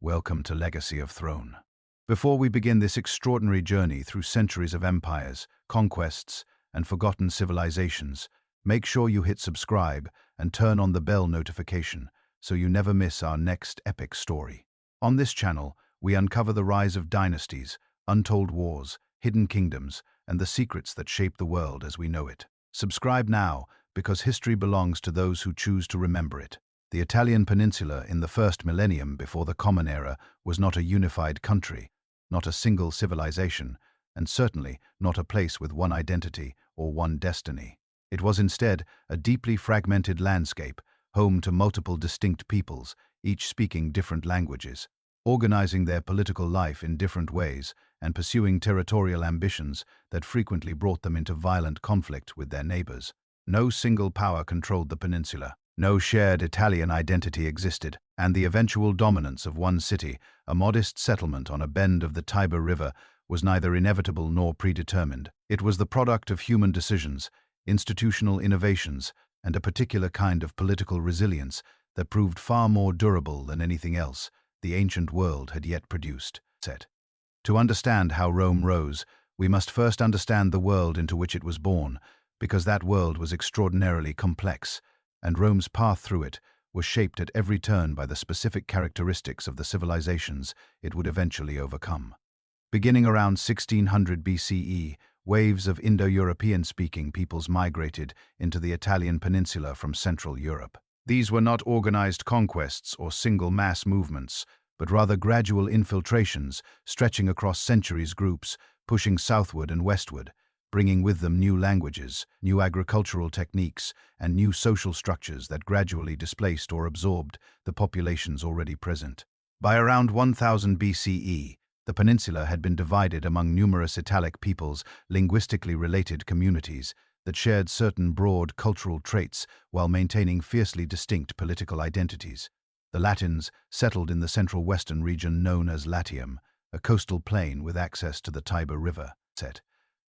Welcome to Legacy of Throne. Before we begin this extraordinary journey through centuries of empires, conquests, and forgotten civilizations, make sure you hit subscribe and turn on the bell notification so you never miss our next epic story. On this channel, we uncover the rise of dynasties, untold wars, hidden kingdoms, and the secrets that shape the world as we know it. Subscribe now, because history belongs to those who choose to remember it. The Italian peninsula in the first millennium before the Common Era was not a unified country, not a single civilization, and certainly not a place with one identity or one destiny. It was instead a deeply fragmented landscape, home to multiple distinct peoples, each speaking different languages, organizing their political life in different ways, and pursuing territorial ambitions that frequently brought them into violent conflict with their neighbors. No single power controlled the peninsula. No shared Italian identity existed, and the eventual dominance of one city, a modest settlement on a bend of the Tiber River, was neither inevitable nor predetermined. It was the product of human decisions, institutional innovations, and a particular kind of political resilience that proved far more durable than anything else the ancient world had yet produced. To understand how Rome rose, we must first understand the world into which it was born, because that world was extraordinarily complex, and Rome's path through it was shaped at every turn by the specific characteristics of the civilizations it would eventually overcome. Beginning around 1600 BCE, waves of Indo-European-speaking peoples migrated into the Italian peninsula from Central Europe. These were not organized conquests or single mass movements, but rather gradual infiltrations stretching across centuries, groups pushing southward and westward, bringing with them new languages, new agricultural techniques, and new social structures that gradually displaced or absorbed the populations already present. By around 1000 BCE, the peninsula had been divided among numerous Italic peoples, linguistically related communities, that shared certain broad cultural traits while maintaining fiercely distinct political identities. The Latins settled in the central western region known as Latium, a coastal plain with access to the Tiber River.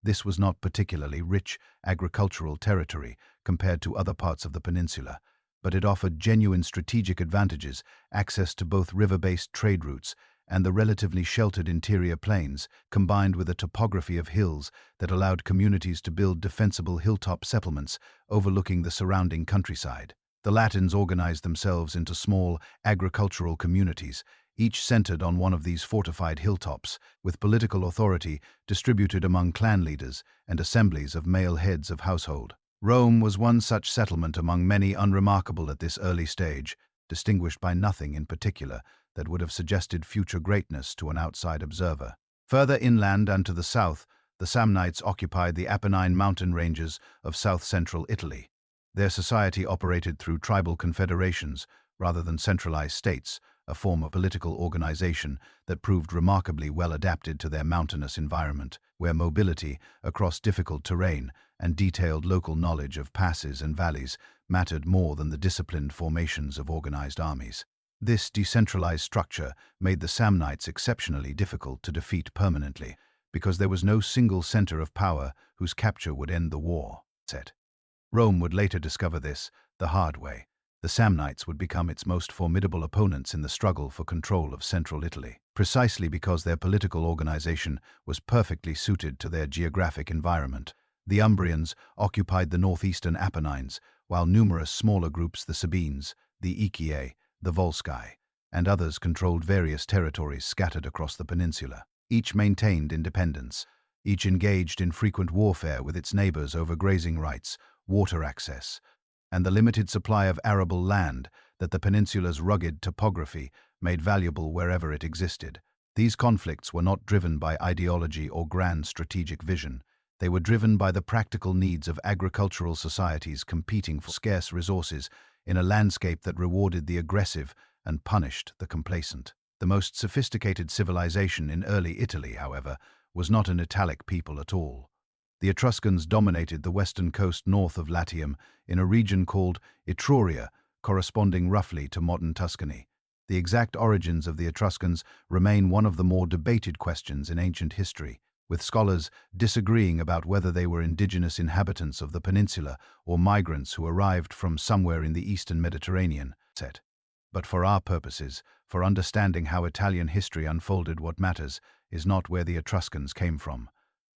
This was not particularly rich agricultural territory compared to other parts of the peninsula, but it offered genuine strategic advantages, access to both river-based trade routes and the relatively sheltered interior plains, combined with a topography of hills that allowed communities to build defensible hilltop settlements overlooking the surrounding countryside. The Latins organized themselves into small agricultural communities, each centered on one of these fortified hilltops, with political authority distributed among clan leaders and assemblies of male heads of household. Rome was one such settlement among many unremarkable at this early stage, distinguished by nothing in particular that would have suggested future greatness to an outside observer. Further inland and to the south, the Samnites occupied the Apennine mountain ranges of south-central Italy. Their society operated through tribal confederations rather than centralized states, a form of political organization that proved remarkably well adapted to their mountainous environment, where mobility across difficult terrain and detailed local knowledge of passes and valleys mattered more than the disciplined formations of organized armies. This decentralized structure made the Samnites exceptionally difficult to defeat permanently, because there was no single center of power whose capture would end the war. Rome would later discover this the hard way. The Samnites would become its most formidable opponents in the struggle for control of central Italy, precisely because their political organization was perfectly suited to their geographic environment. The Umbrians occupied the northeastern Apennines, while numerous smaller groups, the Sabines, the Aequiae, the Volsci, and others controlled various territories scattered across the peninsula. Each maintained independence, each engaged in frequent warfare with its neighbors over grazing rights, water access, and the limited supply of arable land that the peninsula's rugged topography made valuable wherever it existed. These conflicts were not driven by ideology or grand strategic vision. They were driven by the practical needs of agricultural societies competing for scarce resources in a landscape that rewarded the aggressive and punished the complacent. The most sophisticated civilization in early Italy, however, was not an Italic people at all. The Etruscans dominated the western coast north of Latium in a region called Etruria, corresponding roughly to modern Tuscany. The exact origins of the Etruscans remain one of the more debated questions in ancient history, with scholars disagreeing about whether they were indigenous inhabitants of the peninsula or migrants who arrived from somewhere in the eastern Mediterranean. But for our purposes, For understanding how Italian history unfolded, what matters is not where the Etruscans came from,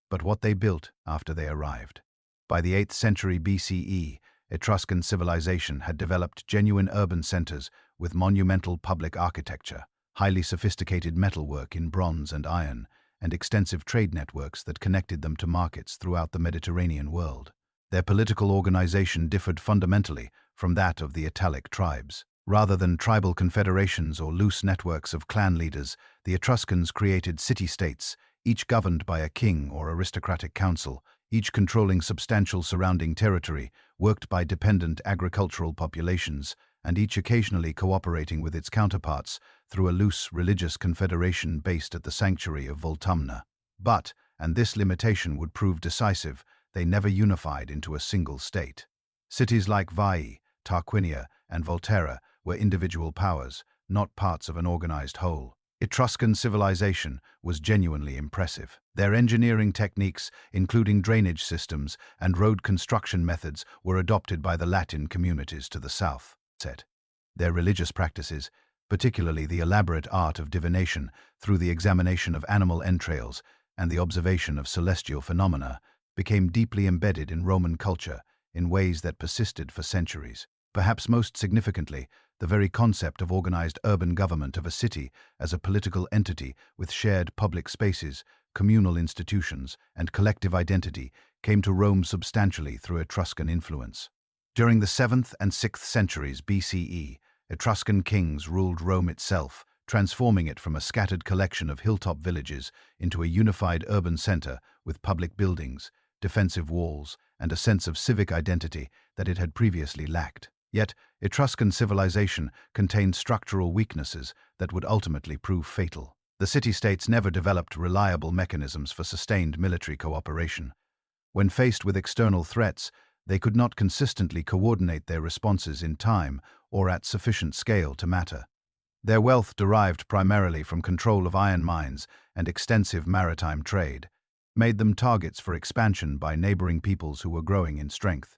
but what they built after they arrived. By the 8th century BCE, Etruscan civilization had developed genuine urban centers with monumental public architecture, highly sophisticated metalwork in bronze and iron, and extensive trade networks that connected them to markets throughout the Mediterranean world. Their political organization differed fundamentally from that of the Italic tribes. Rather than tribal confederations or loose networks of clan leaders, the Etruscans created city-states, each governed by a king or aristocratic council, each controlling substantial surrounding territory, worked by dependent agricultural populations, and each occasionally cooperating with its counterparts through a loose religious confederation based at the sanctuary of Voltumna. But, and this limitation would prove decisive, they never unified into a single state. Cities like Veii, Tarquinia, and Volterra were individual powers, not parts of an organized whole. Etruscan civilization was genuinely impressive. Their engineering techniques, including drainage systems and road construction methods, were adopted by the Latin communities to the south. Their religious practices, particularly the elaborate art of divination through the examination of animal entrails and the observation of celestial phenomena, became deeply embedded in Roman culture in ways that persisted for centuries. Perhaps most significantly, the very concept of organized urban government of a city as a political entity with shared public spaces, communal institutions, and collective identity came to Rome substantially through Etruscan influence. During the 7th and 6th centuries BCE, Etruscan kings ruled Rome itself, transforming it from a scattered collection of hilltop villages into a unified urban center with public buildings, defensive walls, and a sense of civic identity that it had previously lacked. Yet, Etruscan civilization contained structural weaknesses that would ultimately prove fatal. The city-states never developed reliable mechanisms for sustained military cooperation. When faced with external threats, they could not consistently coordinate their responses in time or at sufficient scale to matter. Their wealth derived primarily from control of iron mines and extensive maritime trade, made them targets for expansion by neighboring peoples who were growing in strength,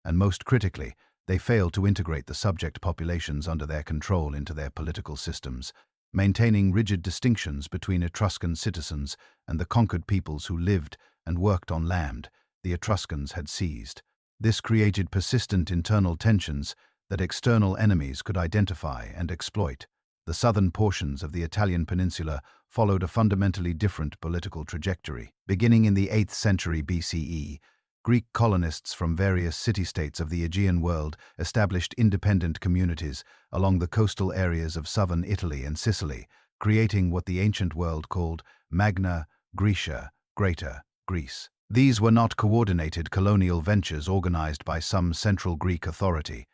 and most critically, they failed to integrate the subject populations under their control into their political systems, maintaining rigid distinctions between Etruscan citizens and the conquered peoples who lived and worked on land the Etruscans had seized. This created persistent internal tensions that external enemies could identify and exploit. The southern portions of the Italian peninsula followed a fundamentally different political trajectory. Beginning in the 8th century BCE, Greek colonists from various city-states of the Aegean world established independent communities along the coastal areas of southern Italy and Sicily, creating what the ancient world called Magna Graecia, Greater Greece. These were not coordinated colonial ventures organized by some central Greek authority.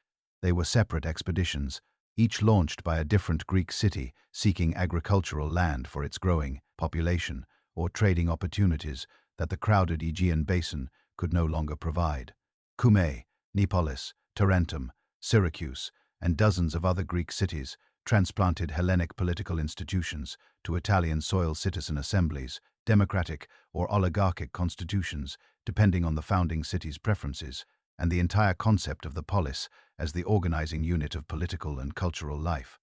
They were separate expeditions, each launched by a different Greek city seeking agricultural land for its growing population or trading opportunities that the crowded Aegean basin could no longer provide. Cumae, Neapolis, Tarentum, Syracuse, and dozens of other Greek cities transplanted Hellenic political institutions to Italian soil citizen assemblies, democratic or oligarchic constitutions, depending on the founding city's preferences, and the entire concept of the polis as the organizing unit of political and cultural life.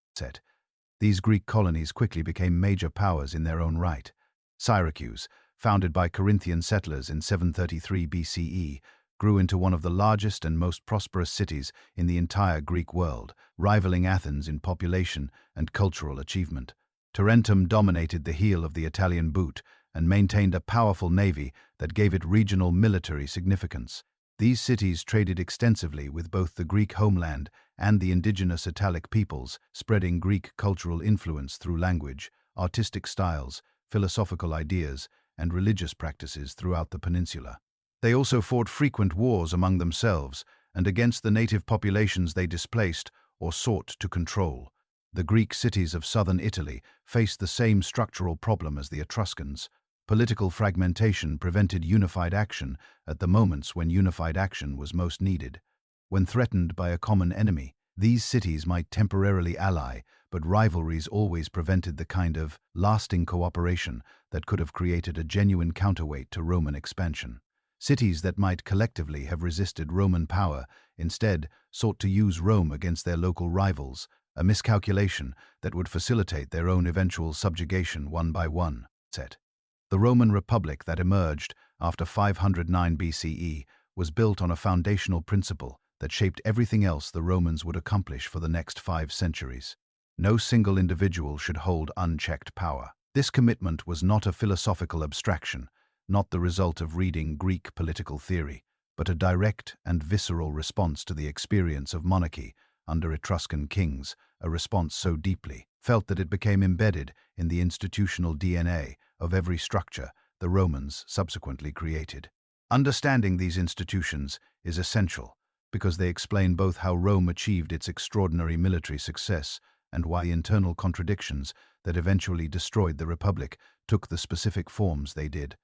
These Greek colonies quickly became major powers in their own right. Syracuse, founded by Corinthian settlers in 733 BCE, grew into one of the largest and most prosperous cities in the entire Greek world, rivaling Athens in population and cultural achievement. Tarentum dominated the heel of the Italian boot and maintained a powerful navy that gave it regional military significance. These cities traded extensively with both the Greek homeland and the indigenous Italic peoples, spreading Greek cultural influence through language, artistic styles, philosophical ideas, and religious practices throughout the peninsula. They also fought frequent wars among themselves and against the native populations they displaced or sought to control. The Greek cities of southern Italy faced the same structural problem as the Etruscans. Political fragmentation prevented unified action at the moments when unified action was most needed. When threatened by a common enemy, these cities might temporarily ally, but rivalries always prevented the kind of lasting cooperation that could have created a genuine counterweight to Roman expansion. Cities that might collectively have resisted Roman power instead sought to use Rome against their local rivals, a miscalculation that would facilitate their own eventual subjugation one by one. The Roman Republic that emerged after 509 BCE was built on a foundational principle that shaped everything else the Romans would accomplish for the next 5 centuries. No single individual should hold unchecked power. This commitment was not a philosophical abstraction, not the result of reading Greek political theory, but a direct and visceral response to the experience of monarchy under Etruscan kings, a response so deeply felt that it became embedded in the institutional DNA of every structure the Romans subsequently created. Understanding these institutions is essential because they explain both how Rome achieved its extraordinary military success and why the internal contradictions that eventually destroyed the Republic took the specific forms they did.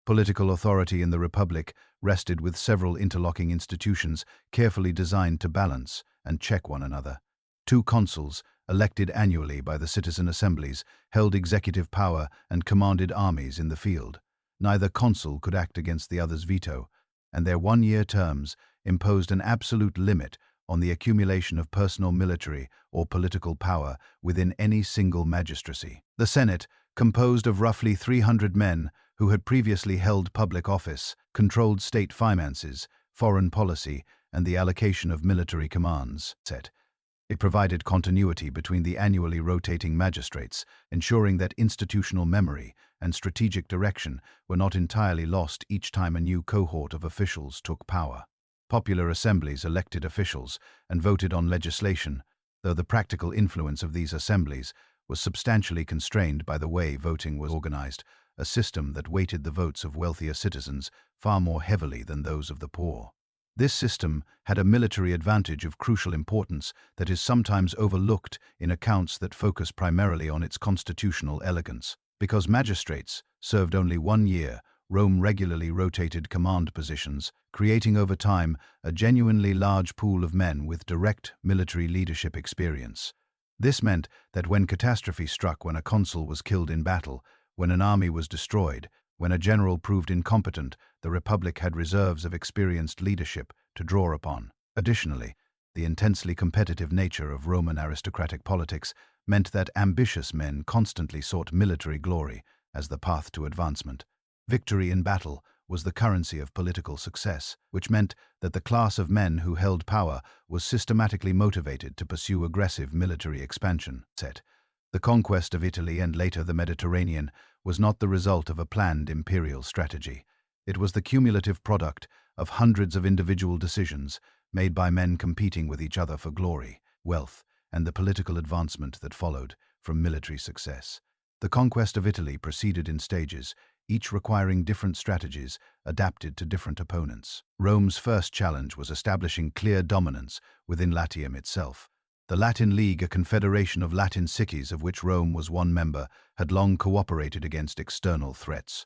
Political authority in the Republic rested with several interlocking institutions carefully designed to balance and check one another. 2 consuls, elected annually by the citizen assemblies, held executive power and commanded armies in the field. Neither consul could act against the other's veto, and their 1-year terms imposed an absolute limit on the accumulation of personal military or political power within any single magistracy. The Senate, composed of roughly 300 men who had previously held public office, controlled state finances, foreign policy, and the allocation of military commands. It provided continuity between the annually rotating magistrates, ensuring that institutional memory and strategic direction were not entirely lost each time a new cohort of officials took power. Popular assemblies elected officials and voted on legislation, though the practical influence of these assemblies was substantially constrained by the way voting was organized, a system that weighted the votes of wealthier citizens far more heavily than those of the poor. This system had a military advantage of crucial importance that is sometimes overlooked in accounts that focus primarily on its constitutional elegance. Because magistrates served only 1 year, Rome regularly rotated command positions, creating over time a genuinely large pool of men with direct military leadership experience. This meant that when catastrophe struck, when a consul was killed in battle, when an army was destroyed, when a general proved incompetent, the Republic had reserves of experienced leadership to draw upon. Additionally, the intensely competitive nature of Roman aristocratic politics meant that ambitious men constantly sought military glory as the path to advancement. Victory in battle was the currency of political success, which meant that the class of men who held power was systematically motivated to pursue aggressive military expansion. The conquest of Italy and later the Mediterranean was not the result of a planned imperial strategy. It was the cumulative product of hundreds of individual decisions made by men competing with each other for glory, wealth, and the political advancement that followed from military success. The conquest of Italy proceeded in stages, each requiring different strategies adapted to different opponents. Rome's first challenge was establishing clear dominance within Latium itself. The Latin League, a confederation of Latin cities of which Rome was one member, had long cooperated against external threats.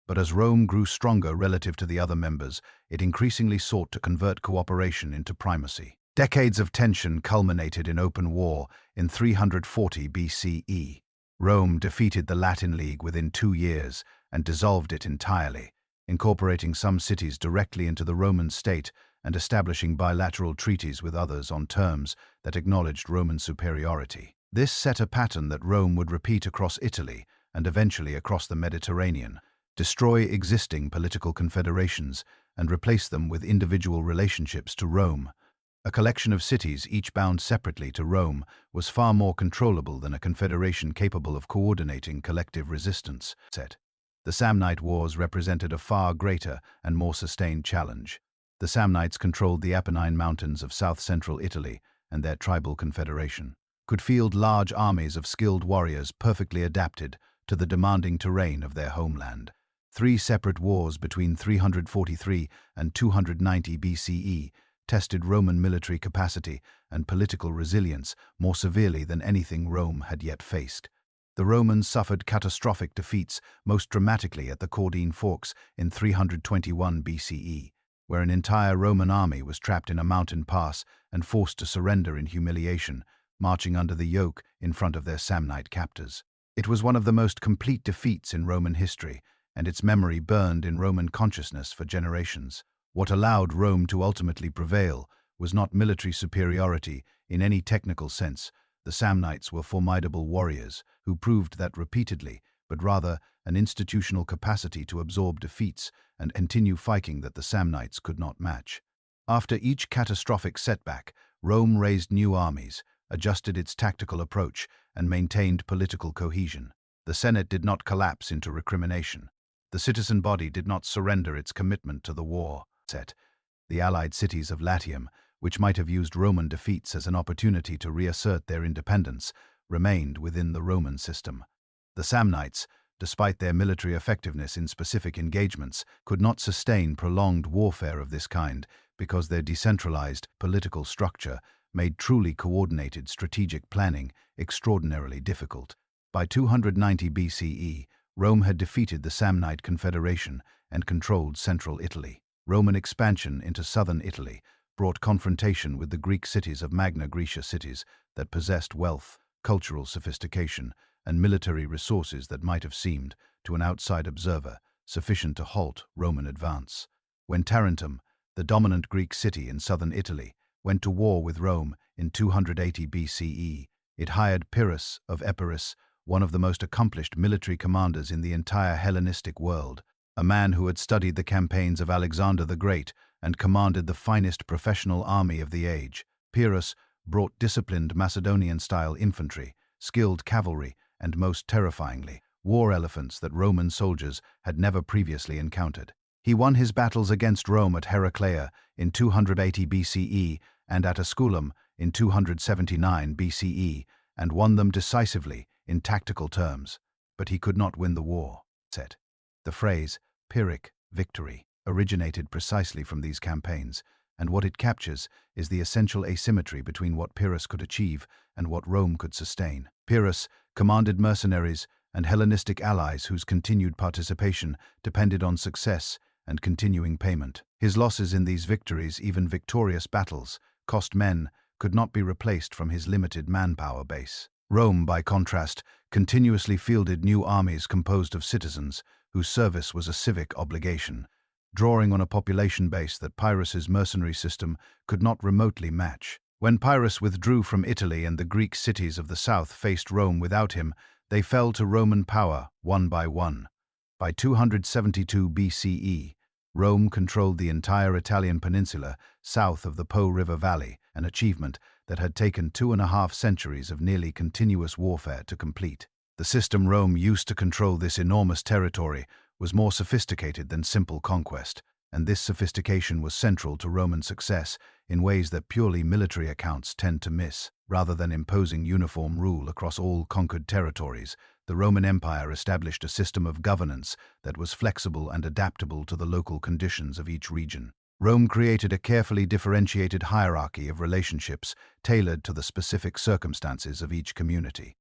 But as Rome grew stronger relative to the other members, it increasingly sought to convert cooperation into primacy. Decades of tension culminated in open war in 340 BCE. Rome defeated the Latin League within 2 years and dissolved it entirely, incorporating some cities directly into the Roman state and establishing bilateral treaties with others on terms that acknowledged Roman superiority. This set a pattern that Rome would repeat across Italy and eventually across the Mediterranean, destroy existing political confederations and replace them with individual relationships to Rome. A collection of cities, each bound separately to Rome, was far more controllable than a confederation capable of coordinating collective resistance. The Samnite Wars represented a far greater and more sustained challenge. The Samnites controlled the Apennine Mountains of south-central Italy, and their tribal confederation could field large armies of skilled warriors perfectly adapted to the demanding terrain of their homeland. 3 separate wars between 343 and 290 BCE tested Roman military capacity and political resilience more severely than anything Rome had yet faced. The Romans suffered catastrophic defeats, most dramatically at the Caudine Forks in 321 BCE, where an entire Roman army was trapped in a mountain pass and forced to surrender in humiliation, marching under the yoke in front of their Samnite captors. It was one of the most complete defeats in Roman history, and its memory burned in Roman consciousness for generations. What allowed Rome to ultimately prevail was not military superiority in any technical sense, The Samnites were formidable warriors who proved that repeatedly, but rather an institutional capacity to absorb defeats and continue fighting that the Samnites could not match. After each catastrophic setback, Rome raised new armies, adjusted its tactical approach, and maintained political cohesion. The Senate did not collapse into recrimination. The citizen body did not surrender its commitment to the war. The allied cities of Latium, which might have used Roman defeats as an opportunity to reassert their independence, remained within the Roman system. The Samnites, despite their military effectiveness in specific engagements, could not sustain prolonged warfare of this kind because their decentralized political structure made truly coordinated strategic planning extraordinarily difficult. By 290 BCE, Rome had defeated the Samnite Confederation and controlled central Italy. Roman expansion into southern Italy brought confrontation with the Greek cities of Magna Graecia, cities that possessed wealth, cultural sophistication, and military resources that might have seemed, to an outside observer, sufficient to halt Roman advance. When Tarentum, the dominant Greek city in southern Italy, went to war with Rome in 280 BCE, it hired Pyrrhus of Epirus, one of the most accomplished military commanders in the entire Hellenistic world, a man who had studied the campaigns of Alexander the Great and commanded the finest professional army of the age. Pyrrhus brought disciplined Macedonian-style infantry, skilled cavalry, and most terrifyingly, war elephants that Roman soldiers had never previously encountered. He won his battles against Rome at Heraclea in 280 BCE and at Asculum in 279 BCE, and won them decisively in tactical terms, but he could not win the war. The phrase Pyrrhic victory originated precisely from these campaigns, and what it captures is the essential asymmetry between what Pyrrhus could achieve and what Rome could sustain. Pyrrhus commanded mercenaries and Hellenistic allies whose continued participation depended on success and continuing payment. His losses in these victories, even victorious battles, cost men, could not be replaced from his limited manpower base. Rome, by contrast, continuously fielded new armies composed of citizens whose service was a civic obligation, drawing on a population base that Pyrrhus's mercenary system could not remotely match. When Pyrrhus withdrew from Italy and the Greek cities of the south faced Rome without him, they fell to Roman power one by one. By 272 BCE, Rome controlled the entire Italian peninsula south of the Po River Valley, an achievement that had taken 2.5 centuries of nearly continuous warfare to complete. The system Rome used to control this enormous territory was more sophisticated than simple conquest, and this sophistication was central to Roman success in ways that purely military accounts tend to miss. Rather than imposing uniform rule across all conquered territories, the Roman Empire established a system of governance that was flexible and adaptable to the local conditions of each region. Rome created a carefully differentiated hierarchy of relationships tailored to the specific circumstances of each community.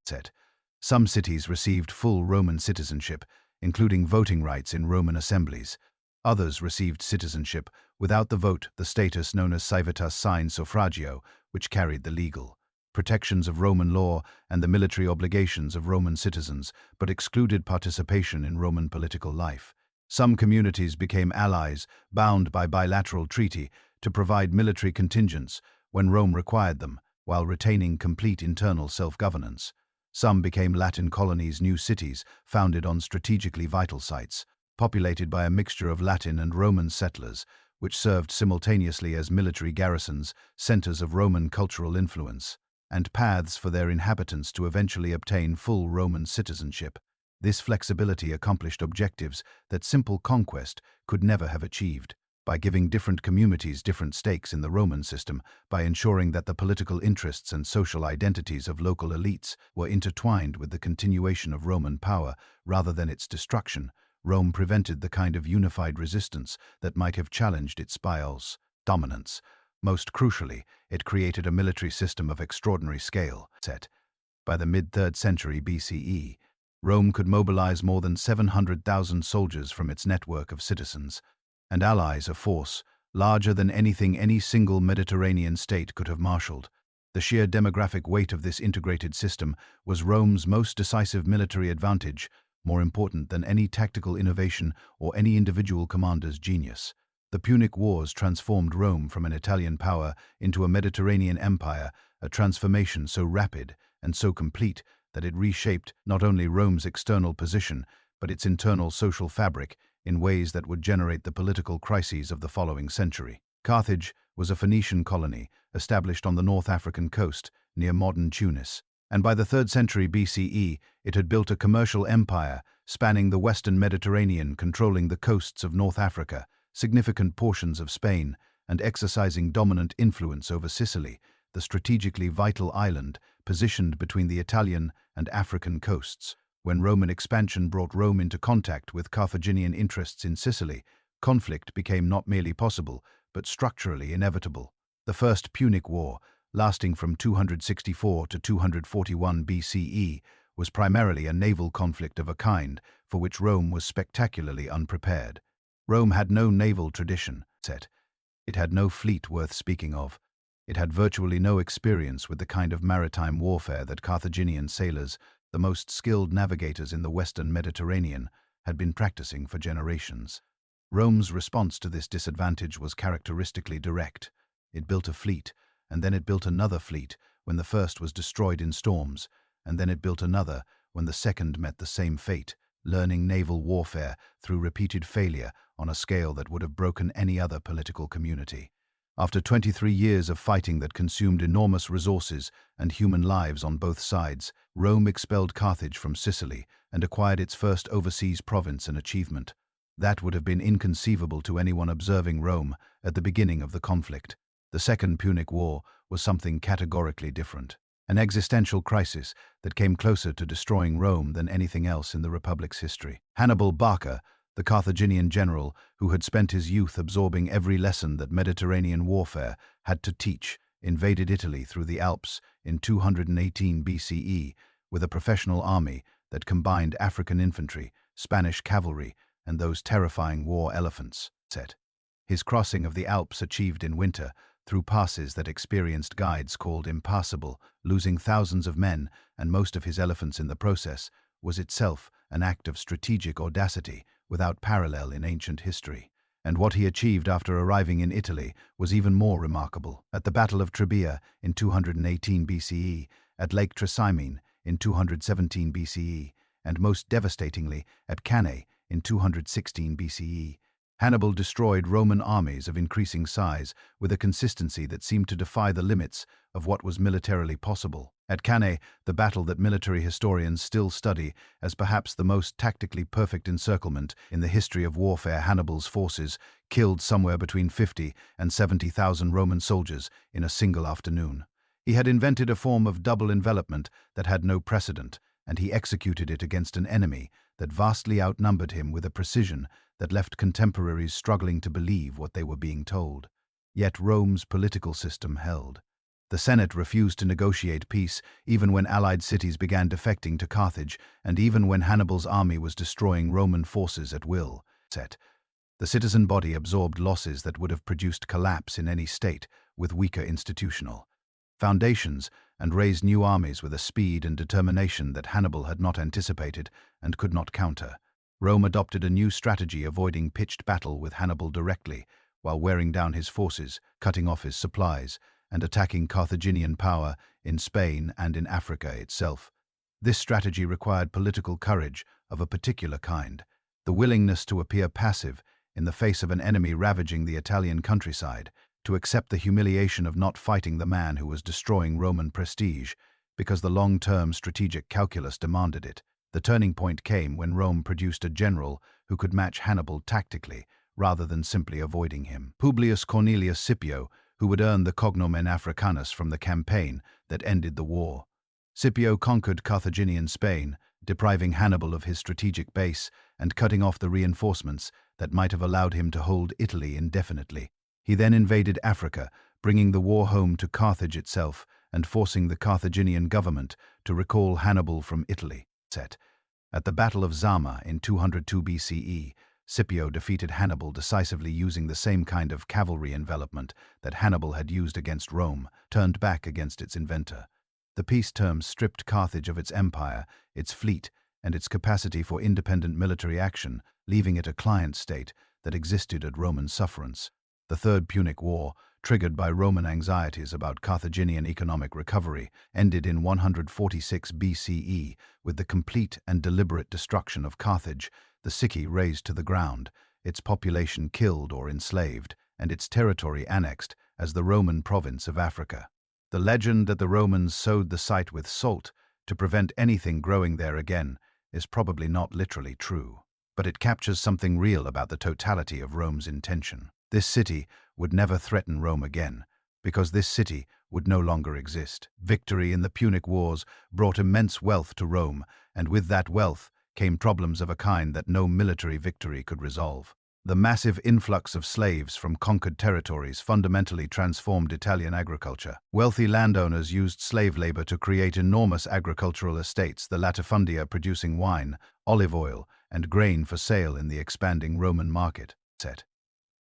Some cities received full Roman citizenship, including voting rights in Roman assemblies. Others received citizenship without the vote, the status known as civitas sine suffragio, which carried the legal protections of Roman law and the military obligations of Roman citizens, but excluded participation in Roman political life. Some communities became allies, bound by bilateral treaty to provide military contingents when Rome required them, while retaining complete internal self-governance. Some became Latin colonies, new cities founded on strategically vital sites, populated by a mixture of Latin and Roman settlers, which served simultaneously as military garrisons, centers of Roman cultural influence, and paths for their inhabitants to eventually obtain full Roman citizenship. This flexibility accomplished objectives that simple conquest could never have achieved, by giving different communities different stakes in the Roman system, by ensuring that the political interests and social identities of local elites were intertwined with the continuation of Roman power rather than its destruction. Rome prevented the kind of unified resistance that might have challenged its spies' dominance. Most crucially, it created a military system of extraordinary scale. By the mid-3rd century BCE, Rome could mobilize more than 700,000 soldiers from its network of citizens and allies, a force larger than anything any single Mediterranean state could have marshaled. The sheer demographic weight of this integrated system was Rome's most decisive military advantage, more important than any tactical innovation or any individual commander's genius. The Punic Wars transformed Rome from an Italian power into a Mediterranean empire, a transformation so rapid and so complete that it reshaped not only Rome's external position, but its internal social fabric in ways that would generate the political crises of the following century. Carthage was a Phoenician colony established on the North African coast near modern Tunis, and by the 3rd century BCE it had built a commercial empire spanning the western Mediterranean, controlling the coasts of North Africa, significant portions of Spain, and exercising dominant influence over Sicily, the strategically vital island positioned between the Italian and African coasts. When Roman expansion brought Rome into contact with Carthaginian interests in Sicily, conflict became not merely possible, but structurally inevitable. The First Punic War, lasting from 264 to 241 BCE, was primarily a naval conflict of a kind for which Rome was spectacularly unprepared. Rome had no naval tradition. It had no fleet worth speaking of. It had virtually no experience with the kind of maritime warfare that Carthaginian sailors, the most skilled navigators in the western Mediterranean, had been practicing for generations. Rome's response to this disadvantage was characteristically direct. It built a fleet, and then it built another fleet when the first was destroyed in storms, and then it built another when the second met the same fate, learning naval warfare through repeated failure on a scale that would have broken any other political community. After 23 years of fighting that consumed enormous resources and human lives on both sides, Rome expelled Carthage from Sicily and acquired its first overseas province, an achievement that would have been inconceivable to anyone observing Rome at the beginning of the conflict. The Second Punic War was something categorically different, an existential crisis that came closer to destroying Rome than anything else in the Republic's history. Hannibal Barca, the Carthaginian general who had spent his youth absorbing every lesson that Mediterranean warfare had to teach, invaded Italy through the Alps in 218 BCE with a professional army that combined African infantry, Spanish cavalry, and those terrifying war elephants. His crossing of the Alps, achieved in winter, through passes that experienced guides called impassable, losing thousands of men and most of his elephants in the process, was itself an act of strategic audacity without parallel in ancient history. And what he achieved after arriving in Italy was even more remarkable. At the Battle of Trebia in 218 BCE, at Lake Trasimene in 217 BCE, and most devastatingly at Cannae in 216 BCE, Hannibal destroyed Roman armies of increasing size with a consistency that seemed to defy the limits of what was militarily possible. At Cannae, the battle that military historians still study as perhaps the most tactically perfect encirclement in the history of warfare, Hannibal's forces killed somewhere between 50 and 70,000 Roman soldiers in a single afternoon. He had invented a form of double envelopment that had no precedent, and he executed it against an enemy that vastly outnumbered him with a precision that left contemporaries struggling to believe what they were being told. Yet Rome's political system held. The Senate refused to negotiate peace even when allied cities began defecting to Carthage, and even when Hannibal's army was destroying Roman forces at will. The citizen body absorbed losses that would have produced collapse in any state with weaker institutional foundations, and raised new armies with a speed and determination that Hannibal had not anticipated and could not counter. Rome adopted a new strategy, avoiding pitched battle with Hannibal directly, while wearing down his forces, cutting off his supplies, and attacking Carthaginian power in Spain and in Africa itself. This strategy required political courage of a particular kind, the willingness to appear passive in the face of an enemy ravaging the Italian countryside, to accept the humiliation of not fighting the man who was destroying Roman prestige, because the long-term strategic calculus demanded it. The turning point came when Rome produced a general who could match Hannibal tactically, rather than simply avoiding him. Publius Cornelius Scipio, who would earn the cognomen Africanus from the campaign that ended the war. Scipio conquered Carthaginian Spain, depriving Hannibal of his strategic base and cutting off the reinforcements that might have allowed him to hold Italy indefinitely. He then invaded Africa, bringing the war home to Carthage itself and forcing the Carthaginian government to recall Hannibal from Italy. At the Battle of Zama in 202 BCE, Scipio defeated Hannibal decisively using the same kind of cavalry envelopment that Hannibal had used against Rome, turned back against its inventor. The peace terms stripped Carthage of its empire, its fleet, and its capacity for independent military action, leaving it a client state that existed at Roman sufferance. The Third Punic War, triggered by Roman anxieties about Carthaginian economic recovery, ended in 146 BCE with the complete and deliberate destruction of Carthage, the city razed to the ground, its population killed or enslaved, and its territory annexed as the Roman province of Africa. The legend that the Romans sowed the site with salt to prevent anything growing there again is probably not literally true, but it captures something real about the totality of Rome's intention. This city would never threaten Rome again, because this city would no longer exist. Victory in the Punic Wars brought immense wealth to Rome, and with that wealth came problems of a kind that no military victory could resolve. The massive influx of slaves from conquered territories fundamentally transformed Italian agriculture. Wealthy landowners used slave labor to create enormous agricultural estates, the latifundia producing wine, olive oil, and grain for sale in the expanding Roman market.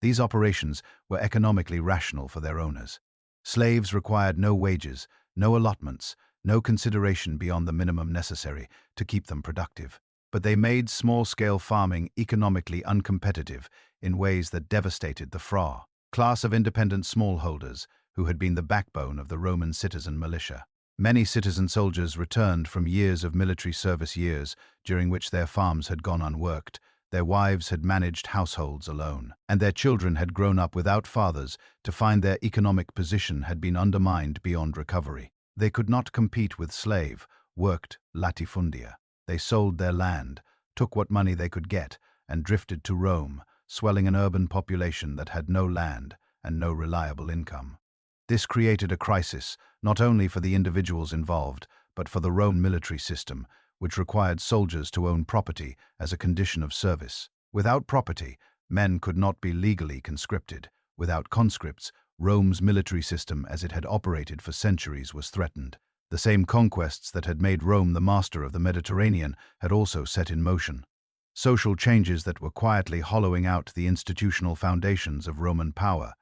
These operations were economically rational for their owners. Slaves required no wages, no allotments, no consideration beyond the minimum necessary to keep them productive. But they made small-scale farming economically uncompetitive in ways that devastated the FRA, class of independent smallholders who had been the backbone of the Roman citizen militia. Many citizen soldiers returned from years of military service, years during which their farms had gone unworked, their wives had managed households alone, and their children had grown up without fathers to find their economic position had been undermined beyond recovery. They could not compete with slave, worked latifundia. They sold their land, took what money they could get, and drifted to Rome, swelling an urban population that had no land and no reliable income. This created a crisis not only for the individuals involved, but for the Roman military system, which required soldiers to own property as a condition of service. Without property, men could not be legally conscripted. Without conscripts, Rome's military system as it had operated for centuries was threatened. The same conquests that had made Rome the master of the Mediterranean had also set in motion social changes that were quietly hollowing out the institutional foundations of Roman power.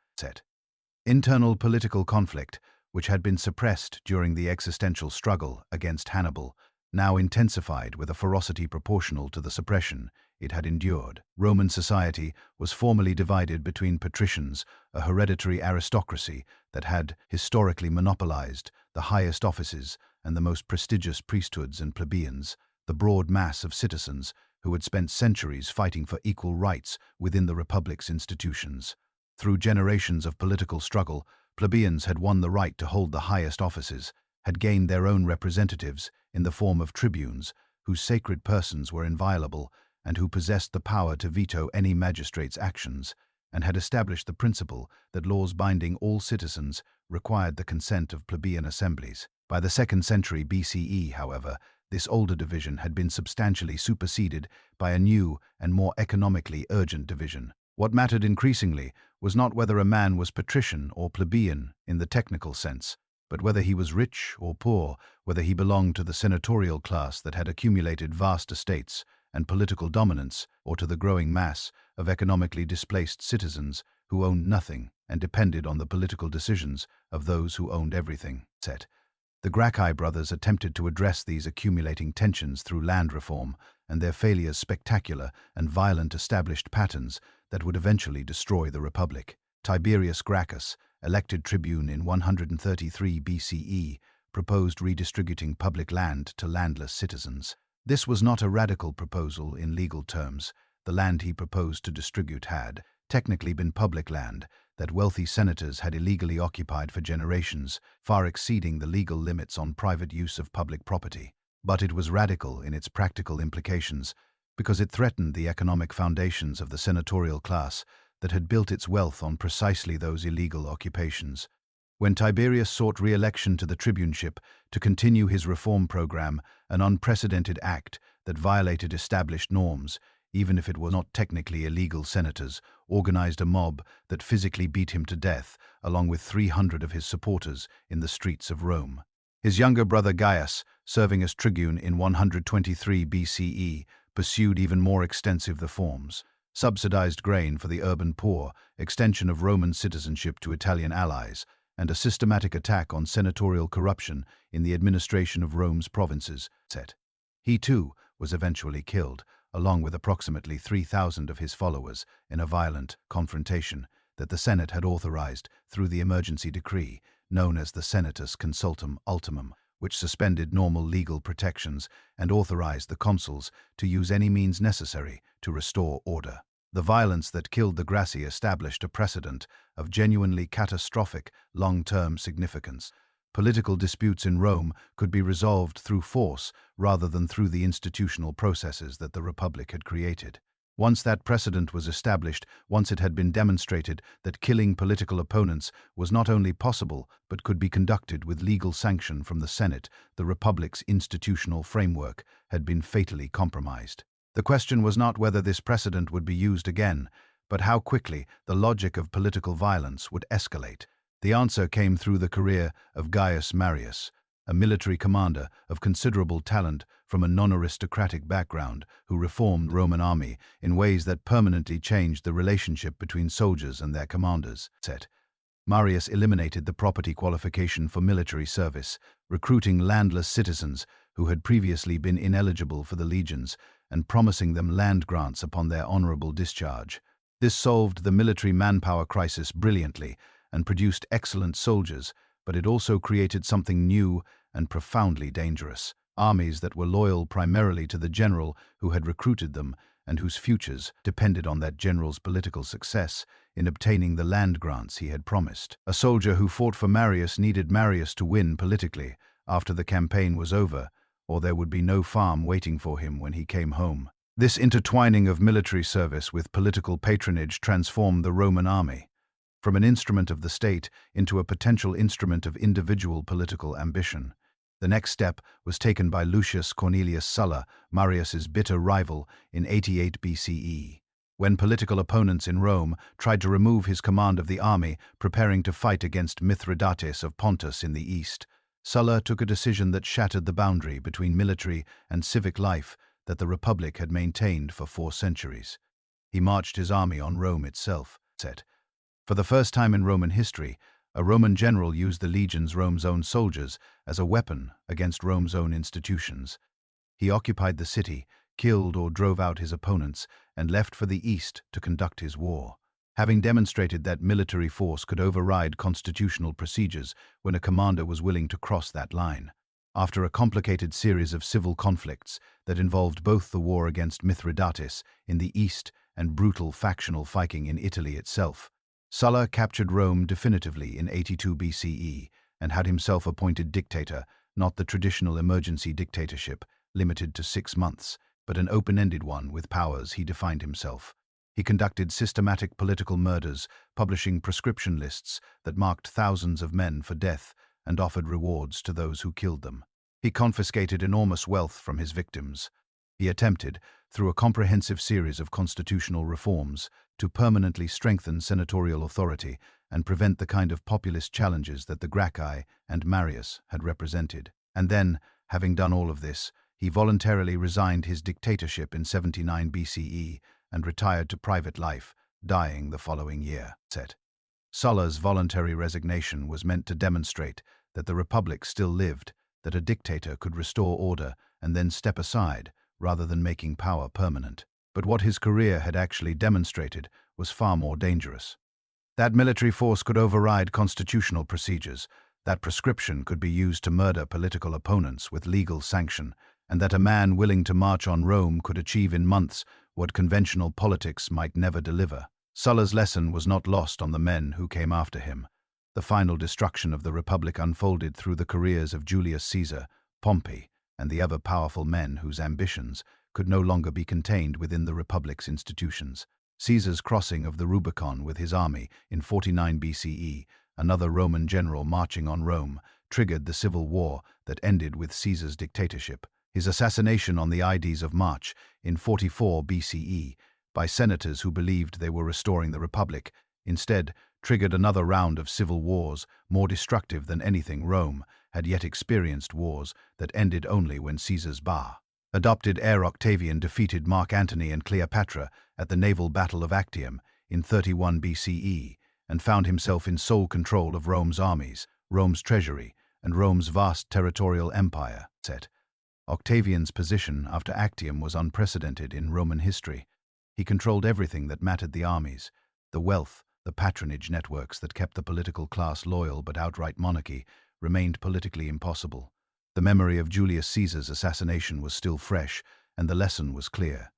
Internal political conflict, which had been suppressed during the existential struggle against Hannibal, now intensified with a ferocity proportional to the suppression it had endured. Roman society was formally divided between patricians, a hereditary aristocracy that had historically monopolized the highest offices and the most prestigious priesthoods, and plebeians, the broad mass of citizens who had spent centuries fighting for equal rights within the republic's institutions. Through generations of political struggle, plebeians had won the right to hold the highest offices, had gained their own representatives in the form of tribunes, whose sacred persons were inviolable and who possessed the power to veto any magistrate's actions, and had established the principle that laws binding all citizens required the consent of plebeian assemblies. By the 2nd century BCE, however, this older division had been substantially superseded by a new and more economically urgent division. What mattered increasingly was not whether a man was patrician or plebeian in the technical sense, but whether he was rich or poor, whether he belonged to the senatorial class that had accumulated vast estates and political dominance, or to the growing mass of economically displaced citizens who owned nothing and depended on the political decisions of those who owned everything. The Gracchi brothers attempted to address these accumulating tensions through land reform, and their failures spectacular and violent established patterns that would eventually destroy the Republic. Tiberius Gracchus, elected tribune in 133 BCE, proposed redistributing public land to landless citizens. This was not a radical proposal in legal terms. The land he proposed to distribute had, technically, been public land that wealthy senators had illegally occupied for generations, far exceeding the legal limits on private use of public property. But it was radical in its practical implications because it threatened the economic foundations of the senatorial class that had built its wealth on precisely those illegal occupations. When Tiberius sought re-election to the tribuneship to continue his reform program, an unprecedented act that violated established norms, even if it was not technically illegal, senators organized a mob that physically beat him to death, along with 300 of his supporters, in the streets of Rome. His younger brother Gaius, serving as tribune in 123 BCE, pursued even more extensive reforms: subsidized grain for the urban poor, extension of Roman citizenship to Italian allies, and a systematic attack on senatorial corruption in the administration of Rome's provinces. He too was eventually killed, along with approximately 3,000 of his followers, in a violent confrontation that the Senate had authorized through the emergency decree known as the Senatus Consultum Ultimum, which suspended normal legal protections and authorized the consuls to use any means necessary to restore order. The violence that killed the Gracchi established a precedent of genuinely catastrophic long-term significance. Political disputes in Rome could be resolved through force rather than through the institutional processes that the Republic had created. Once that precedent was established, once it had been demonstrated that killing political opponents was not only possible but could be conducted with legal sanction from the Senate, the Republic's institutional framework had been fatally compromised. The question was not whether this precedent would be used again, but how quickly the logic of political violence would escalate. The answer came through the career of Gaius Marius, a military commander of considerable talent from a non-aristocratic background who reformed the Roman army in ways that permanently changed the relationship between soldiers and their commanders. Marius eliminated the property qualification for military service, recruiting landless citizens who had previously been ineligible for the legions and promising them land grants upon their honorable discharge. This solved the military manpower crisis brilliantly and produced excellent soldiers, but it also created something new and profoundly dangerous: armies that were loyal primarily to the general who had recruited them and whose futures depended on that general's political success in obtaining the land grants he had promised. A soldier who fought for Marius needed Marius to win politically after the campaign was over, or there would be no farm waiting for him when he came home. This intertwining of military service with political patronage transformed the Roman army from an instrument of the state into a potential instrument of individual political ambition. The next step was taken by Lucius Cornelius Sulla, Marius's bitter rival, in 88 BCE. When political opponents in Rome tried to remove his command of the army preparing to fight against Mithridates of Pontus in the east, Sulla took a decision that shattered the boundary between military and civic life that the Republic had maintained for 4 centuries. He marched his army on Rome itself. For the first time in Roman history, a Roman general used the legions, Rome's own soldiers, as a weapon against Rome's own institutions. He occupied the city, killed or drove out his opponents, and left for the east to conduct his war. Having demonstrated that military force could override constitutional procedures when a commander was willing to cross that line. After a complicated series of civil conflicts that involved both the war against Mithridates in the east and brutal factional fighting in Italy itself, Sulla captured Rome definitively in 82 BCE and had himself appointed dictator, not the traditional emergency dictatorship, limited to 6 months, but an open-ended one with powers he defined himself. He conducted systematic political murders, publishing proscription lists that marked thousands of men for death and offered rewards to those who killed them. He confiscated enormous wealth from his victims. He attempted, through a comprehensive series of constitutional reforms, to permanently strengthen senatorial authority and prevent the kind of populist challenges that the Gracchi and Marius had represented. And then, having done all of this, he voluntarily resigned his dictatorship in 79 BCE and retired to private life, dying the following year. Sulla's voluntary resignation was meant to demonstrate that the Republic still lived, that a dictator could restore order and then step aside, rather than making power permanent. But what his career had actually demonstrated was far more dangerous. That military force could override constitutional procedures, that proscription could be used to murder political opponents with legal sanction, and that a man willing to march on Rome could achieve in months what conventional politics might never deliver. Sulla's lesson was not lost on the men who came after him. The final destruction of the Republic unfolded through the careers of Julius Caesar, Pompey, and the other powerful men whose ambitions could no longer be contained within the Republic's institutions. Caesar's crossing of the Rubicon with his army in 49 BCE, another Roman general marching on Rome, triggered the civil war that ended with Caesar's dictatorship. His assassination on the Ides of March in 44 BCE by senators who believed they were restoring the Republic, instead triggered another round of civil wars, more destructive than anything Rome had yet experienced, wars that ended only when Caesar's adopted heir Octavian defeated Mark Antony and Cleopatra at the naval battle of Actium in 31 BCE and found himself in sole control of Rome's armies, Rome's treasury, and Rome's vast territorial empire. Octavian's position after Actium was unprecedented in Roman history. He controlled everything that mattered: the armies, the wealth, The patronage networks that kept the political class loyal but outright monarchy remained politically impossible. The memory of Julius Caesar's assassination was still fresh, and the lesson was clear.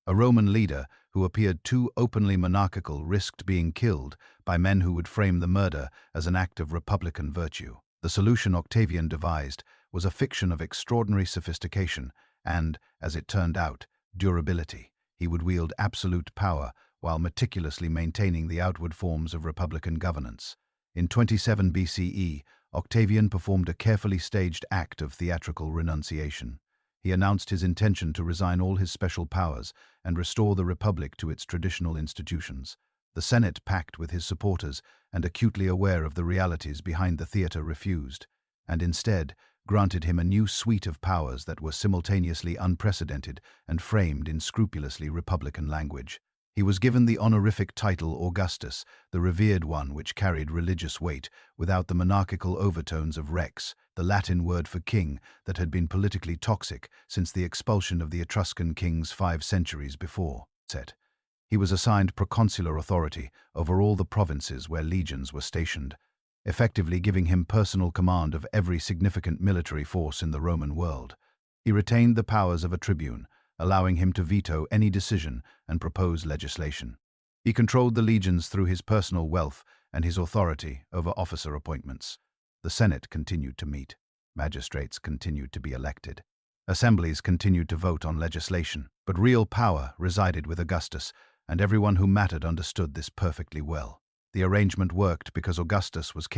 A Roman leader who appeared too openly monarchical risked being killed by men who would frame the murder as an act of republican virtue. The solution Octavian devised was a fiction of extraordinary sophistication and, as it turned out, durability. He would wield absolute power while meticulously maintaining the outward forms of republican governance. In 27 BCE, Octavian performed a carefully staged act of theatrical renunciation. He announced his intention to resign all his special powers and restore the Republic to its traditional institutions. The Senate, packed with his supporters and acutely aware of the realities behind the theater, refused, and instead granted him a new suite of powers that were simultaneously unprecedented and framed in scrupulously republican language. He was given the honorific title Augustus, the revered one which carried religious weight without the monarchical overtones of rex, the Latin word for king that had been politically toxic since the expulsion of the Etruscan kings 5 centuries before. He was assigned proconsular authority over all the provinces where legions were stationed, effectively giving him personal command of every significant military force in the Roman world. He retained the powers of a tribune, allowing him to veto any decision and propose legislation. He controlled the legions through his personal wealth and his authority over officer appointments. The Senate continued to meet. Magistrates continued to be elected. Assemblies continued to vote on legislation, but real power resided with Augustus, and everyone who mattered understood this perfectly well. The arrangement worked because Augustus was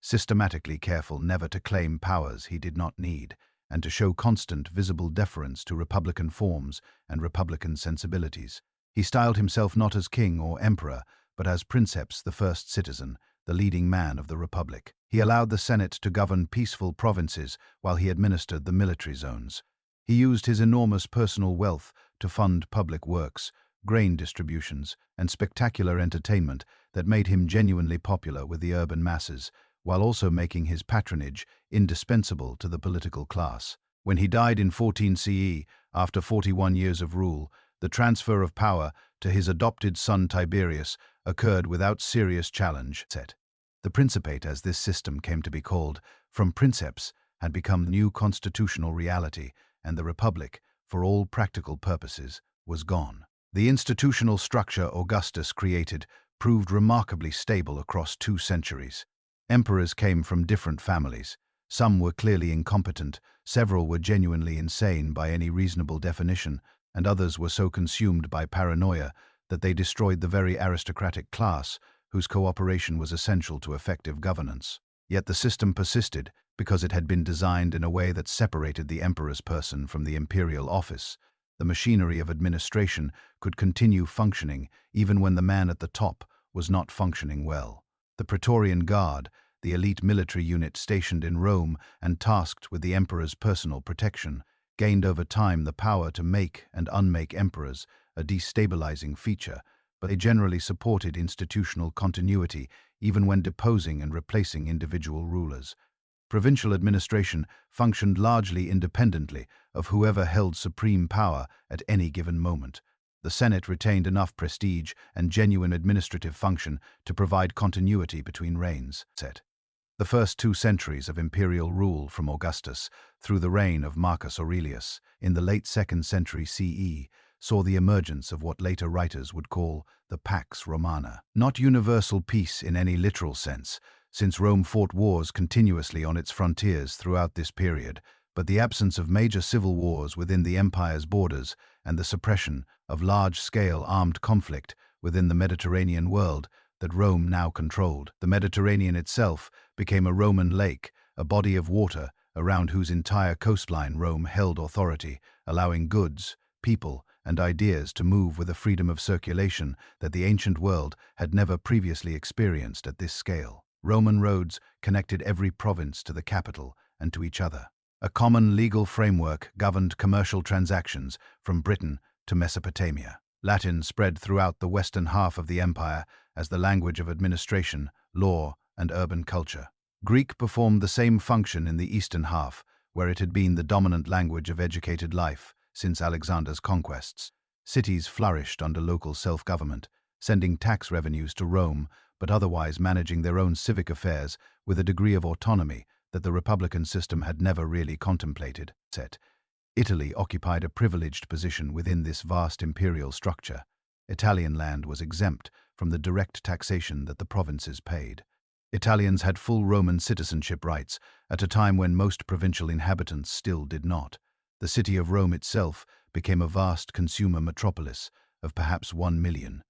systematically careful never to claim powers he did not need, and to show constant, visible deference to republican forms and republican sensibilities. He styled himself not as king or emperor, but as princeps, the first citizen, the leading man of the republic. He allowed the Senate to govern peaceful provinces while he administered the military zones. He used his enormous personal wealth to fund public works, grain distributions, and spectacular entertainment that made him genuinely popular with the urban masses, while also making his patronage indispensable to the political class. When he died in 14 CE, after 41 years of rule, the transfer of power to his adopted son Tiberius occurred without serious challenge. The Principate, as this system came to be called, from princeps, had become new constitutional reality, and the Republic, for all practical purposes, was gone. The institutional structure Augustus created proved remarkably stable across 2 centuries. Emperors came from different families. Some were clearly incompetent, several were genuinely insane by any reasonable definition, and others were so consumed by paranoia that they destroyed the very aristocratic class whose cooperation was essential to effective governance. Yet the system persisted because it had been designed in a way that separated the emperor's person from the imperial office. The machinery of administration could continue functioning even when the man at the top was not functioning well. The Praetorian Guard, the elite military unit stationed in Rome and tasked with the emperor's personal protection, gained over time the power to make and unmake emperors, a destabilizing feature, but they generally supported institutional continuity even when deposing and replacing individual rulers. Provincial administration functioned largely independently of whoever held supreme power at any given moment. The Senate retained enough prestige and genuine administrative function to provide continuity between reigns. The first 2 centuries of imperial rule from Augustus through the reign of Marcus Aurelius in the late 2nd century CE saw the emergence of what later writers would call the Pax Romana. Not universal peace in any literal sense, since Rome fought wars continuously on its frontiers throughout this period, but the absence of major civil wars within the empire's borders and the suppression of large-scale armed conflict within the Mediterranean world that Rome now controlled. The Mediterranean itself became a Roman lake, a body of water around whose entire coastline Rome held authority, allowing goods, people, and ideas to move with a freedom of circulation that the ancient world had never previously experienced at this scale. Roman roads connected every province to the capital and to each other. A common legal framework governed commercial transactions from Britain to Mesopotamia. Latin spread throughout the western half of the empire as the language of administration, law, and urban culture. Greek performed the same function in the eastern half, where it had been the dominant language of educated life since Alexander's conquests. Cities flourished under local self-government, sending tax revenues to Rome, but otherwise managing their own civic affairs with a degree of autonomy that the republican system had never really contemplated. Italy occupied a privileged position within this vast imperial structure. Italian land was exempt from the direct taxation that the provinces paid. Italians had full Roman citizenship rights at a time when most provincial inhabitants still did not. The city of Rome itself became a vast consumer metropolis of perhaps 1 million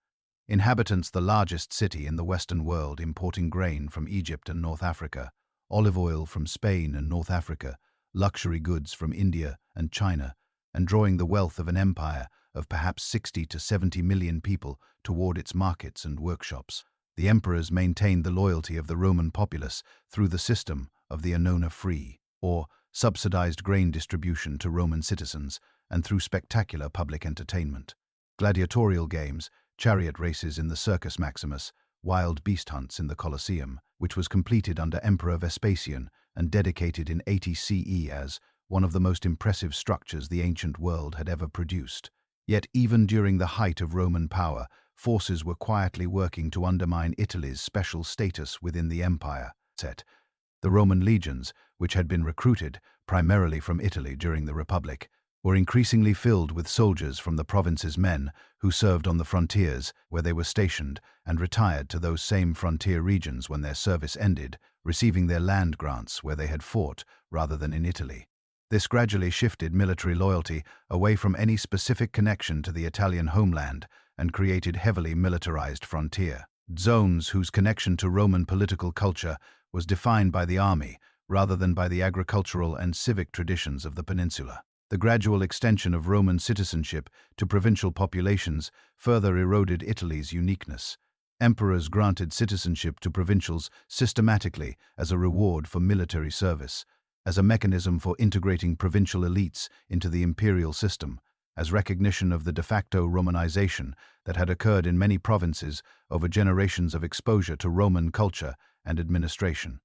inhabitants, the largest city in the Western world, importing grain from Egypt and North Africa, olive oil from Spain and North Africa, luxury goods from India and China, and drawing the wealth of an empire of perhaps 60 to 70 million people toward its markets and workshops. The emperors maintained the loyalty of the Roman populace through the system of the annona free, or subsidized grain distribution to Roman citizens, and through spectacular public entertainment. Gladiatorial games, chariot races in the Circus Maximus, wild beast hunts in the Colosseum, which was completed under Emperor Vespasian and dedicated in 80 CE as one of the most impressive structures the ancient world had ever produced. Yet even during the height of Roman power, forces were quietly working to undermine Italy's special status within the empire. The Roman legions, which had been recruited primarily from Italy during the Republic, were increasingly filled with soldiers from the province's men who served on the frontiers where they were stationed and retired to those same frontier regions when their service ended, receiving their land grants where they had fought rather than in Italy. This gradually shifted military loyalty away from any specific connection to the Italian homeland and created heavily militarized frontier zones whose connection to Roman political culture was defined by the army rather than by the agricultural and civic traditions of the peninsula. The gradual extension of Roman citizenship to provincial populations further eroded Italy's uniqueness. Emperors granted citizenship to provincials systematically as a reward for military service, as a mechanism for integrating provincial elites into the imperial system, as recognition of the de facto Romanization that had occurred in many provinces over generations of exposure to Roman culture and administration.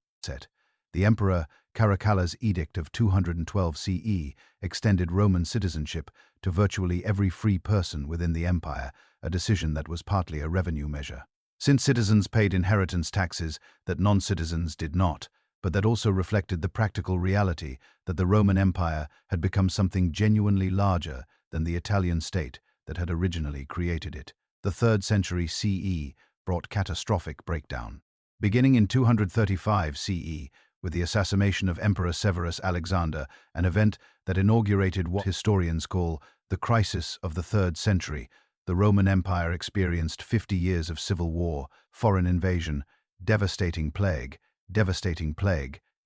The Emperor Caracalla's edict of 212 CE extended Roman citizenship to virtually every free person within the empire, a decision that was partly a revenue measure. Since citizens paid inheritance taxes that non-citizens did not, but that also reflected the practical reality that the Roman Empire had become something genuinely larger than the Italian state that had originally created it. The 3rd century CE brought catastrophic breakdown. Beginning in 235 CE, with the assassination of Emperor Severus Alexander, an event that inaugurated what historians call the crisis of the 3rd century, the Roman Empire experienced 50 years of civil war, foreign invasion, devastating plague,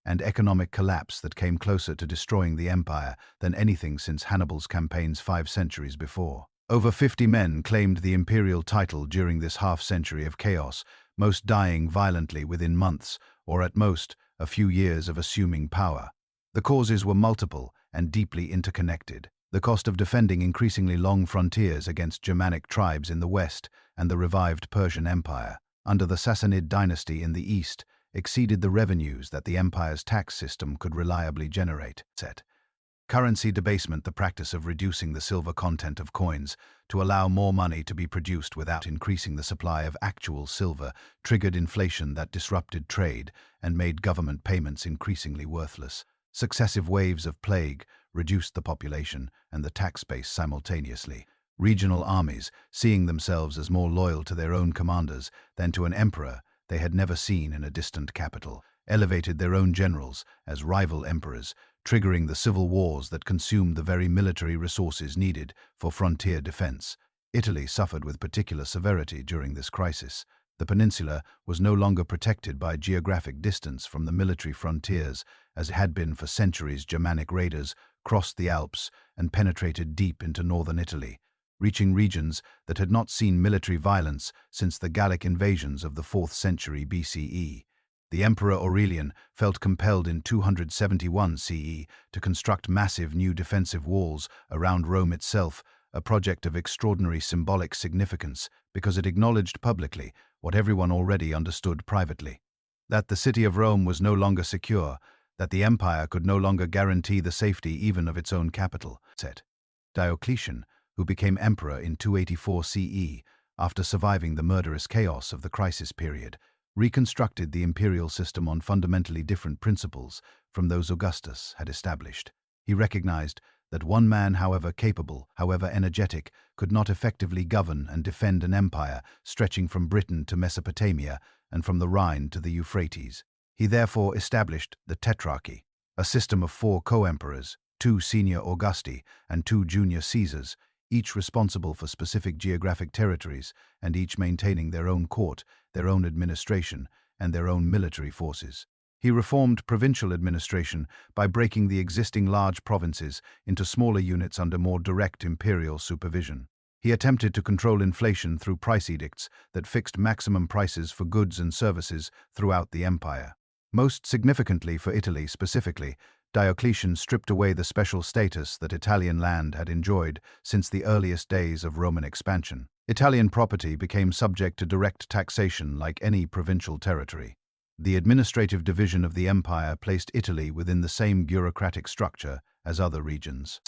and economic collapse that came closer to destroying the empire than anything since Hannibal's campaigns 5 centuries before. Over 50 men claimed the imperial title during this half-century of chaos, most dying violently within months, or at most, a few years of assuming power. The causes were multiple and deeply interconnected. The cost of defending increasingly long frontiers against Germanic tribes in the west and the revived Persian Empire, under the Sassanid dynasty in the east, exceeded the revenues that the empire's tax system could reliably generate. Currency debasement, the practice of reducing the silver content of coins to allow more money to be produced without increasing the supply of actual silver, triggered inflation that disrupted trade and made government payments increasingly worthless. Successive waves of plague reduced the population and the tax base simultaneously. Regional armies, seeing themselves as more loyal to their own commanders than to an emperor they had never seen in a distant capital, elevated their own generals as rival emperors, triggering the civil wars that consumed the very military resources needed for frontier defense. Italy suffered with particular severity during this crisis. The peninsula was no longer protected by geographic distance from the military frontiers, as it had been for centuries. Germanic raiders crossed the Alps and penetrated deep into northern Italy, reaching regions that had not seen military violence since the Gallic invasions of the 4th century BCE. The Emperor Aurelian felt compelled in 271 CE to construct massive new defensive walls around Rome itself, a project of extraordinary symbolic significance because it acknowledged publicly what everyone already understood privately: that the city of Rome was no longer secure, that the empire could no longer guarantee the safety even of its own capital. Diocletian, who became emperor in 284 CE, after surviving the murderous chaos of the crisis period, reconstructed the imperial system on fundamentally different principles from those Augustus had established. He recognized that one man, however capable, however energetic, could not effectively govern and defend an empire stretching from Britain to Mesopotamia and from the Rhine to the Euphrates. He therefore established the Tetrarchy, a system of 4 co-emperors, 2 senior Augusti and 2 junior Caesars, each responsible for specific geographic territories and each maintaining their own court, their own administration, and their own military forces. He reformed provincial administration by breaking the existing large provinces into smaller units under more direct imperial supervision. He attempted to control inflation through price edicts that fixed maximum prices for goods and services throughout the empire. Most significantly for Italy specifically, Diocletian stripped away the special status that Italian land had enjoyed since the earliest days of Roman expansion. Italian property became subject to direct taxation like any provincial territory. The administrative division of the empire placed Italy within the same bureaucratic structure as other regions.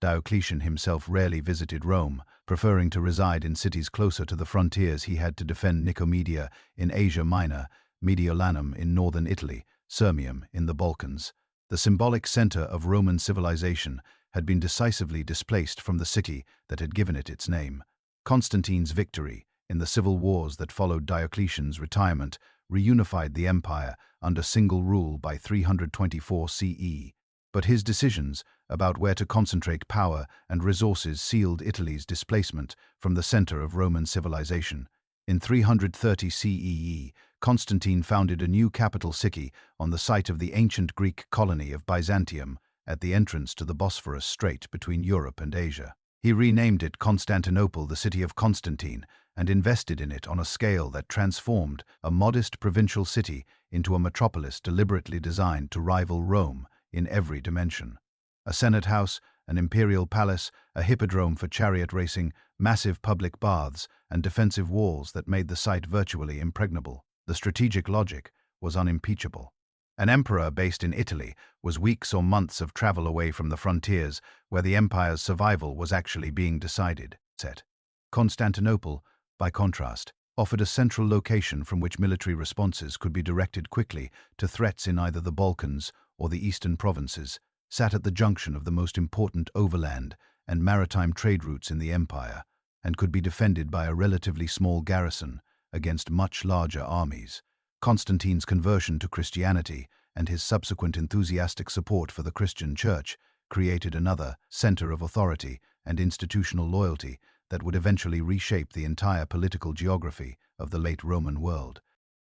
Diocletian himself rarely visited Rome, preferring to reside in cities closer to the frontiers. He had to defend Nicomedia in Asia Minor, Mediolanum in northern Italy, Sirmium in the Balkans. The symbolic center of Roman civilization had been decisively displaced from the city that had given it its name. Constantine's victory in the civil wars that followed Diocletian's retirement reunified the empire under single rule by 324 CE. But his decisions about where to concentrate power and resources sealed Italy's displacement from the center of Roman civilization. In 330 CE, Constantine founded a new capital city on the site of the ancient Greek colony of Byzantium at the entrance to the Bosphorus Strait between Europe and Asia. He renamed it Constantinople, the city of Constantine, and invested in it on a scale that transformed a modest provincial city into a metropolis deliberately designed to rival Rome in every dimension. A senate house, an imperial palace, a hippodrome for chariot racing, massive public baths, and defensive walls that made the site virtually impregnable. The strategic logic was unimpeachable. An emperor based in Italy was weeks or months of travel away from the frontiers where the empire's survival was actually being decided. Constantinople, by contrast, offered a central location from which military responses could be directed quickly to threats in either the Balkans or the eastern provinces, sat at the junction of the most important overland and maritime trade routes in the empire, and could be defended by a relatively small garrison against much larger armies. Constantine's conversion to Christianity and his subsequent enthusiastic support for the Christian Church created another center of authority and institutional loyalty that would eventually reshape the entire political geography of the late Roman world.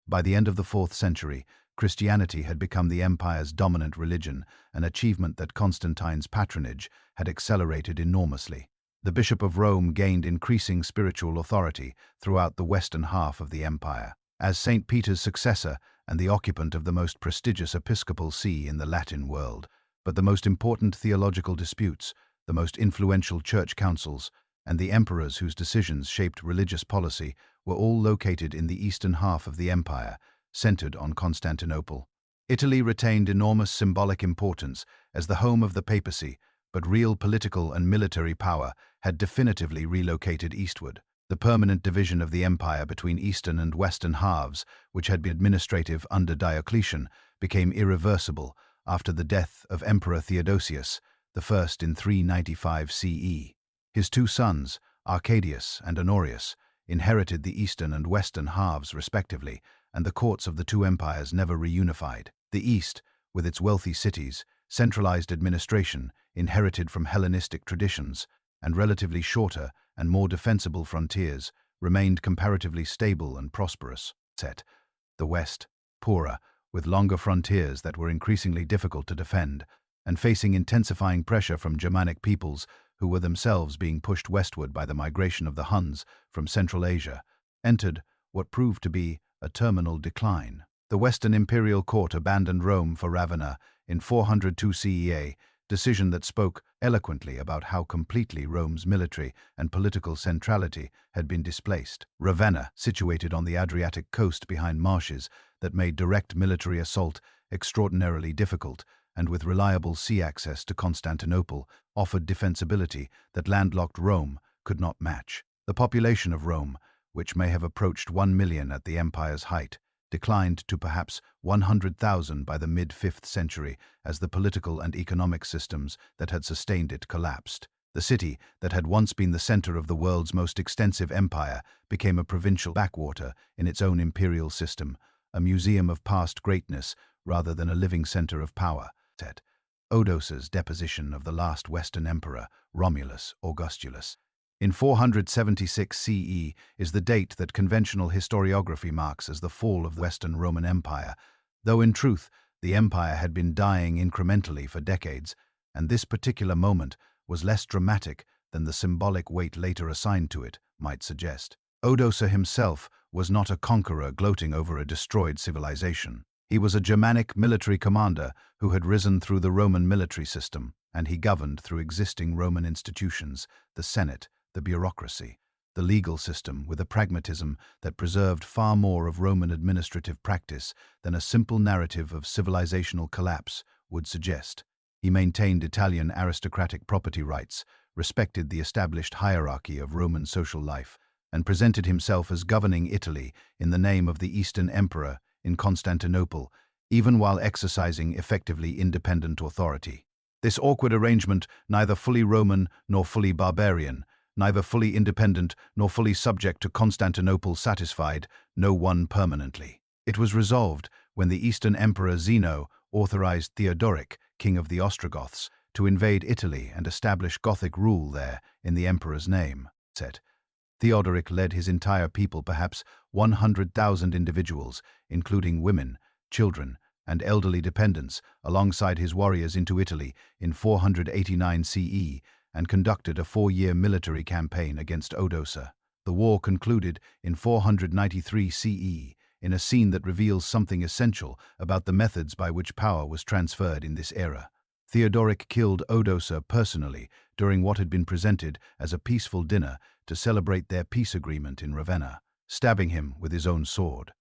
By the end of the 4th century, Christianity had become the empire's dominant religion, an achievement that Constantine's patronage had accelerated enormously. The Bishop of Rome gained increasing spiritual authority throughout the western half of the empire. As St. Peter's successor and the occupant of the most prestigious episcopal see in the Latin world, but the most important theological disputes, the most influential church councils, and the emperors whose decisions shaped religious policy were all located in the eastern half of the empire, centered on Constantinople. Italy retained enormous symbolic importance as the home of the papacy, but real political and military power had definitively relocated eastward. The permanent division of the empire between eastern and western halves, which had been administrative under Diocletian, became irreversible after the death of Emperor Theodosius I in 395 CE. His 2 sons, Arcadius and Honorius, inherited the eastern and western halves respectively, and the courts of the 2 empires never reunified. The East, with its wealthy cities, centralized administration inherited from Hellenistic traditions, and relatively shorter and more defensible frontiers, remained comparatively stable and prosperous. The West, poorer, with longer frontiers that were increasingly difficult to defend, and facing intensifying pressure from Germanic peoples who were themselves being pushed westward by the migration of the Huns from Central Asia, entered what proved to be a terminal decline. The Western imperial court abandoned Rome for Ravenna in 402 CE, decision that spoke eloquently about how completely Rome's military and political centrality had been displaced. Ravenna, situated on the Adriatic coast behind marshes that made direct military assault extraordinarily difficult, and with reliable sea access to Constantinople, offered defensibility that landlocked Rome could not match. The population of Rome, which may have approached 1 million at the empire's height, declined to perhaps 100,000 by the mid-5th century as the political and economic systems that had sustained it collapsed. The city, that had once been the center of the world's most extensive empire, became a provincial backwater in its own imperial system, a museum of past greatness rather than a living center of power. Odoacer's deposition of the last Western emperor, Romulus Augustulus, in 476 CE is the date that conventional historiography marks as the fall of the Western Roman Empire, though in truth the empire had been dying incrementally for decades, and this particular moment was less dramatic than the symbolic weight later assigned to it might suggest. Odoacer himself was not a conqueror gloating over a destroyed civilization. He was a Germanic military commander who had risen through the Roman military system, and he governed through existing Roman institutions, the Senate, the bureaucracy, the legal system, with a pragmatism that preserved far more of Roman administrative practice than a simple narrative of civilizational collapse would suggest. He maintained Italian aristocratic property rights, respected the established hierarchy of Roman social life, and presented himself as governing Italy in the name of the Eastern Emperor in Constantinople, even while exercising effectively independent authority. This awkward arrangement, neither fully Roman nor fully barbarian, neither fully independent nor fully subject to Constantinople, satisfied no one permanently. It was resolved when the Eastern Emperor Zeno authorized Theodoric, king of the Ostrogoths, to invade Italy and establish Gothic rule there in the emperor's name. Theodoric led his entire people, perhaps 100,000 individuals, including women, children, and elderly dependents, alongside his warriors into Italy in 489 CE, and conducted a 4-year military campaign against Odoacer. The war concluded in 493 CE, in a scene that reveals something essential about the methods by which power was transferred in this era. Theodoric killed Odoacer personally during what had been presented as a peaceful dinner to celebrate their peace agreement in Ravenna, stabbing him with his own sword.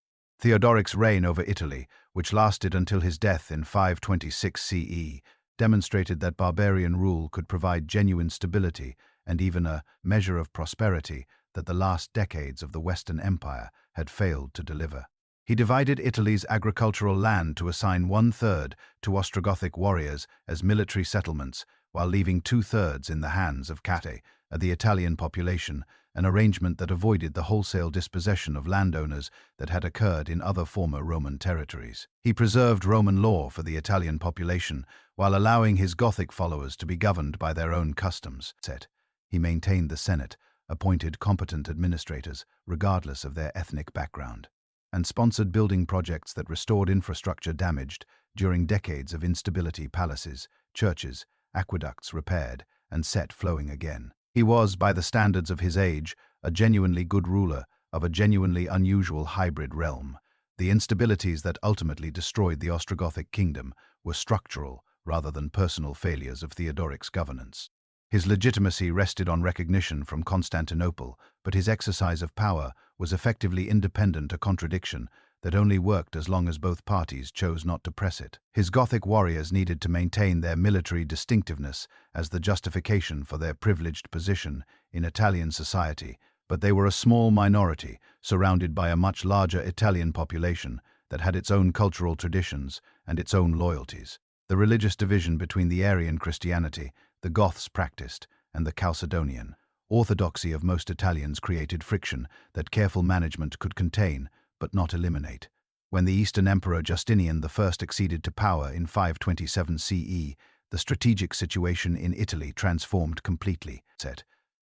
Theodoric's reign over Italy, which lasted until his death in 526 CE, demonstrated that barbarian rule could provide genuine stability and even a measure of prosperity that the last decades of the Western Empire had failed to deliver. He divided Italy's agricultural land to assign 1/3 to Ostrogothic warriors as military settlements, while leaving 2/3 in the hands of the Italian population, an arrangement that avoided the wholesale dispossession of landowners that had occurred in other former Roman territories. He preserved Roman law for the Italian population, while allowing his Gothic followers to be governed by their own customs. He maintained the Senate, appointed competent administrators, regardless of their ethnic background, and sponsored building projects that restored infrastructure damaged during decades of instability. Palaces, churches, aqueducts repaired, and set flowing again. He was, by the standards of his age, a genuinely good ruler of a genuinely unusual hybrid realm. The instabilities that ultimately destroyed the Ostrogothic kingdom were structural rather than personal failures of Theodoric's governance. His legitimacy rested on recognition from Constantinople, but his exercise of power was effectively independent, a contradiction that only worked as long as both parties chose not to press it. His Gothic warriors needed to maintain their military distinctiveness as the justification for their privileged position in Italian society, but they were a small minority, surrounded by a much larger Italian population that had its own cultural traditions and its own loyalties. The religious division between the Arian Christianity the Goths practiced and the Chalcedonian orthodoxy of most Italians created friction that careful management could contain but not eliminate. When the Eastern Emperor Justinian I acceded to power in 527 CE, the strategic situation in Italy transformed completely.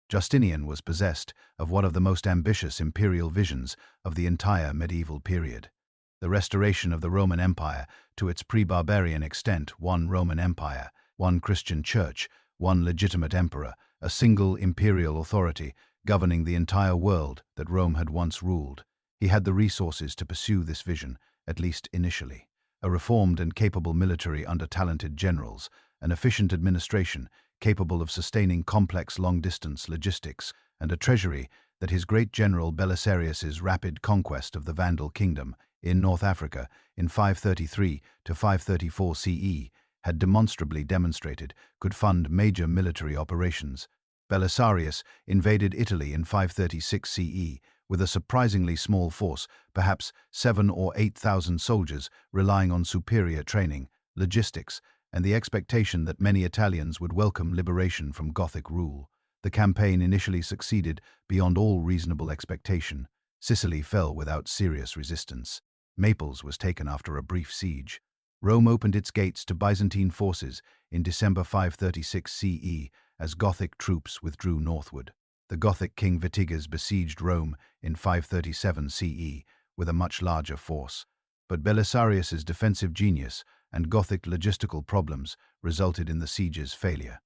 Justinian was possessed of one of the most ambitious imperial visions of the entire medieval period. The restoration of the Roman Empire to its pre-barbarian extent, one Roman Empire, one Christian church, one legitimate emperor, a single imperial authority governing the entire world that Rome had once ruled. He had the resources to pursue this vision, at least initially. A reformed and capable military under talented generals, an efficient administration capable of sustaining complex long-distance logistics, and a treasury that his great general Belisarius's rapid conquest of the Vandal kingdom in North Africa in 533 to 534 CE had demonstrably demonstrated could fund major military operations. Belisarius invaded Italy in 536 CE with a surprisingly small force, perhaps 7,000 or 8,000 soldiers, relying on superior training, logistics, and the expectation that many Italians would welcome liberation from Gothic rule. The campaign initially succeeded beyond all reasonable expectation. Sicily fell without serious resistance. Naples was taken after a brief siege. Rome opened its gates to Byzantine forces in December 536 CE as Gothic troops withdrew northward. The Gothic king Vitiges besieged Rome in 537 CE with a much larger force, but Belisarius's defensive genius and Gothic logistical problems resulted in the siege's failure.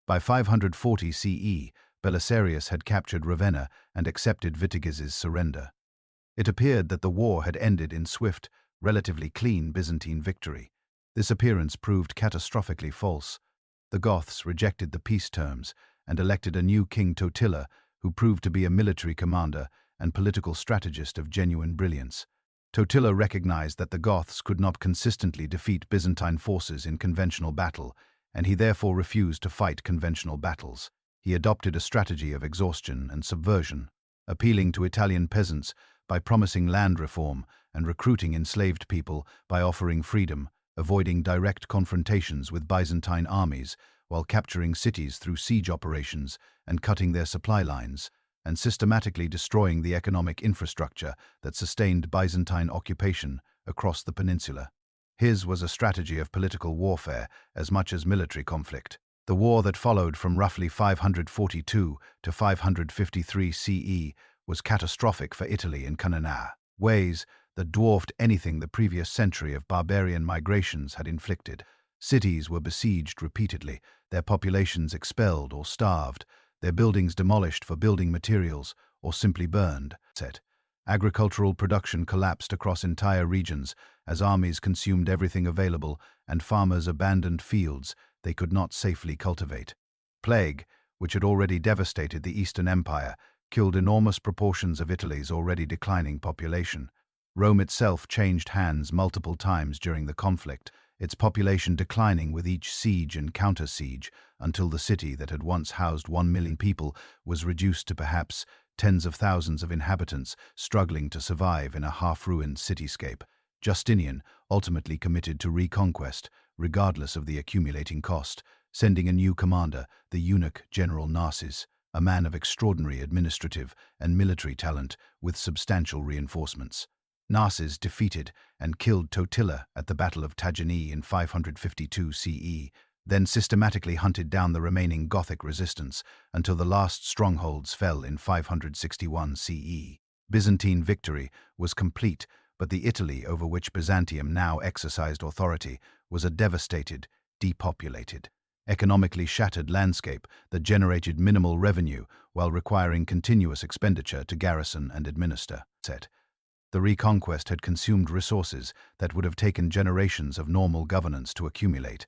By 540 CE, Belisarius had captured Ravenna and accepted Vitiges's surrender. It appeared that the war had ended in swift, relatively clean Byzantine victory. This appearance proved catastrophically false. The Goths rejected the peace terms and elected a new king, Totila, who proved to be a military commander and political strategist of genuine brilliance. Totila recognized that the Goths could not consistently defeat Byzantine forces in conventional battle, and he therefore refused to fight conventional battles. He adopted a strategy of exhaustion and subversion, appealing to Italian peasants by promising land reform and recruiting enslaved people by offering freedom, avoiding direct confrontations with Byzantine armies while capturing cities through siege operations and cutting their supply lines, and systematically destroying the economic infrastructure that sustained Byzantine occupation across the peninsula. His was a strategy of political warfare as much as military conflict. The war that followed from roughly 542 to 553 CE was catastrophic for Italy in ways that dwarfed anything the previous century of barbarian migrations had inflicted. Cities were besieged repeatedly, their populations expelled or starved, their buildings demolished for building materials or simply burned. Agricultural production collapsed across entire regions as armies consumed everything available and farmers abandoned fields they could not safely cultivate. Plague, which had already devastated the Eastern Empire, killed enormous proportions of Italy's already declining population. Rome itself changed hands multiple times during the conflict, its population declining with each siege and counter-siege until the city that had once housed 1 million people was reduced to perhaps tens of thousands of inhabitants struggling to survive in a half-ruined cityscape. Justinian ultimately committed to reconquest, regardless of the accumulating cost, sending a new commander, the eunuch General Narses, a man of extraordinary administrative and military talent with substantial reinforcements. Narses defeated and killed Totila at the Battle of Tagini in 552 CE, then systematically hunted down the remaining Gothic resistance until the last strongholds fell in 561 CE. Byzantine victory was complete, but the Italy over which Byzantium now exercised authority was a devastated, depopulated, economically shattered landscape that generated minimal revenue while requiring continuous expenditure to garrison and administer. The reconquest had consumed resources that would have taken generations of normal governance to accumulate,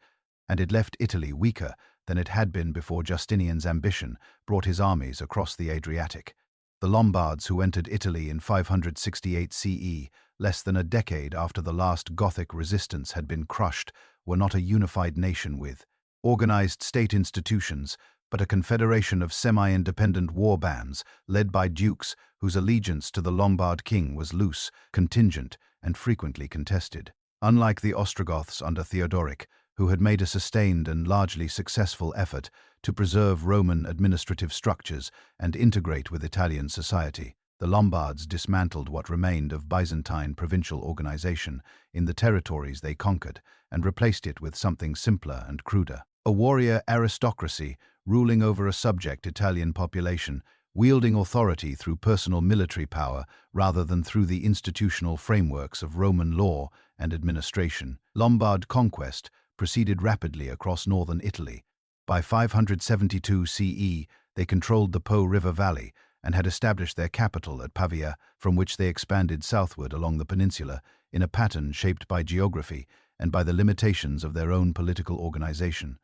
and it left Italy weaker than it had been before Justinian's ambition brought his armies across the Adriatic. The Lombards, who entered Italy in 568 CE, less than a decade after the last Gothic resistance had been crushed, were not a unified nation with organized state institutions, but a confederation of semi-independent war bands led by dukes whose allegiance to the Lombard king was loose, contingent, and frequently contested. Unlike the Ostrogoths under Theodoric, who had made a sustained and largely successful effort to preserve Roman administrative structures and integrate with Italian society, the Lombards dismantled what remained of Byzantine provincial organization in the territories they conquered and replaced it with something simpler and cruder. A warrior aristocracy ruling over a subject Italian population, wielding authority through personal military power rather than through the institutional frameworks of Roman law and administration. Lombard conquest proceeded rapidly across northern Italy. By 572 CE, they controlled the Po River Valley and had established their capital at Pavia, from which they expanded southward along the peninsula in a pattern shaped by geography and by the limitations of their own political organization.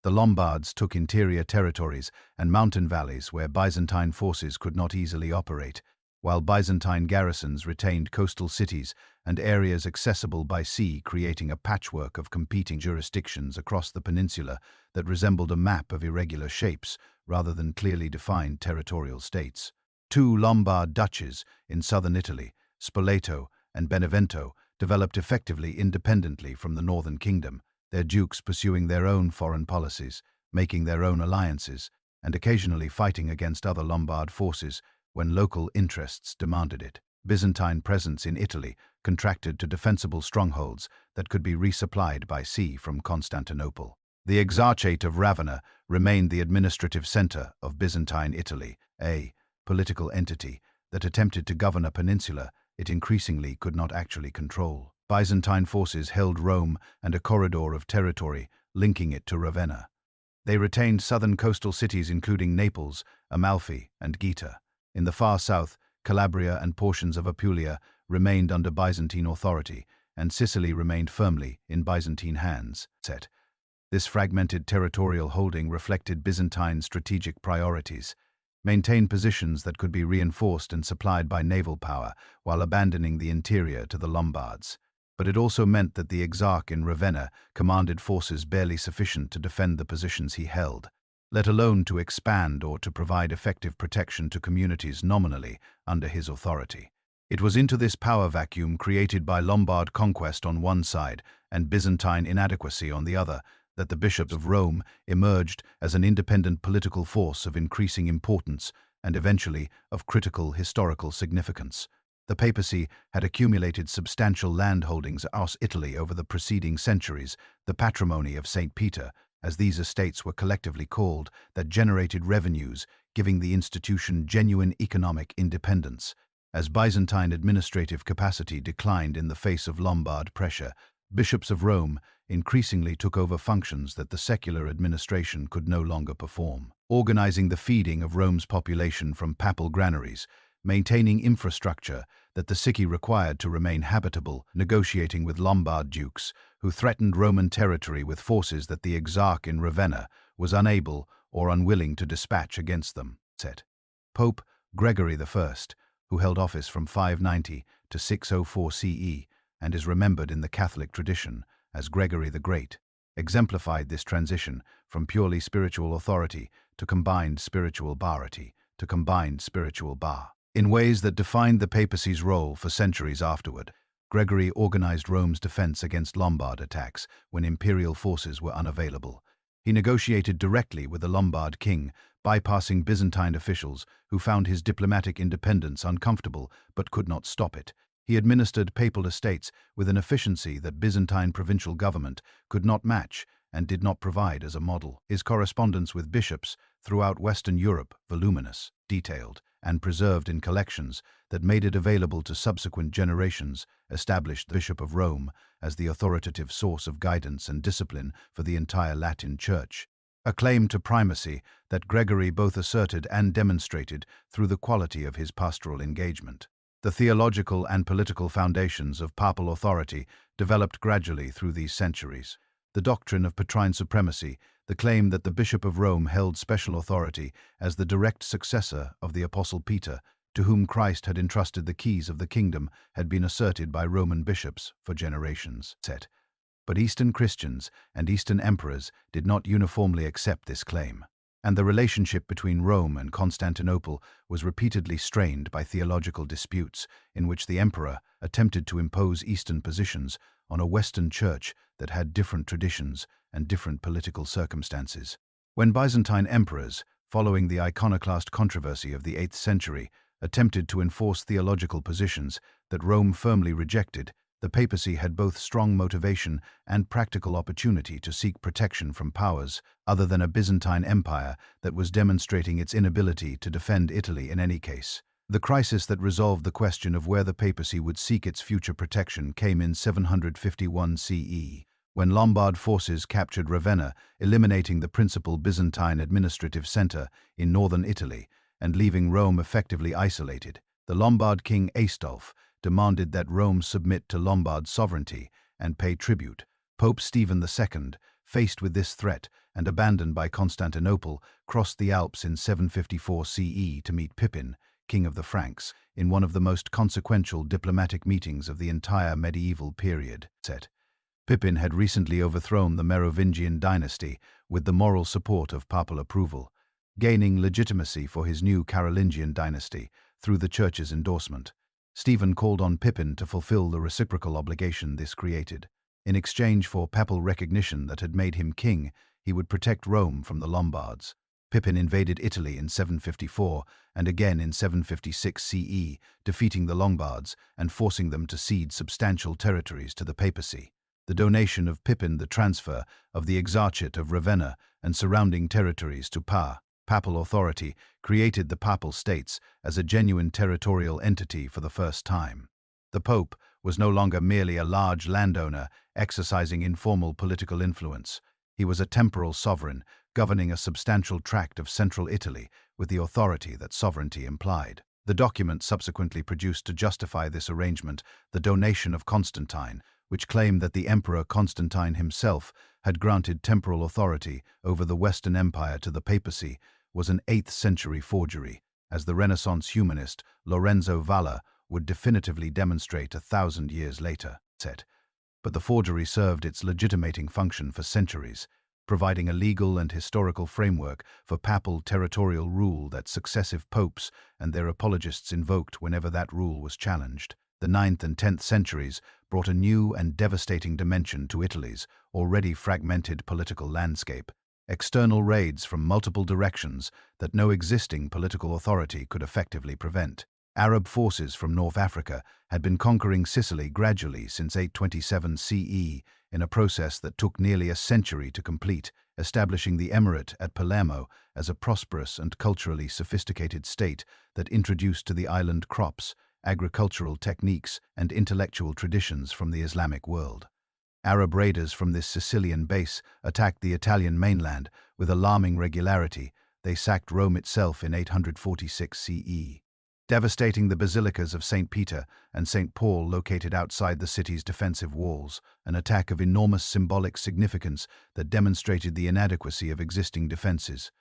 The Lombards took interior territories and mountain valleys where Byzantine forces could not easily operate. while Byzantine garrisons retained coastal cities and areas accessible by sea, creating a patchwork of competing jurisdictions across the peninsula that resembled a map of irregular shapes rather than clearly defined territorial states. Two Lombard duchies in southern Italy, Spoleto and Benevento, developed effectively independently from the northern kingdom, their dukes pursuing their own foreign policies, making their own alliances, and occasionally fighting against other Lombard forces when local interests demanded it. Byzantine presence in Italy contracted to defensible strongholds that could be resupplied by sea from Constantinople. The Exarchate of Ravenna remained the administrative center of Byzantine Italy, a political entity that attempted to govern a peninsula it increasingly could not actually control. Byzantine forces held Rome and a corridor of territory linking it to Ravenna. They retained southern coastal cities including Naples, Amalfi, and Gaeta. In the far south, Calabria and portions of Apulia remained under Byzantine authority, and Sicily remained firmly in Byzantine hands. This fragmented territorial holding reflected Byzantine strategic priorities: maintain positions that could be reinforced and supplied by naval power while abandoning the interior to the Lombards. But it also meant that the Exarch in Ravenna commanded forces barely sufficient to defend the positions he held, let alone to expand or to provide effective protection to communities nominally under his authority. It was into this power vacuum created by Lombard conquest on one side and Byzantine inadequacy on the other that the bishops of Rome emerged as an independent political force of increasing importance and eventually of critical historical significance. The papacy had accumulated substantial land holdings across Italy over the preceding centuries, the patrimony of St. Peter, as these estates were collectively called, that generated revenues, giving the institution genuine economic independence. As Byzantine administrative capacity declined in the face of Lombard pressure, bishops of Rome increasingly took over functions that the secular administration could no longer perform, organizing the feeding of Rome's population from papal granaries, maintaining infrastructure that the city required to remain habitable, negotiating with Lombard dukes who threatened Roman territory with forces that the Exarch in Ravenna was unable or unwilling to dispatch against them. Pope Gregory I, who held office from 590 to 604 CE and is remembered in the Catholic tradition as Gregory the Great, exemplified this transition from purely spiritual authority to combined spiritual barity to combined spiritual bar. In ways that defined the papacy's role for centuries afterward, Gregory organized Rome's defense against Lombard attacks when imperial forces were unavailable. He negotiated directly with the Lombard king, bypassing Byzantine officials who found his diplomatic independence uncomfortable but could not stop it. He administered papal estates with an efficiency that Byzantine provincial government could not match and did not provide as a model. His correspondence with bishops throughout Western Europe, voluminous, detailed, and preserved in collections that made it available to subsequent generations, established the Bishop of Rome as the authoritative source of guidance and discipline for the entire Latin Church, a claim to primacy that Gregory both asserted and demonstrated through the quality of his pastoral engagement. The theological and political foundations of papal authority developed gradually through these centuries. The doctrine of Petrine supremacy, the claim that the Bishop of Rome held special authority as the direct successor of the Apostle Peter, to whom Christ had entrusted the keys of the kingdom, had been asserted by Roman bishops for generations. But Eastern Christians and Eastern emperors did not uniformly accept this claim, and the relationship between Rome and Constantinople was repeatedly strained by theological disputes in which the emperor attempted to impose Eastern positions on a Western church that had different traditions and different political circumstances. When Byzantine emperors, following the iconoclast controversy of the 8th century, attempted to enforce theological positions that Rome firmly rejected, the papacy had both strong motivation and practical opportunity to seek protection from powers other than a Byzantine empire that was demonstrating its inability to defend Italy in any case. The crisis that resolved the question of where the papacy would seek its future protection came in 751 CE, when Lombard forces captured Ravenna, eliminating the principal Byzantine administrative center in northern Italy and leaving Rome effectively isolated. The Lombard king Aistulf demanded that Rome submit to Lombard sovereignty and pay tribute. Pope Stephen II, faced with this threat and abandoned by Constantinople, crossed the Alps in 754 CE to meet Pippin, king of the Franks, in one of the most consequential diplomatic meetings of the entire medieval period. Pippin had recently overthrown the Merovingian dynasty with the moral support of papal approval, gaining legitimacy for his new Carolingian dynasty through the church's endorsement. Stephen called on Pippin to fulfill the reciprocal obligation this created. In exchange for papal recognition that had made him king, he would protect Rome from the Lombards. Pippin invaded Italy in 754 and again in 756 CE, defeating the Lombards and forcing them to cede substantial territories to the papacy. The donation of Pippin, the transfer of the Exarchate of Ravenna and surrounding territories to papal authority, created the Papal States as a genuine territorial entity for the first time. The Pope was no longer merely a large landowner exercising informal political influence. He was a temporal sovereign, governing a substantial tract of central Italy with the authority that sovereignty implied. The document subsequently produced to justify this arrangement, the Donation of Constantine, which claimed that the Emperor Constantine himself had granted temporal authority over the Western Empire to the papacy, was an 8th-century forgery, as the Renaissance humanist Lorenzo Valla would definitively demonstrate 1,000 years later. But the forgery served its legitimating function for centuries, providing a legal and historical framework for papal territorial rule that successive popes and their apologists invoked whenever that rule was challenged. The 9th and 10th centuries brought a new and devastating dimension to Italy's already fragmented political landscape. External raids from multiple directions that no existing political authority could effectively prevent. Arab forces from North Africa had been conquering Sicily gradually since 827 CE in a process that took nearly a century to complete, establishing the emirate at Palermo as a prosperous and culturally sophisticated state that introduced to the island crops, agricultural techniques, and intellectual traditions from the Islamic world. Arab raiders from this Sicilian base attacked the Italian mainland with alarming regularity. They sacked Rome itself in 846 CE. Devastating the basilicas of St. Peter and St. Paul located outside the city's defensive walls, an attack of enormous symbolic significance that demonstrated the inadequacy of existing defenses.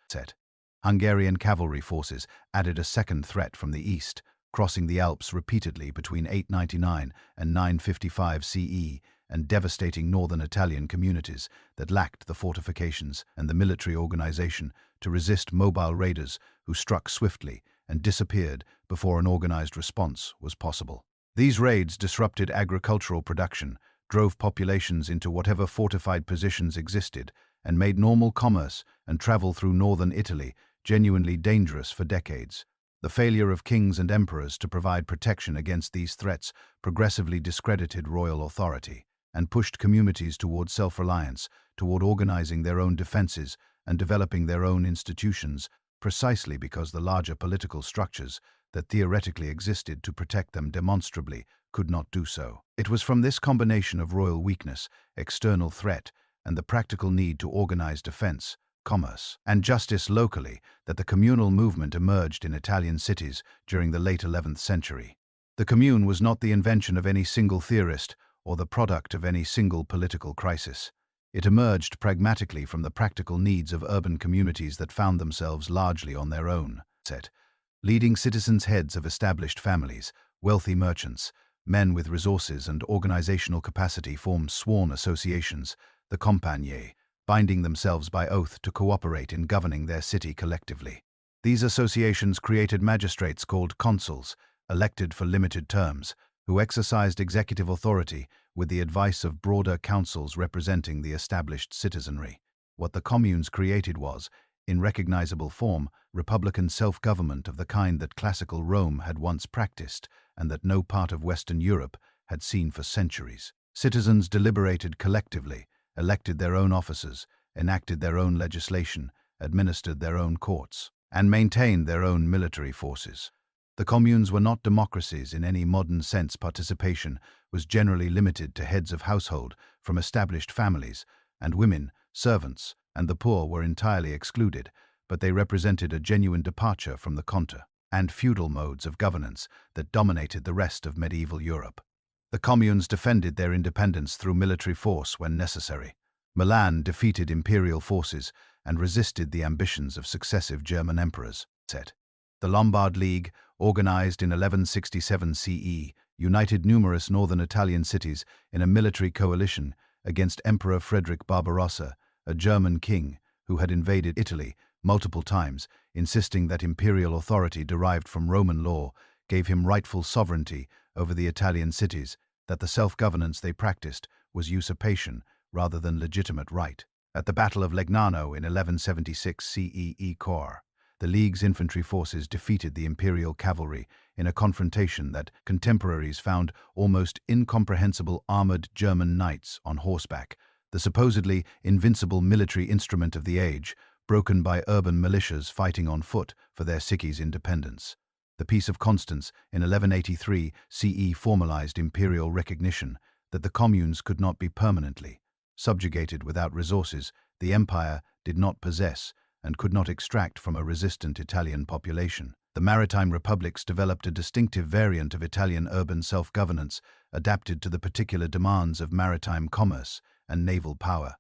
Hungarian cavalry forces added a second threat from the east, crossing the Alps repeatedly between 899 and 955 CE and devastating northern Italian communities that lacked the fortifications and the military organization to resist mobile raiders who struck swiftly and disappeared before an organized response was possible. These raids disrupted agricultural production, drove populations into whatever fortified positions existed, and made normal commerce and travel through northern Italy genuinely dangerous for decades. The failure of kings and emperors to provide protection against these threats progressively discredited royal authority and pushed communities toward self-reliance, toward organizing their own defenses and developing their own institutions, precisely because the larger political structures that theoretically existed to protect them demonstrably could not do so. It was from this combination of royal weakness, external threat, and the practical need to organize defense, commerce, and justice locally that the communal movement emerged in Italian cities during the late 11th century. The commune was not the invention of any single theorist or the product of any single political crisis. It emerged pragmatically from the practical needs of urban communities that found themselves largely on their own. Leading citizens, heads of established families, wealthy merchants, men with resources and organizational capacity formed sworn associations, the compagnie, binding themselves by oath to cooperate in governing their city collectively. These associations created magistrates called consuls, elected for limited terms, who exercised executive authority with the advice of broader councils representing the established citizenry. What the communes created was, in recognizable form, republican self-government of the kind that classical Rome had once practiced and that no part of Western Europe had seen for centuries. Citizens deliberated collectively, elected their own officers, enacted their own legislation, administered their own courts, and maintained their own military forces. The communes were not democracies in any modern sense. Participation was generally limited to heads of household from established families, and women, servants, and the poor were entirely excluded, but they represented a genuine departure from the conte and feudal modes of governance that dominated the rest of medieval Europe. The communes defended their independence through military force when necessary. Milan defeated imperial forces and resisted the ambitions of successive German emperors. The Lombard League, organized in 1167 CE, united numerous northern Italian cities in a military coalition against Emperor Frederick Barbarossa, a German king who had invaded Italy multiple times, insisting that imperial authority derived from Roman law gave him rightful sovereignty over the Italian cities, that the self-governance they practiced was usurpation rather than legitimate right. At the Battle of Legnano in 1176 CE, the League's infantry forces defeated the imperial cavalry in a confrontation that contemporaries found almost incomprehensible. Armored German knights on horseback, the supposedly invincible military instrument of the age, broken by urban militias fighting on foot for their city's independence. The Peace of Constance in 1183 CE formalized imperial recognition that the communes could not be permanently subjugated without resources the empire did not possess and could not extract from a resistant Italian population. The maritime republics developed a distinctive variant of Italian urban self-governance adapted to the particular demands of maritime commerce and naval power.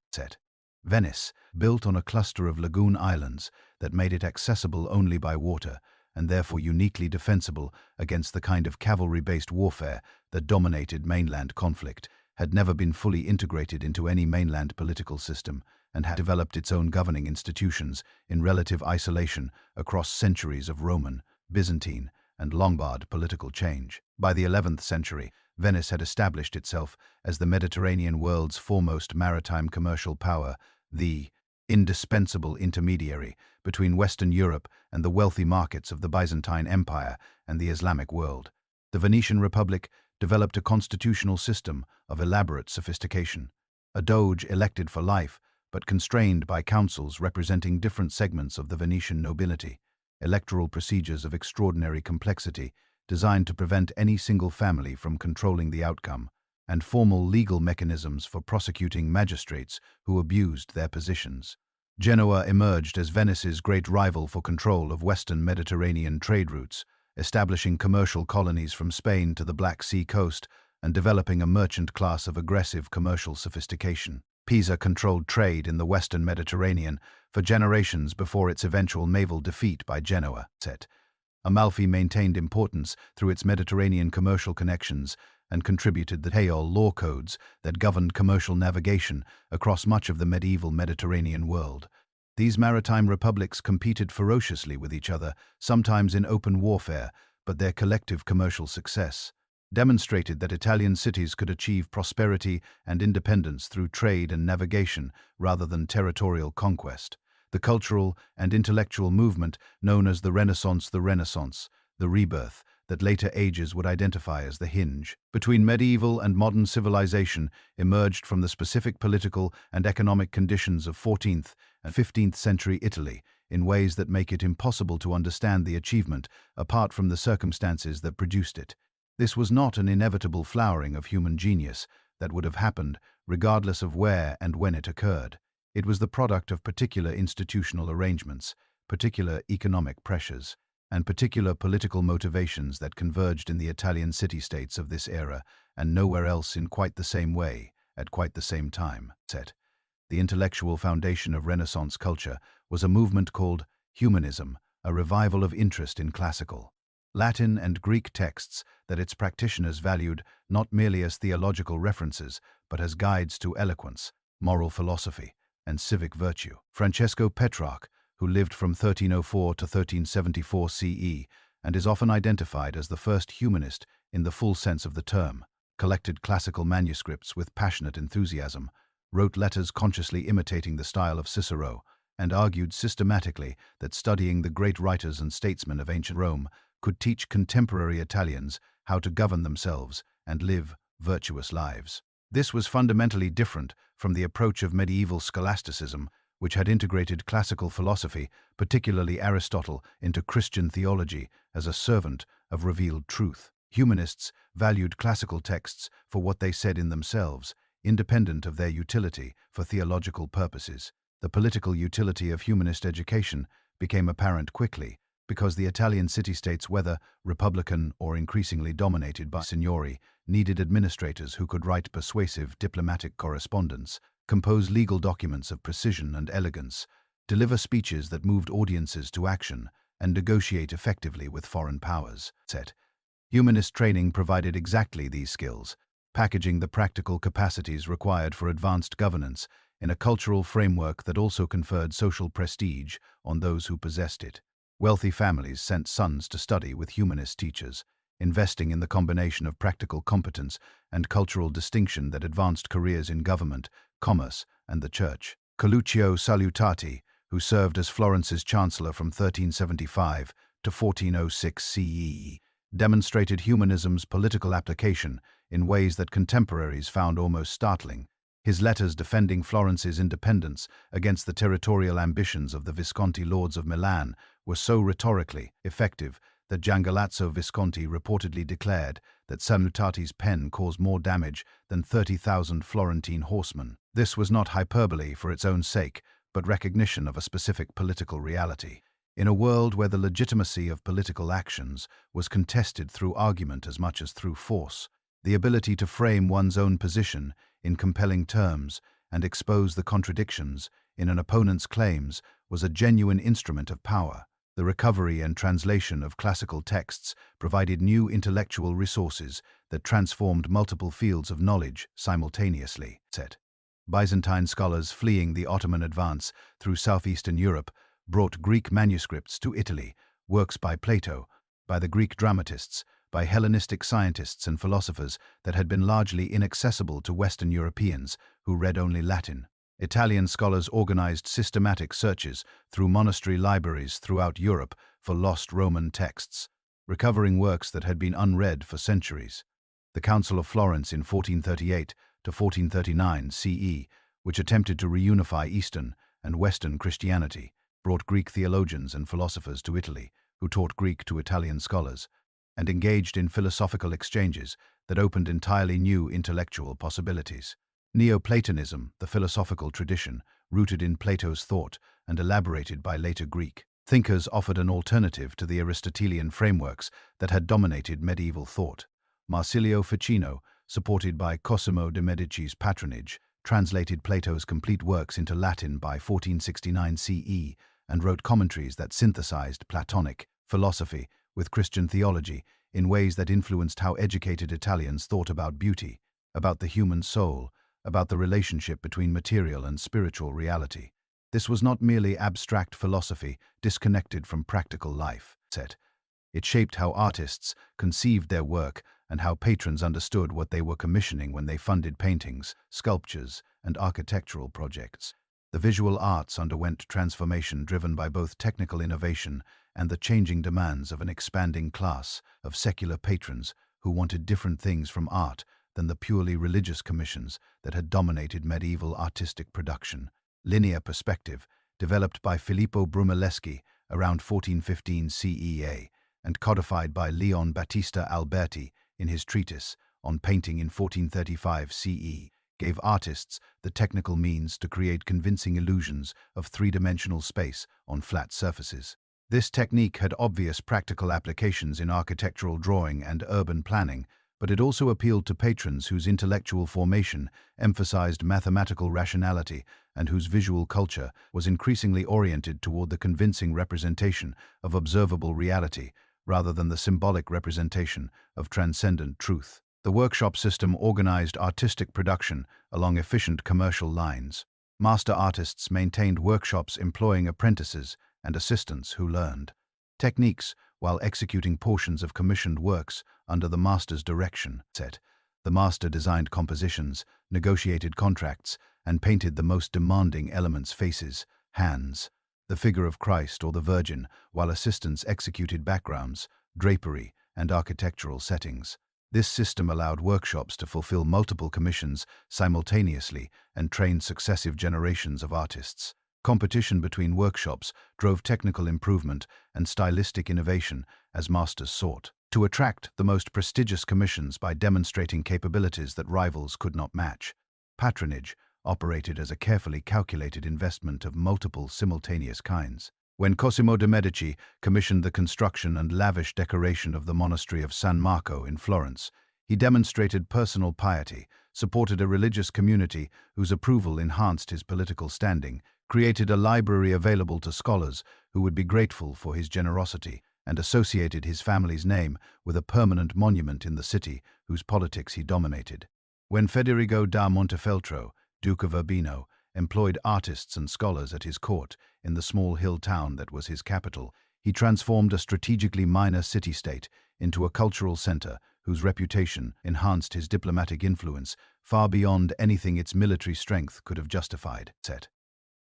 Venice, built on a cluster of lagoon islands that made it accessible only by water and therefore uniquely defensible against the kind of cavalry-based warfare that dominated mainland conflict, had never been fully integrated into any mainland political system and had developed its own governing institutions in relative isolation across centuries of Roman, Byzantine, and Lombard political change. By the 11th century, Venice had established itself as the Mediterranean world's foremost maritime commercial power, the indispensable intermediary between Western Europe and the wealthy markets of the Byzantine Empire and the Islamic world. The Venetian Republic developed a constitutional system of elaborate sophistication. A doge elected for life, but constrained by councils representing different segments of the Venetian nobility, electoral procedures of extraordinary complexity designed to prevent any single family from controlling the outcome, and formal legal mechanisms for prosecuting magistrates who abused their positions. Genoa emerged as Venice's great rival for control of Western Mediterranean trade routes, establishing commercial colonies from Spain to the Black Sea coast and developing a merchant class of aggressive commercial sophistication. Pisa controlled trade in the Western Mediterranean for generations before its eventual naval defeat by Genoa. Amalfi maintained importance through its Mediterranean commercial connections and contributed the Hayol law codes that governed commercial navigation across much of the medieval Mediterranean world. These maritime republics competed ferociously with each other, sometimes in open warfare, but their collective commercial success demonstrated that Italian cities could achieve prosperity and independence through trade and navigation rather than territorial conquest. The cultural and intellectual movement known as the Renaissance, the rebirth, that later ages would identify as the hinge between medieval and modern civilization, emerged from the specific political and economic conditions of 14th and 15th century Italy in ways that make it impossible to understand the achievement apart from the circumstances that produced it. This was not an inevitable flowering of human genius that would have happened regardless of where and when it occurred. It was the product of particular institutional arrangements, particular economic pressures, and particular political motivations that converged in the Italian city-states of this era and nowhere else in quite the same way, at quite the same time. The intellectual foundation of Renaissance culture was a movement called humanism, a revival of interest in classical Latin and Greek texts that its practitioners valued not merely as theological references, but as guides to eloquence, moral philosophy, and civic virtue. Francesco Petrarch, who lived from 1304 to 1374 CE and is often identified as the first humanist in the full sense of the term, collected classical manuscripts with passionate enthusiasm, wrote letters consciously imitating the style of Cicero, and argued systematically that studying the great writers and statesmen of ancient Rome could teach contemporary Italians how to govern themselves and live virtuous lives. This was fundamentally different from the approach of medieval scholasticism, which had integrated classical philosophy, particularly Aristotle, into Christian theology as a servant of revealed truth. Humanists valued classical texts for what they said in themselves, independent of their utility for theological purposes. The political utility of humanist education became apparent quickly, because the Italian city-states, whether republican or increasingly dominated by signori, needed administrators who could write persuasive diplomatic correspondence, compose legal documents of precision and elegance, deliver speeches that moved audiences to action, and negotiate effectively with foreign powers. Humanist training provided exactly these skills, packaging the practical capacities required for advanced governance in a cultural framework that also conferred social prestige on those who possessed it. Wealthy families sent sons to study with humanist teachers, investing in the combination of practical competence and cultural distinction that advanced careers in government, commerce, and the church. Coluccio Salutati, who served as Florence's chancellor from 1375 to 1406 CE, demonstrated humanism's political application in ways that contemporaries found almost startling. His letters defending Florence's independence against the territorial ambitions of the Visconti lords of Milan were so rhetorically effective that Giangalazzo Visconti reportedly declared that Salutati's pen caused more damage than 30,000 Florentine horsemen. This was not hyperbole for its own sake, but recognition of a specific political reality. In a world where the legitimacy of political actions was contested through argument as much as through force, the ability to frame one's own position in compelling terms and expose the contradictions in an opponent's claims was a genuine instrument of power. The recovery and translation of classical texts provided new intellectual resources that transformed multiple fields of knowledge simultaneously. Byzantine scholars fleeing the Ottoman advance through southeastern Europe brought Greek manuscripts to Italy, works by Plato, by the Greek dramatists, by Hellenistic scientists and philosophers that had been largely inaccessible to Western Europeans who read only Latin. Italian scholars organized systematic searches through monastery libraries throughout Europe for lost Roman texts, recovering works that had been unread for centuries. The Council of Florence in 1438 to 1439 CE, which attempted to reunify Eastern and Western Christianity, brought Greek theologians and philosophers to Italy, who taught Greek to Italian scholars, and engaged in philosophical exchanges that opened entirely new intellectual possibilities. Neoplatonism, the philosophical tradition, rooted in Plato's thought and elaborated by later Greek thinkers, offered an alternative to the Aristotelian frameworks that had dominated medieval thought. Marsilio Ficino, supported by Cosimo de' Medici's patronage, translated Plato's complete works into Latin by 1469 CE and wrote commentaries that synthesized Platonic philosophy with Christian theology in ways that influenced how educated Italians thought about beauty, about the human soul, about the relationship between material and spiritual reality. This was not merely abstract philosophy disconnected from practical life. It shaped how artists conceived their work and how patrons understood what they were commissioning when they funded paintings, sculptures, and architectural projects. The visual arts underwent transformation driven by both technical innovation and the changing demands of an expanding class of secular patrons who wanted different things from art than the purely religious commissions that had dominated medieval artistic production. Linear perspective, developed by Filippo Brunelleschi around 1415 CEA and codified by Leon Battista Alberti in his treatise on painting in 1435 CE, gave artists the technical means to create convincing illusions of three-dimensional space on flat surfaces. This technique had obvious practical applications in architectural drawing and urban planning, but it also appealed to patrons whose intellectual formation emphasized mathematical rationality and whose visual culture was increasingly oriented toward the convincing representation of observable reality rather than the symbolic representation of transcendent truth. The workshop system organized artistic production along efficient commercial lines. Master artists maintained workshops employing apprentices and assistants who learned techniques while executing portions of commissioned works under the master's direction. The master designed compositions, negotiated contracts, and painted the most demanding elements: faces, hands, the figure of Christ or the Virgin, while assistants executed backgrounds, drapery, and architectural settings. This system allowed workshops to fulfill multiple commissions simultaneously and trained successive generations of artists. Competition between workshops drove technical improvement and stylistic innovation as masters sought to attract the most prestigious commissions by demonstrating capabilities that rivals could not match. Patronage operated as a carefully calculated investment of multiple simultaneous kinds. When Cosimo de' Medici commissioned the construction and lavish decoration of the monastery of San Marco in Florence, he demonstrated personal piety, supported a religious community whose approval enhanced his political standing, created a library available to scholars who would be grateful for his generosity, and associated his family's name with a permanent monument in the city whose politics he dominated. When Federico da Montefeltro, Duke of Urbino, employed artists and scholars at his court in the small hill town that was his capital, he transformed a strategically minor city-state into a cultural center whose reputation enhanced his diplomatic influence far beyond anything its military strength could have justified.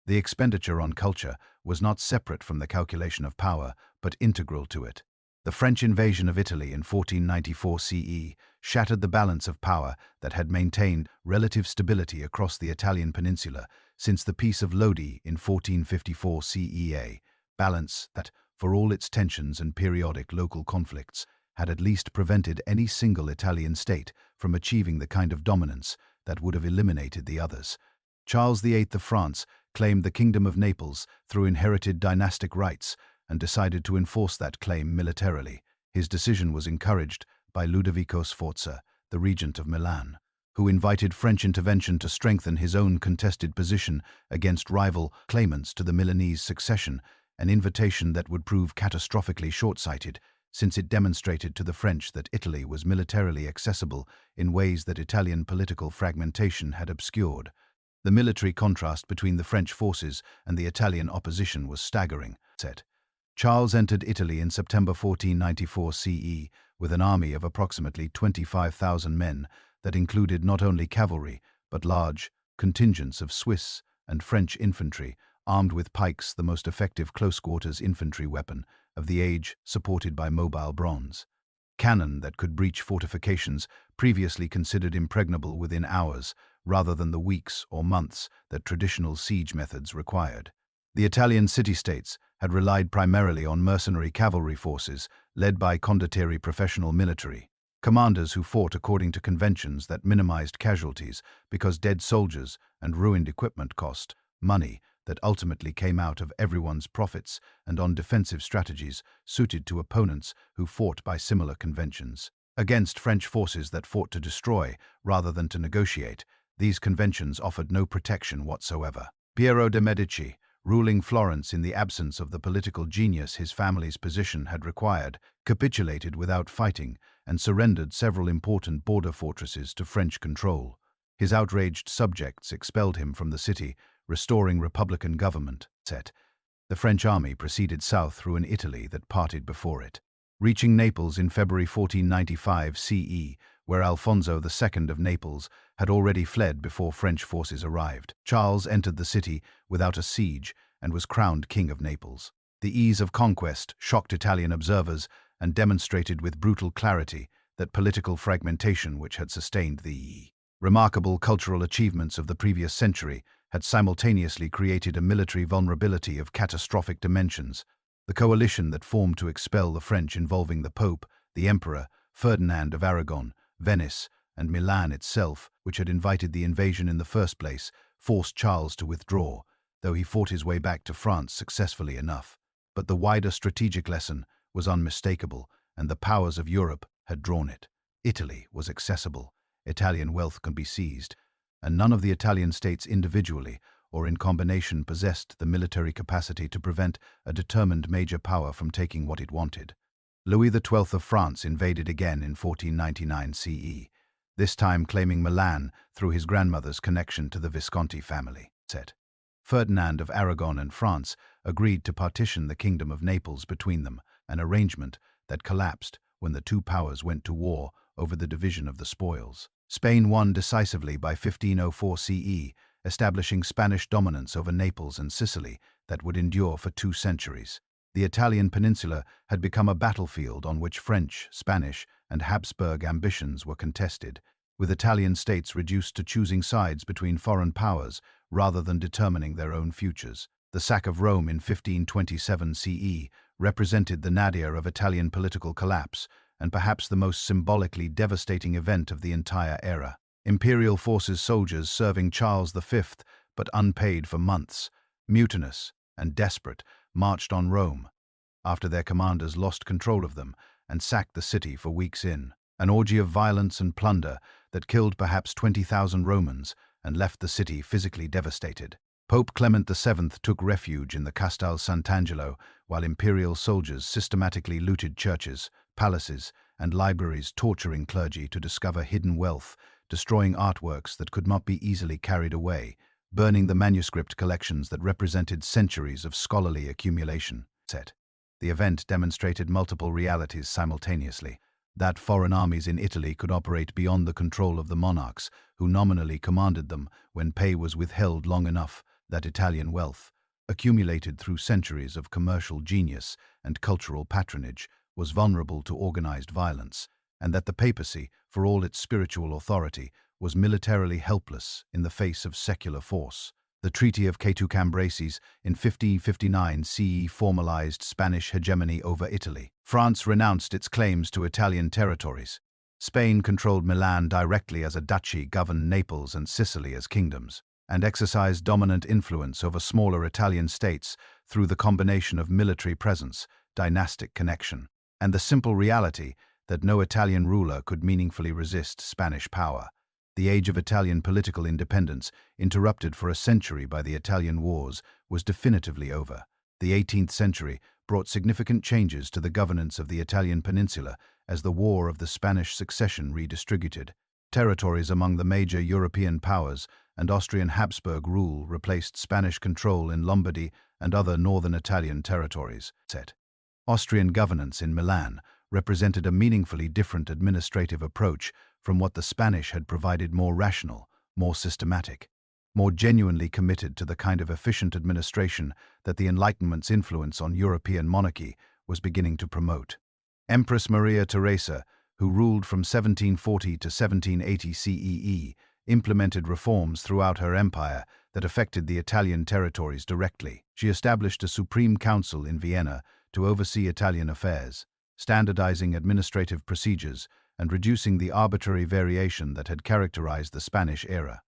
The expenditure on culture was not separate from the calculation of power, but integral to it. The French invasion of Italy in 1494 CE shattered the balance of power that had maintained relative stability across the Italian peninsula since the Peace of Lodi in 1454 CE, balance that, for all its tensions and periodic local conflicts, had at least prevented any single Italian state from achieving the kind of dominance that would have eliminated the others. Charles VIII of France claimed the Kingdom of Naples through inherited dynastic rights and decided to enforce that claim militarily. His decision was encouraged by Ludovico Sforza, the regent of Milan, who invited French intervention to strengthen his own contested position against rival claimants to the Milanese succession, an invitation that would prove catastrophically short-sighted, since it demonstrated to the French that Italy was militarily accessible in ways that Italian political fragmentation had obscured. The military contrast between the French forces and the Italian opposition was staggering. Charles entered Italy in September 1494 CE with an army of approximately 25,000 men that included not only cavalry, but large contingents of Swiss and French infantry, armed with pikes, the most effective close-quarters infantry weapon of the age, supported by mobile bronze. Cannon that could breach fortifications previously considered impregnable within hours, rather than the weeks or months that traditional siege methods required. The Italian city-states had relied primarily on mercenary cavalry forces led by condottieri professional military, commanders who fought according to conventions that minimized casualties because dead soldiers and ruined equipment cost money that ultimately came out of everyone's profits and on defensive strategies suited to opponents who fought by similar conventions. Against French forces that fought to destroy rather than to negotiate, these conventions offered no protection whatsoever. Piero de' Medici, ruling Florence in the absence of the political genius his family's position had required, capitulated without fighting and surrendered several important border fortresses to French control. His outraged subjects expelled him from the city, restoring republican government. The French army proceeded south through an Italy that parted before it, reaching Naples in February 1495 CE, where Alfonso II of Naples had already fled before French forces arrived. Charles entered the city without a siege and was crowned King of Naples. The ease of conquest shocked Italian observers and demonstrated with brutal clarity that political fragmentation which had sustained the remarkable cultural achievements of the previous century had simultaneously created a military vulnerability of catastrophic dimensions. The coalition that formed to expel the French involving the Pope, the Emperor, Ferdinand of Aragon, Venice, and Milan itself, which had invited the invasion in the first place, forced Charles to withdraw, though he fought his way back to France successfully enough. But the wider strategic lesson was unmistakable, and the powers of Europe had drawn it. Italy was accessible, Italian wealth could be seized, and none of the Italian states individually or in combination possessed the military capacity to prevent a determined major power from taking what it wanted. Louis XII of France invaded again in 1499 CE, this time claiming Milan through his grandmother's connection to the Visconti family. Ferdinand of Aragon and France agreed to partition the Kingdom of Naples between them, an arrangement that collapsed when the two powers went to war over the division of the spoils. Spain won decisively by 1504 CE, establishing Spanish dominance over Naples and Sicily that would endure for 2 centuries. The Italian peninsula had become a battlefield on which French, Spanish, and Habsburg ambitions were contested, with Italian states reduced to choosing sides between foreign powers rather than determining their own futures. The sack of Rome in 1527 CE represented the nadir of Italian political collapse and perhaps the most symbolically devastating event of the entire era. Imperial forces soldiers serving Charles V, but unpaid for months, mutinous and desperate, marched on Rome, after their commanders lost control of them and sacked the city for weeks in. An orgy of violence and plunder that killed perhaps 20,000 Romans and left the city physically devastated. Pope Clement VII took refuge in the Castel Sant'Angelo, while imperial soldiers systematically looted churches, palaces, and libraries, torturing clergy to discover hidden wealth, destroying artworks that could not be easily carried away, burning the manuscript collections that represented centuries of scholarly accumulation. The event demonstrated multiple realities simultaneously: that foreign armies in Italy could operate beyond the control of the monarchs, who nominally commanded them when pay was withheld long enough; that Italian wealth, accumulated through centuries of commercial genius and cultural patronage, was vulnerable to organized violence; and that the papacy, for all its spiritual authority, was militarily helpless in the face of secular force. The Treaty of Catu Cambraces in 1559 CE formalized Spanish hegemony over Italy. France renounced its claims to Italian territories. Spain controlled Milan directly as a duchy, governed Naples and Sicily as kingdoms, and exercised dominant influence over smaller Italian states through the combination of military presence, dynastic connection, and the simple reality that no Italian ruler could meaningfully resist Spanish power. The age of Italian political independence, interrupted for a century by the Italian Wars, was definitively over. The 18th century brought significant changes to the governance of the Italian peninsula as the War of the Spanish Succession redistributed territories among the major European powers, and Austrian Habsburg rule replaced Spanish control in Lombardy and other northern Italian territories. Austrian governance in Milan represented a meaningfully different administrative approach from what the Spanish had provided: more rational, more systematic, more genuinely committed to the kind of efficient administration that the Enlightenment's influence on European monarchy was beginning to promote. Empress Maria Theresa, who ruled from 1740 to 1780 CEE, implemented reforms throughout her empire that affected the Italian territories directly. She established a Supreme Council in Vienna to oversee Italian affairs, standardizing administrative procedures and reducing the arbitrary variation that had characterized the Spanish era.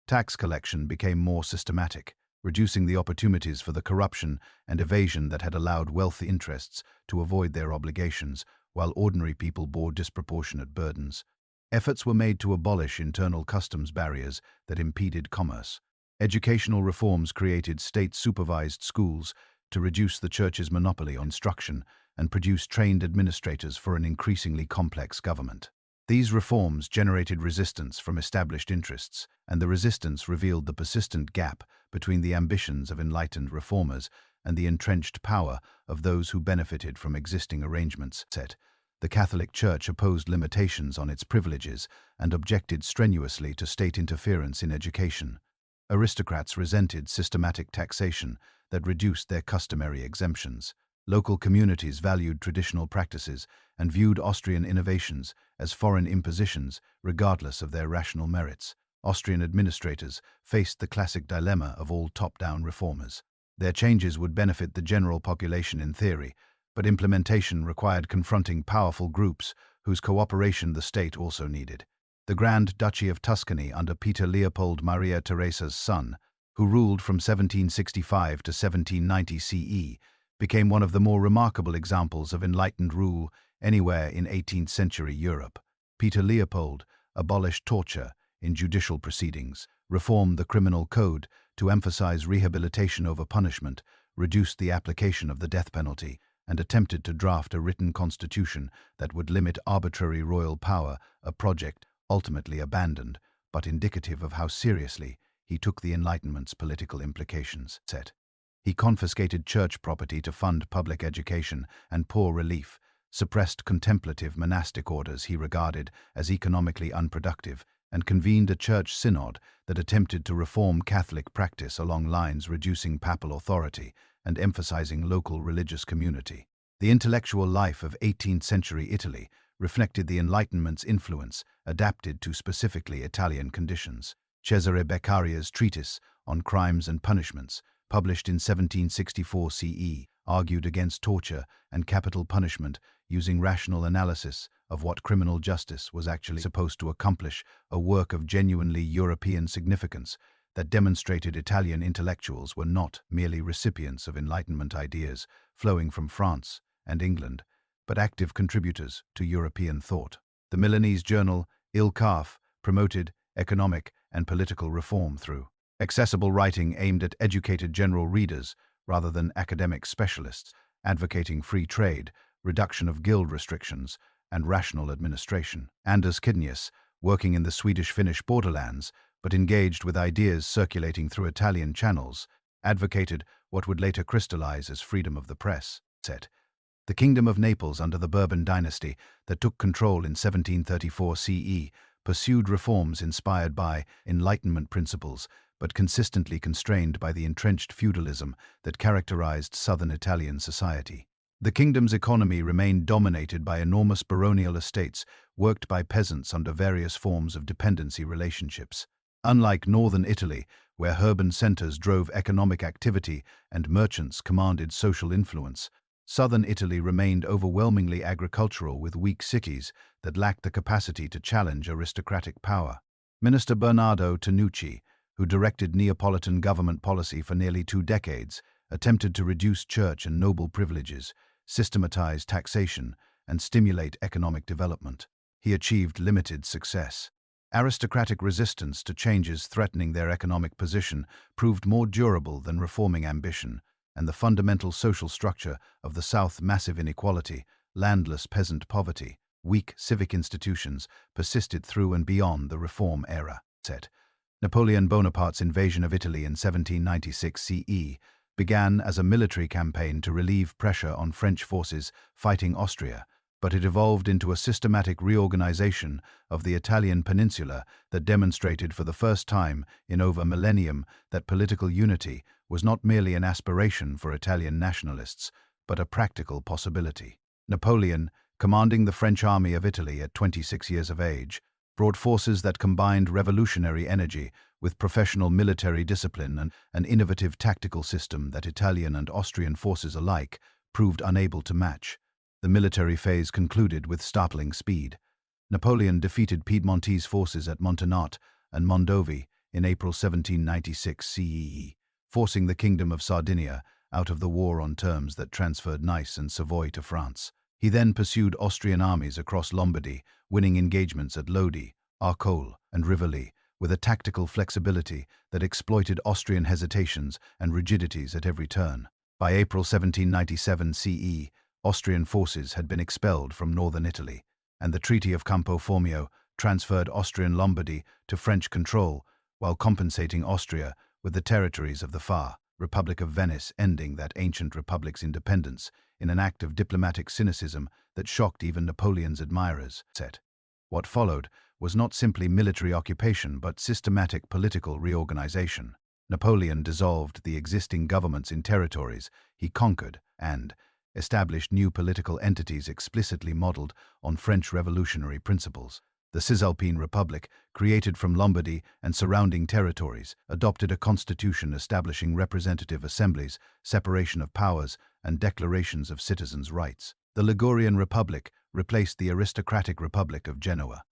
Tax collection became more systematic, reducing the opportunities for the corruption and evasion that had allowed wealthy interests to avoid their obligations, while ordinary people bore disproportionate burdens. Efforts were made to abolish internal customs barriers that impeded commerce. Educational reforms created state-supervised schools to reduce the church's monopoly on instruction and produce trained administrators for an increasingly complex government. These reforms generated resistance from established interests, and the resistance revealed the persistent gap between the ambitions of enlightened reformers and the entrenched power of those who benefited from existing arrangements. The Catholic Church opposed limitations on its privileges and objected strenuously to state interference in education. Aristocrats resented systematic taxation that reduced their customary exemptions. Local communities valued traditional practices and viewed Austrian innovations as foreign impositions, regardless of their rational merits. Austrian administrators faced the classic dilemma of all top-down reformers. Their changes would benefit the general population in theory, but implementation required confronting powerful groups whose cooperation the state also needed. The Grand Duchy of Tuscany under Peter Leopold Maria Theresa's son, who ruled from 1765 to 1790 CE, became one of the more remarkable examples of enlightened rule anywhere in 18th century Europe. Peter Leopold abolished torture in judicial proceedings, reformed the criminal code to emphasize rehabilitation over punishment, reduced the application of the death penalty, and attempted to draft a written constitution that would limit arbitrary royal power, a project ultimately abandoned, but indicative of how seriously he took the Enlightenment's political implications. He confiscated church property to fund public education and poor relief, suppressed contemplative monastic orders he regarded as economically unproductive, and convened a church synod that attempted to reform Catholic practice along lines reducing papal authority and emphasizing local religious community. The intellectual life of 18th century Italy reflected the Enlightenment's influence, adapted to specifically Italian conditions. Cesare Beccaria's treatise on crimes and punishments, published in 1764 CE, argued against torture and capital punishment using rational analysis of what criminal justice was actually supposed to accomplish, a work of genuinely European significance that demonstrated Italian intellectuals were not merely recipients of Enlightenment ideas flowing from France and England, but active contributors to European thought. The Milanese journal Il Calf promoted economic and political reform through Accessible writing aimed at educated general readers rather than academic specialists, advocating free trade, reduction of guild restrictions, and rational administration. Anders Kidnius, working in the Swedish-Finnish borderlands, but engaged with ideas circulating through Italian channels, advocated what would later crystallize as freedom of the press. The Kingdom of Naples under the Bourbon dynasty that took control in 1734 CE pursued reforms inspired by Enlightenment principles, but consistently constrained by the entrenched feudalism that characterized southern Italian society. The kingdom's economy remained dominated by enormous baronial estates worked by peasants under various forms of dependency relationships. Unlike northern Italy, where urban centers drove economic activity and merchants commanded social influence, southern Italy remained overwhelmingly agricultural with weak cities that lacked the capacity to challenge aristocratic power. Minister Bernardo Tanucci, who directed Neapolitan government policy for nearly 2 decades, attempted to reduce church and noble privileges, systematize taxation, and stimulate economic development. He achieved limited success. Aristocratic resistance to changes threatening their economic position proved more durable than reforming ambition, and the fundamental social structure of the South, massive inequality, landless peasant poverty, weak civic institutions, persisted through and beyond the reform era. Napoleon Bonaparte's invasion of Italy in 1796 CE began as a military campaign to relieve pressure on French forces fighting Austria, but it evolved into a systematic reorganization of the Italian peninsula that demonstrated for the first time in over a millennium that political unity was not merely an aspiration for Italian nationalists, but a practical possibility. Napoleon, commanding the French army of Italy at 26 years of age, brought forces that combined revolutionary energy with professional military discipline and an innovative tactical system that Italian and Austrian forces alike proved unable to match. The military phase concluded with startling speed. Napoleon defeated Piedmontese forces at Montenotte and Mondovi in April 1796 CE, forcing the Kingdom of Sardinia out of the war on terms that transferred Nice and Savoy to France. He then pursued Austrian armies across Lombardy, winning engagements at Lodi, Arcole, and Rivoli, with a tactical flexibility that exploited Austrian hesitations and rigidities at every turn. By April 1797 CE, Austrian forces had been expelled from northern Italy, and the Treaty of Campo Formio transferred Austrian Lombardy to French control while compensating Austria with the territories of the Far Republic of Venice, ending that ancient republic's independence in an act of diplomatic cynicism that shocked even Napoleon's admirers. What followed was not simply military occupation but systematic political reorganization. Napoleon dissolved the existing governments in territories he conquered and established new political entities explicitly modeled on French revolutionary principles. The Cisalpine Republic, created from Lombardy and surrounding territories, adopted a constitution establishing representative assemblies, separation of powers, and declarations of citizens' rights. The Ligurian Republic replaced the aristocratic Republic of Genoa.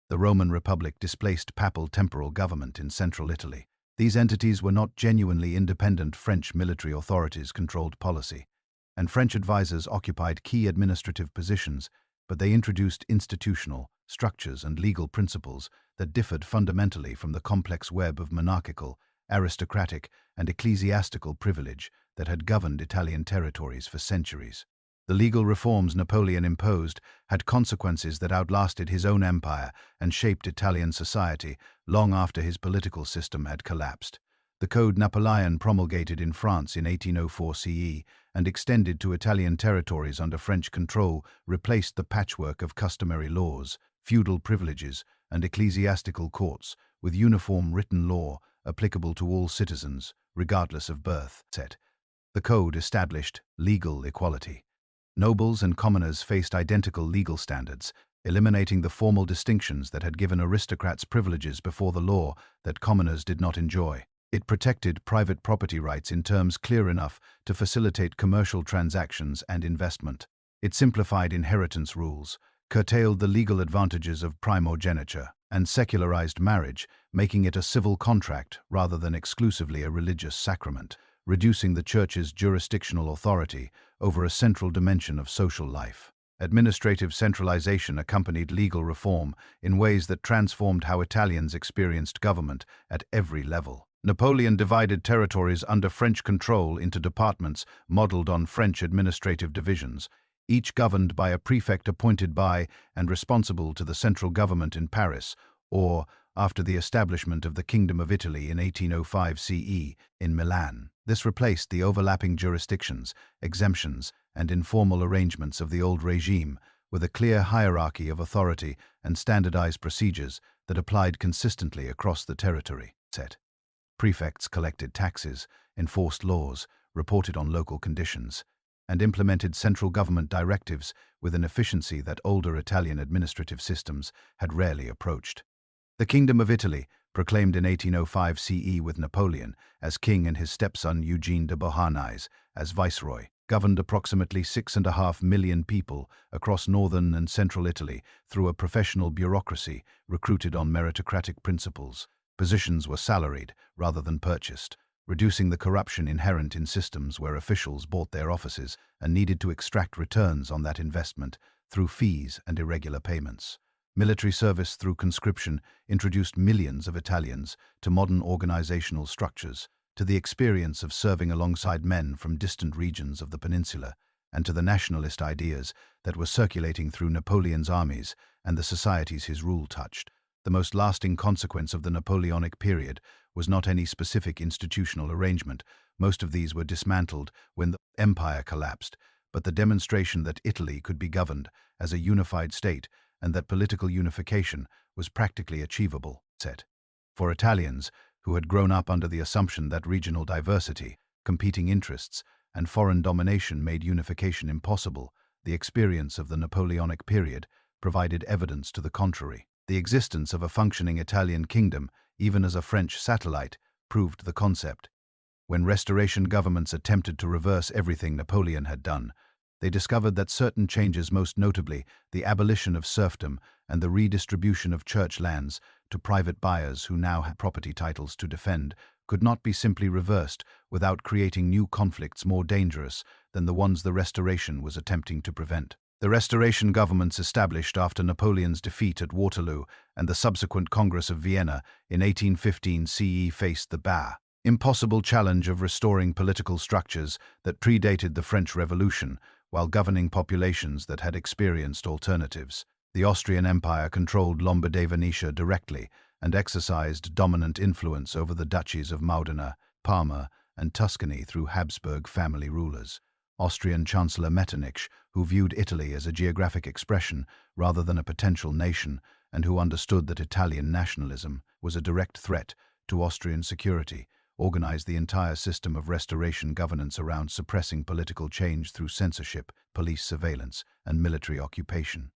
The Roman Republic displaced papal temporal government in central Italy. These entities were not genuinely independent French military authorities controlled policy, and French advisors occupied key administrative positions, but they introduced institutional structures and legal principles that differed fundamentally from the complex web of monarchical, aristocratic, and ecclesiastical privilege that had governed Italian territories for centuries. The legal reforms Napoleon imposed had consequences that outlasted his own empire and shaped Italian society long after his political system had collapsed. The Code Napoleon, promulgated in France in 1804 CE and extended to Italian territories under French control, replaced the patchwork of customary laws, feudal privileges, and ecclesiastical courts with uniform written law applicable to all citizens, regardless of birth. The code established legal equality. Nobles and commoners faced identical legal standards, eliminating the formal distinctions that had given aristocrats privileges before the law that commoners did not enjoy. It protected private property rights in terms clear enough to facilitate commercial transactions and investment. It simplified inheritance rules, curtailed the legal advantages of primogeniture, and secularized marriage, making it a civil contract rather than exclusively a religious sacrament, reducing the Church's jurisdictional authority over a central dimension of social life. Administrative centralization accompanied legal reform in ways that transformed how Italians experienced government at every level. Napoleon divided territories under French control into departments modeled on French administrative divisions, each governed by a prefect appointed by and responsible to the central government in Paris, or, after the establishment of the Kingdom of Italy in 1805 CE, in Milan. This replaced the overlapping jurisdictions, exemptions, and informal arrangements of the old regime, with a clear hierarchy of authority and standardized procedures that applied consistently across the territory. Prefects collected taxes, enforced laws, reported on local conditions, and implemented central government directives with an efficiency that older Italian administrative systems had rarely approached. The Kingdom of Italy, proclaimed in 1805 CE with Napoleon as king and his stepson Eugene de Beauharnais as viceroy, governed approximately 6.5 million people across northern and central Italy through a professional bureaucracy recruited on meritocratic principles. Positions were salaried rather than purchased, reducing the corruption inherent in systems where officials bought their offices and needed to extract returns on that investment through fees and irregular payments. Military service through conscription introduced millions of Italians to modern organizational structures, to the experience of serving alongside men from distant regions of the peninsula, and to the nationalist ideas that were circulating through Napoleon's armies and the societies his rule touched. The most lasting consequence of the Napoleonic period was not any specific institutional arrangement. Most of these were dismantled when the empire collapsed, but the demonstration that Italy could be governed as a unified state and that political unification was practically achievable. For Italians, who had grown up under the assumption that regional diversity, competing interests, and foreign domination made unification impossible, the experience of the Napoleonic period provided evidence to the contrary. The existence of a functioning Italian kingdom, even as a French satellite, proved the concept. When Restoration governments attempted to reverse everything Napoleon had done, they discovered that certain changes, most notably the abolition of serfdom and the redistribution of church lands to private buyers who now had property titles to defend, could not be simply reversed without creating new conflicts more dangerous than the ones the Restoration was attempting to prevent. The Restoration governments established after Napoleon's defeat at Waterloo and the subsequent Congress of Vienna in 1815 CE faced the impossible challenge of restoring political structures that predated the French Revolution while governing populations that had experienced alternatives. The Austrian Empire controlled Lombardy-Venetia directly and exercised dominant influence over the duchies of Modena, Parma, and Tuscany through Habsburg family rulers. Austrian Chancellor Metternich, who viewed Italy as a geographic expression rather than a potential nation, and who understood that Italian nationalism was a direct threat to Austrian security, organized the entire system of Restoration governance around suppressing political change through censorship, police surveillance, and military occupation.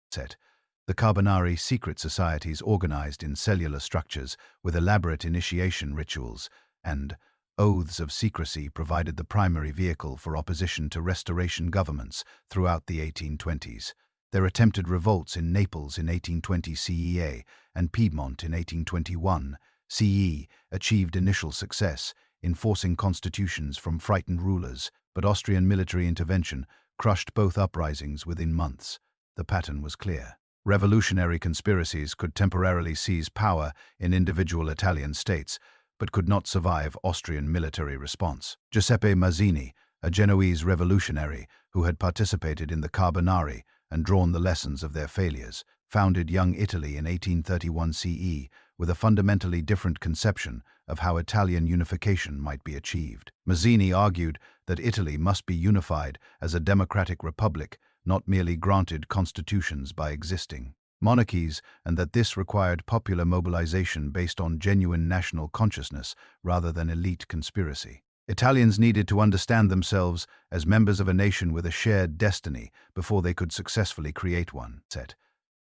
The Carbonari secret societies organized in cellular structures with elaborate initiation rituals and oaths of secrecy provided the primary vehicle for opposition to Restoration governments throughout the 1820s. Their attempted revolts in Naples in 1820 CEA and Piedmont in 1821 CE achieved initial success, enforcing constitutions from frightened rulers, but Austrian military intervention crushed both uprisings within months. The pattern was clear. Revolutionary conspiracies could temporarily seize power in individual Italian states, but could not survive Austrian military response. Giuseppe Mazzini, a Genoese revolutionary who had participated in the Carbonari and drawn the lessons of their failures, founded Young Italy in 1831 CE with a fundamentally different conception of how Italian unification might be achieved. Mazzini argued that Italy must be unified as a democratic republic, not merely granted constitutions by existing monarchies, and that this required popular mobilization based on genuine national consciousness rather than elite conspiracy. Italians needed to understand themselves as members of a nation with a shared destiny before they could successfully create one.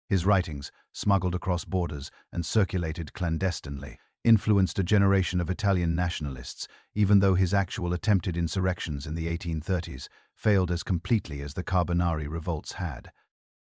His writings, smuggled across borders and circulated clandestinely, influenced a generation of Italian nationalists, even though his actual attempted insurrections in the 1830s failed as completely as the Carbonari revolts had.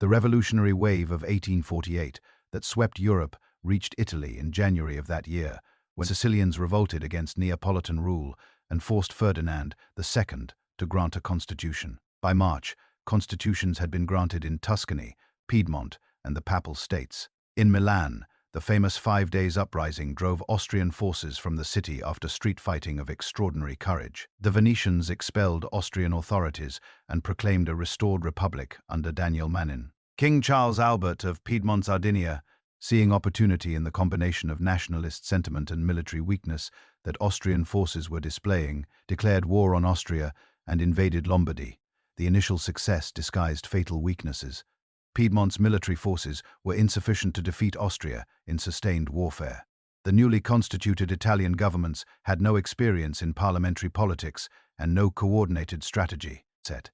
The revolutionary wave of 1848 that swept Europe reached Italy in January of that year, when Sicilians revolted against Neapolitan rule and forced Ferdinand II to grant a constitution. By March, constitutions had been granted in Tuscany, Piedmont, and the Papal States. In Milan, the famous 5 Days Uprising drove Austrian forces from the city after street fighting of extraordinary courage. The Venetians expelled Austrian authorities and proclaimed a restored republic under Daniel Manin. King Charles Albert of Piedmont-Sardinia, seeing opportunity in the combination of nationalist sentiment and military weakness that Austrian forces were displaying, declared war on Austria and invaded Lombardy. The initial success disguised fatal weaknesses. Piedmont's military forces were insufficient to defeat Austria in sustained warfare. The newly constituted Italian governments had no experience in parliamentary politics and no coordinated strategy set.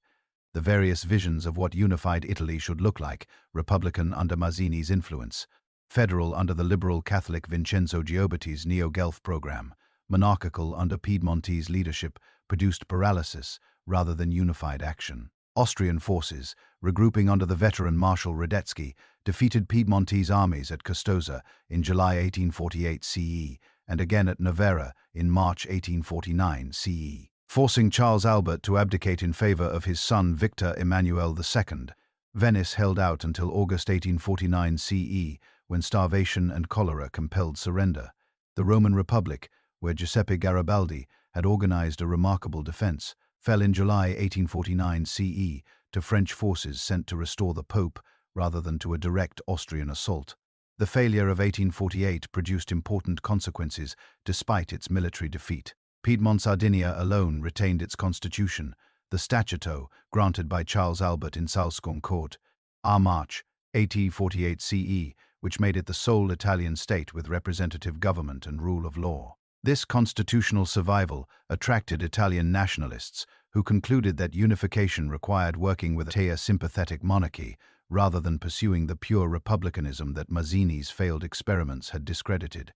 The various visions of what unified Italy should look like, republican under Mazzini's influence, federal under the liberal Catholic Vincenzo Giobotti's Neo-Guelph program, monarchical under Piedmontese leadership, produced paralysis rather than unified action. Austrian forces, regrouping under the veteran Marshal Radetzky, defeated Piedmontese armies at Custoza in July 1848 CE and again at Novara in March 1849 CE, forcing Charles Albert to abdicate in favor of his son Victor Emmanuel II. Venice held out until August 1849 CE, when starvation and cholera compelled surrender. The Roman Republic, where Giuseppe Garibaldi had organized a remarkable defense, fell in July 1849 CE to French forces sent to restore the Pope rather than to a direct Austrian assault. The failure of 1848 produced important consequences despite its military defeat. Piedmont-Sardinia alone retained its constitution, the Statuto granted by Charles Albert in Salzburg Court, March 1848 CE, which made it the sole Italian state with representative government and rule of law. This constitutional survival attracted Italian nationalists, who concluded that unification required working with a sympathetic monarchy rather than pursuing the pure republicanism that Mazzini's failed experiments had discredited.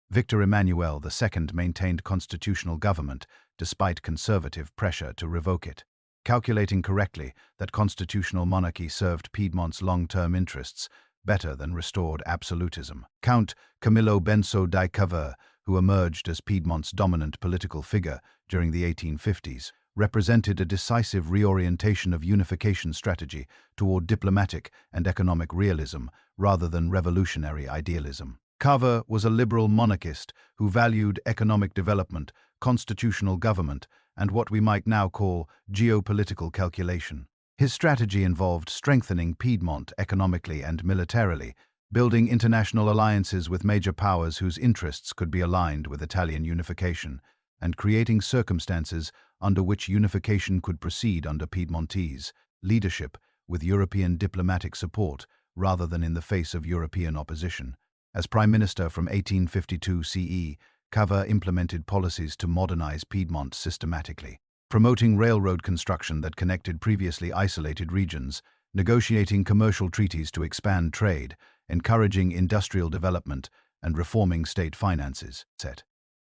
Victor Emmanuel II maintained constitutional government despite conservative pressure to revoke it, calculating correctly that constitutional monarchy served Piedmont's long-term interests better than restored absolutism. Count Camillo Benso di Cavour, who emerged as Piedmont's dominant political figure during the 1850s, represented a decisive reorientation of unification strategy toward diplomatic and economic realism rather than revolutionary idealism. Cavour was a liberal monarchist who valued economic development, constitutional government, and what we might now call geopolitical calculation. His strategy involved strengthening Piedmont economically and militarily, building international alliances with major powers whose interests could be aligned with Italian unification, and creating circumstances under which unification could proceed under Piedmontese leadership with European diplomatic support rather than in the face of European opposition. As Prime Minister from 1852 CE, Cavour implemented policies to modernize Piedmont systematically, promoting railroad construction that connected previously isolated regions, negotiating commercial treaties to expand trade, encouraging industrial development, and reforming state finances.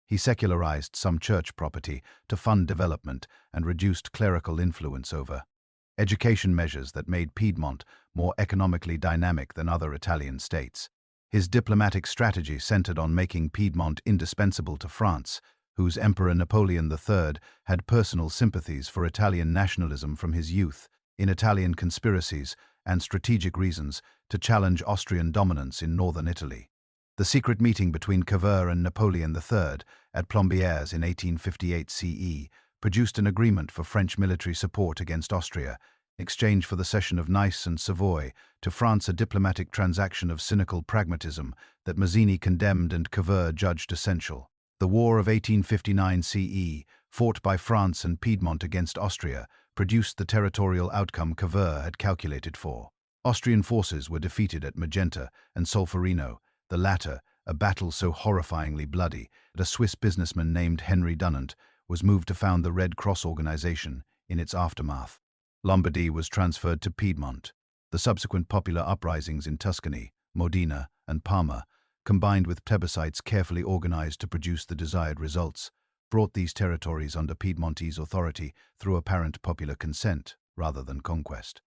He secularized some church property to fund development and reduced clerical influence over education measures that made Piedmont more economically dynamic than other Italian states. His diplomatic strategy centered on making Piedmont indispensable to France, whose Emperor Napoleon III had personal sympathies for Italian nationalism from his youth, in Italian conspiracies and strategic reasons to challenge Austrian dominance in northern Italy. The secret meeting between Cavour and Napoleon III at Plombières in 1858 CE produced an agreement for French military support against Austria, in exchange for the cession of Nice and Savoy to France, a diplomatic transaction of cynical pragmatism that Mazzini condemned and Cavour judged essential. The War of 1859 CE, fought by France and Piedmont against Austria, produced the territorial outcome Cavour had calculated for. Austrian forces were defeated at Magenta and Solferino, the latter, a battle so horrifyingly bloody that a Swiss businessman named Henry Dunant was moved to found the Red Cross organization in its aftermath. Lombardy was transferred to Piedmont. The subsequent popular uprisings in Tuscany, Modena, and Parma, combined with plebiscites carefully organized to produce the desired results, brought these territories under Piedmontese authority through apparent popular consent rather than conquest.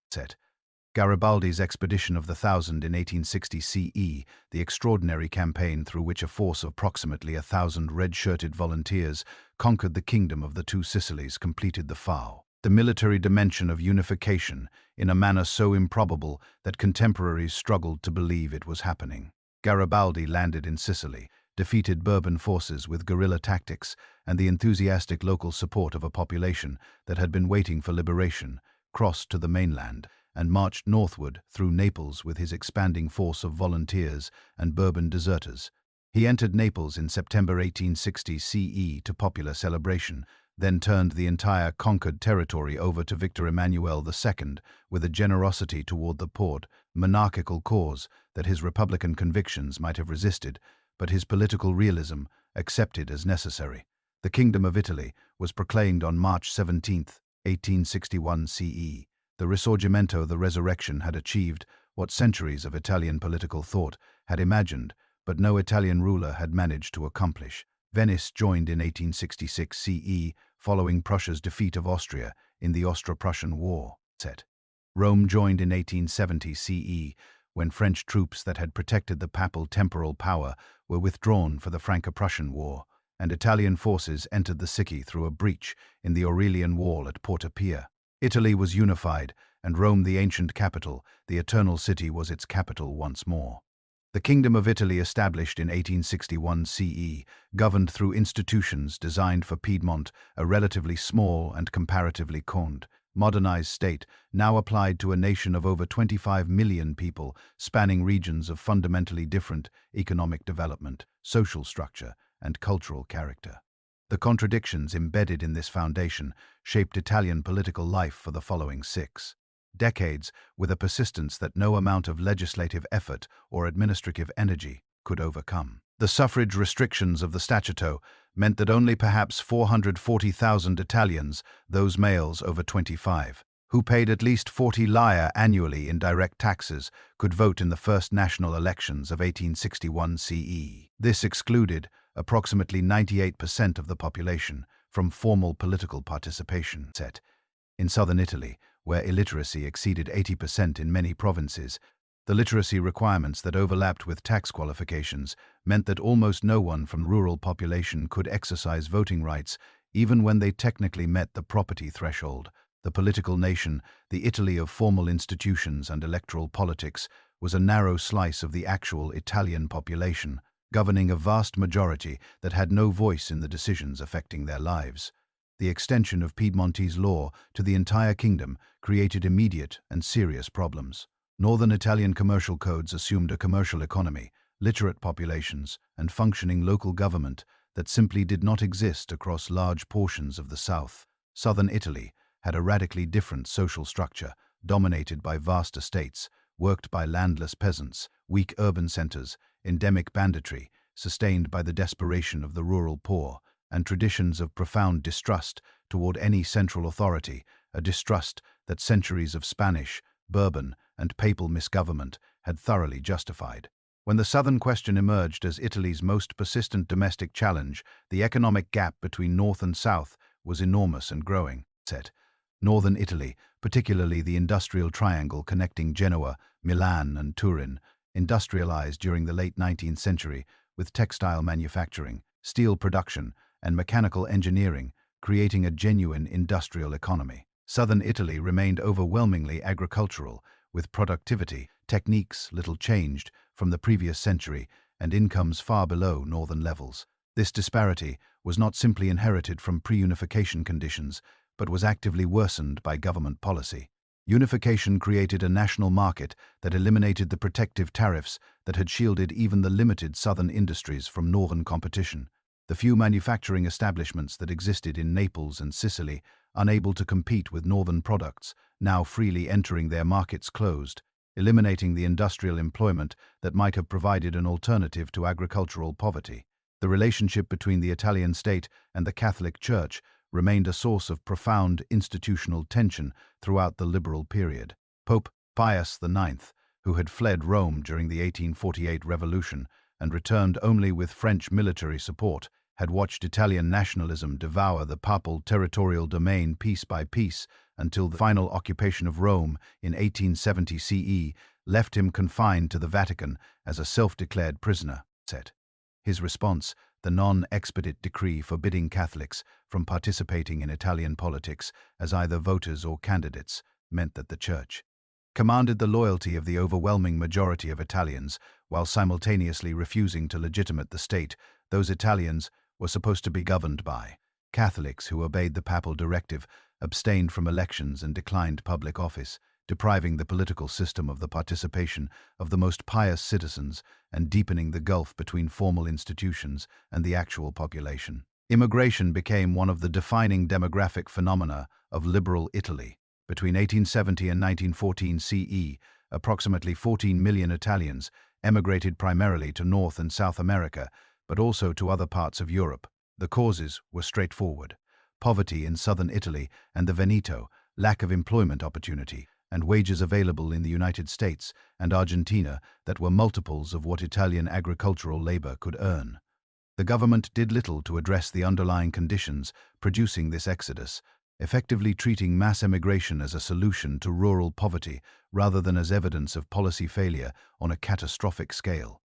Garibaldi's expedition of the Thousand in 1860 CE, the extraordinary campaign through which a force of approximately 1,000 red-shirted volunteers conquered the kingdom of the Two Sicilies, completed the FAO. The military dimension of unification in a manner so improbable that contemporaries struggled to believe it was happening. Garibaldi landed in Sicily, defeated Bourbon forces with guerrilla tactics and the enthusiastic local support of a population that had been waiting for liberation, crossed to the mainland, and marched northward through Naples with his expanding force of volunteers and Bourbon deserters. He entered Naples in September 1860 CE to popular celebration, then turned the entire conquered territory over to Victor Emmanuel II with a generosity toward the poor, monarchical cause that his republican convictions might have resisted, but his political realism accepted as necessary. The Kingdom of Italy was proclaimed on March 17, 1861 CE. The Risorgimento, the resurrection, had achieved what centuries of Italian political thought had imagined, but no Italian ruler had managed to accomplish. Venice joined in 1866 CE, following Prussia's defeat of Austria in the Austro-Prussian War. Rome joined in 1870 CE, when French troops that had protected the papal temporal power were withdrawn for the Franco-Prussian War, and Italian forces entered the city through a breach in the Aurelian Wall at Porta Pia. Italy was unified, and Rome, the ancient capital, the eternal city, was its capital once more. The Kingdom of Italy, established in 1861 CE, governed through institutions designed for Piedmont, a relatively small and comparatively modernized state, now applied to a nation of over 25 million people, spanning regions of fundamentally different economic development, social structure, and cultural character. The contradictions embedded in this foundation shaped Italian political life for the following 6 decades with a persistence that no amount of legislative effort or administrative energy could overcome. The suffrage restrictions of the Statuto meant that only perhaps 440,000 Italians, those males over 25, who paid at least 40 lire annually in direct taxes, could vote in the first national elections of 1861 CE. This excluded approximately 98% of the population from formal political participation. In southern Italy, where illiteracy exceeded 80% in many provinces, the literacy requirements that overlapped with tax qualifications meant that almost no one from the rural population could exercise voting rights, even when they technically met the property threshold. The political nation, the Italy of formal institutions and electoral politics, was a narrow slice of the actual Italian population, governing a vast majority that had no voice in the decisions affecting their lives. The extension of Piedmontese law to the entire kingdom created immediate and serious problems. Northern Italian commercial codes assumed a commercial economy, literate populations, and functioning local government that simply did not exist across large portions of the south. Southern Italy had a radically different social structure, dominated by vast estates, worked by landless peasants, weak urban centers, endemic banditry, sustained by the desperation of the rural poor, and traditions of profound distrust toward any central authority, a distrust that centuries of Spanish, Bourbon, and papal misgovernment had thoroughly justified. When the Southern question emerged as Italy's most persistent domestic challenge, the economic gap between North and South was enormous and growing. Northern Italy, particularly the industrial triangle connecting Genoa, Milan, and Turin, industrialized during the late 19th century with textile manufacturing, steel production, and mechanical engineering, creating a genuine industrial economy. Southern Italy remained overwhelmingly agricultural, with productivity, techniques little changed from the previous century, and incomes far below northern levels. This disparity was not simply inherited from pre-unification conditions, but was actively worsened by government policy. Unification created a national market that eliminated the protective tariffs that had shielded even the limited southern industries from northern competition. The few manufacturing establishments that existed in Naples and Sicily, unable to compete with northern products, now freely entering their markets, closed, eliminating the industrial employment that might have provided an alternative to agricultural poverty. The relationship between the Italian state and the Catholic Church remained a source of profound institutional tension throughout the liberal period. Pope Pius IX, who had fled Rome during the 1848 revolution and returned only with French military support, had watched Italian nationalism devour the papal territorial domain piece by piece until the final occupation of Rome in 1870 CE left him confined to the Vatican as a self-declared prisoner. His response, the non-expedite decree forbidding Catholics from participating in Italian politics as either voters or candidates, meant that the Church commanded the loyalty of the overwhelming majority of Italians, while simultaneously refusing to legitimate the state those Italians were supposed to be governed by. Catholics who obeyed the papal directive abstained from elections and declined public office, depriving the political system of the participation of the most pious citizens and deepening the gulf between formal institutions and the actual population. Immigration became one of the defining demographic phenomena of liberal Italy. Between 1870 and 1914 CE, approximately 14 million Italians emigrated primarily to North and South America, but also to other parts of Europe. The causes were straightforward: poverty in southern Italy and the Veneto, lack of employment opportunity, and wages available in the United States and Argentina that were multiples of what Italian agricultural labor could earn. The government did little to address the underlying conditions producing this exodus, effectively treating mass emigration as a solution to rural poverty rather than as evidence of policy failure on a catastrophic scale.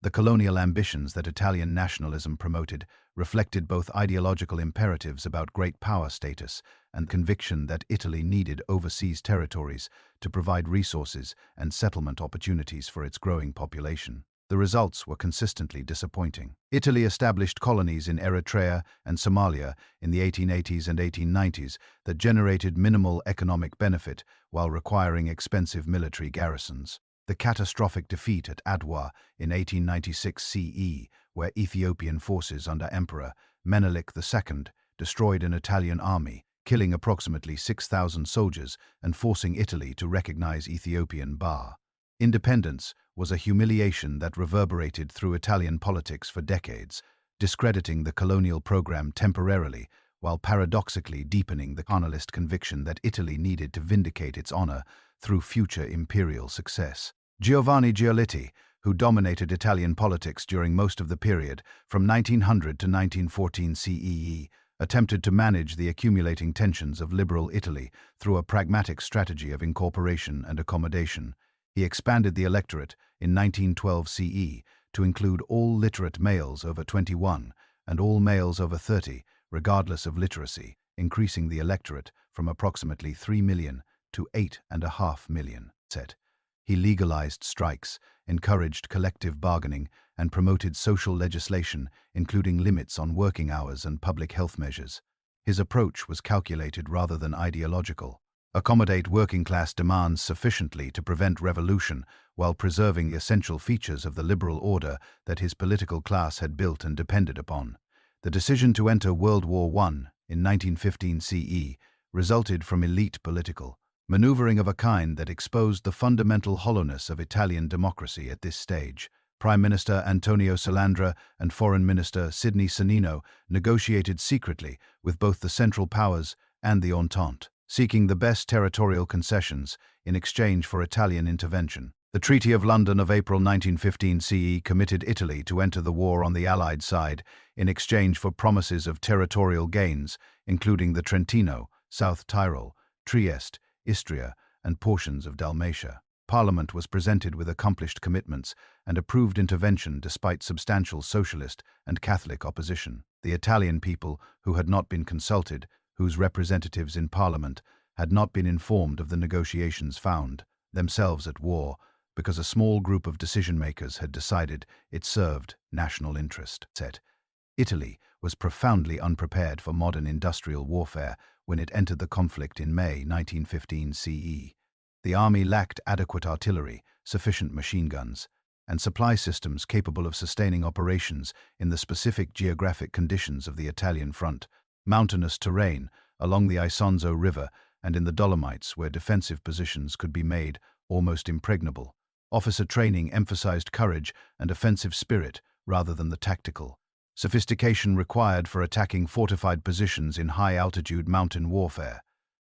The colonial ambitions that Italian nationalism promoted reflected both ideological imperatives about great power status and conviction that Italy needed overseas territories to provide resources and settlement opportunities for its growing population. The results were consistently disappointing. Italy established colonies in Eritrea and Somalia in the 1880s and 1890s that generated minimal economic benefit while requiring expensive military garrisons. The catastrophic defeat at Adwa in 1896 CE, where Ethiopian forces under Emperor Menelik II destroyed an Italian army, killing approximately 6,000 soldiers and forcing Italy to recognize Ethiopian Ba. Independence was a humiliation that reverberated through Italian politics for decades, discrediting the colonial program temporarily, while paradoxically deepening the colonialist conviction that Italy needed to vindicate its honor through future imperial success. Giovanni Giolitti, who dominated Italian politics during most of the period, from 1900 to 1914 CEE, attempted to manage the accumulating tensions of liberal Italy through a pragmatic strategy of incorporation and accommodation. He expanded the electorate in 1912 CE to include all literate males over 21 and all males over 30, regardless of literacy, increasing the electorate from approximately 3 million to 8.5 million. He legalized strikes, encouraged collective bargaining, and promoted social legislation, including limits on working hours and public health measures. His approach was calculated rather than ideological. Accommodate working-class demands sufficiently to prevent revolution while preserving the essential features of the liberal order that his political class had built and depended upon. The decision to enter World War I in 1915 CE resulted from elite political maneuvering of a kind that exposed the fundamental hollowness of Italian democracy at this stage. Prime Minister Antonio Salandra and Foreign Minister Sidney Sonnino negotiated secretly with both the Central Powers and the Entente, seeking the best territorial concessions in exchange for Italian intervention. The Treaty of London of April 1915 CE committed Italy to enter the war on the Allied side in exchange for promises of territorial gains, including the Trentino, South Tyrol, Trieste, Istria, and portions of Dalmatia. Parliament was presented with accomplished commitments and approved intervention despite substantial socialist and Catholic opposition. The Italian people, who had not been consulted, whose representatives in Parliament had not been informed of the negotiations, found themselves at war because a small group of decision-makers had decided it served national interest. Italy was profoundly unprepared for modern industrial warfare when it entered the conflict in May 1915 CE. The army lacked adequate artillery, sufficient machine guns, and supply systems capable of sustaining operations in the specific geographic conditions of the Italian front: mountainous terrain along the Isonzo River and in the Dolomites, where defensive positions could be made almost impregnable. Officer training emphasized courage and offensive spirit rather than the tactical sophistication required for attacking fortified positions in high-altitude mountain warfare.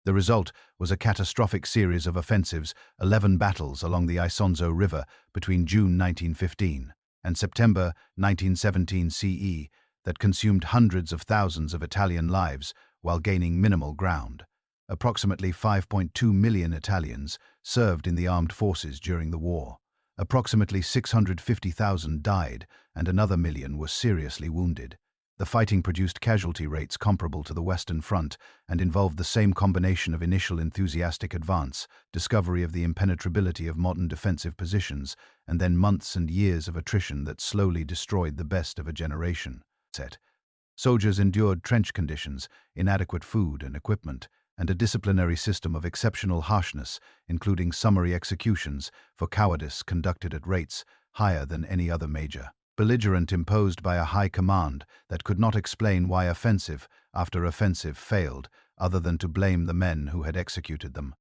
The result was a catastrophic series of offensives, 11 battles along the Isonzo River between June 1915 and September 1917 CE that consumed hundreds of thousands of Italian lives while gaining minimal ground. Approximately 5.2 million Italians served in the armed forces during the war. Approximately 650,000 died and another million were seriously wounded. The fighting produced casualty rates comparable to the Western Front and involved the same combination of initial enthusiastic advance, discovery of the impenetrability of modern defensive positions, and then months and years of attrition that slowly destroyed the best of a generation. Soldiers endured trench conditions, inadequate food and equipment, and a disciplinary system of exceptional harshness, including summary executions for cowardice conducted at rates higher than any other major belligerent imposed by a high command that could not explain why offensive after offensive failed, other than to blame the men who had executed them.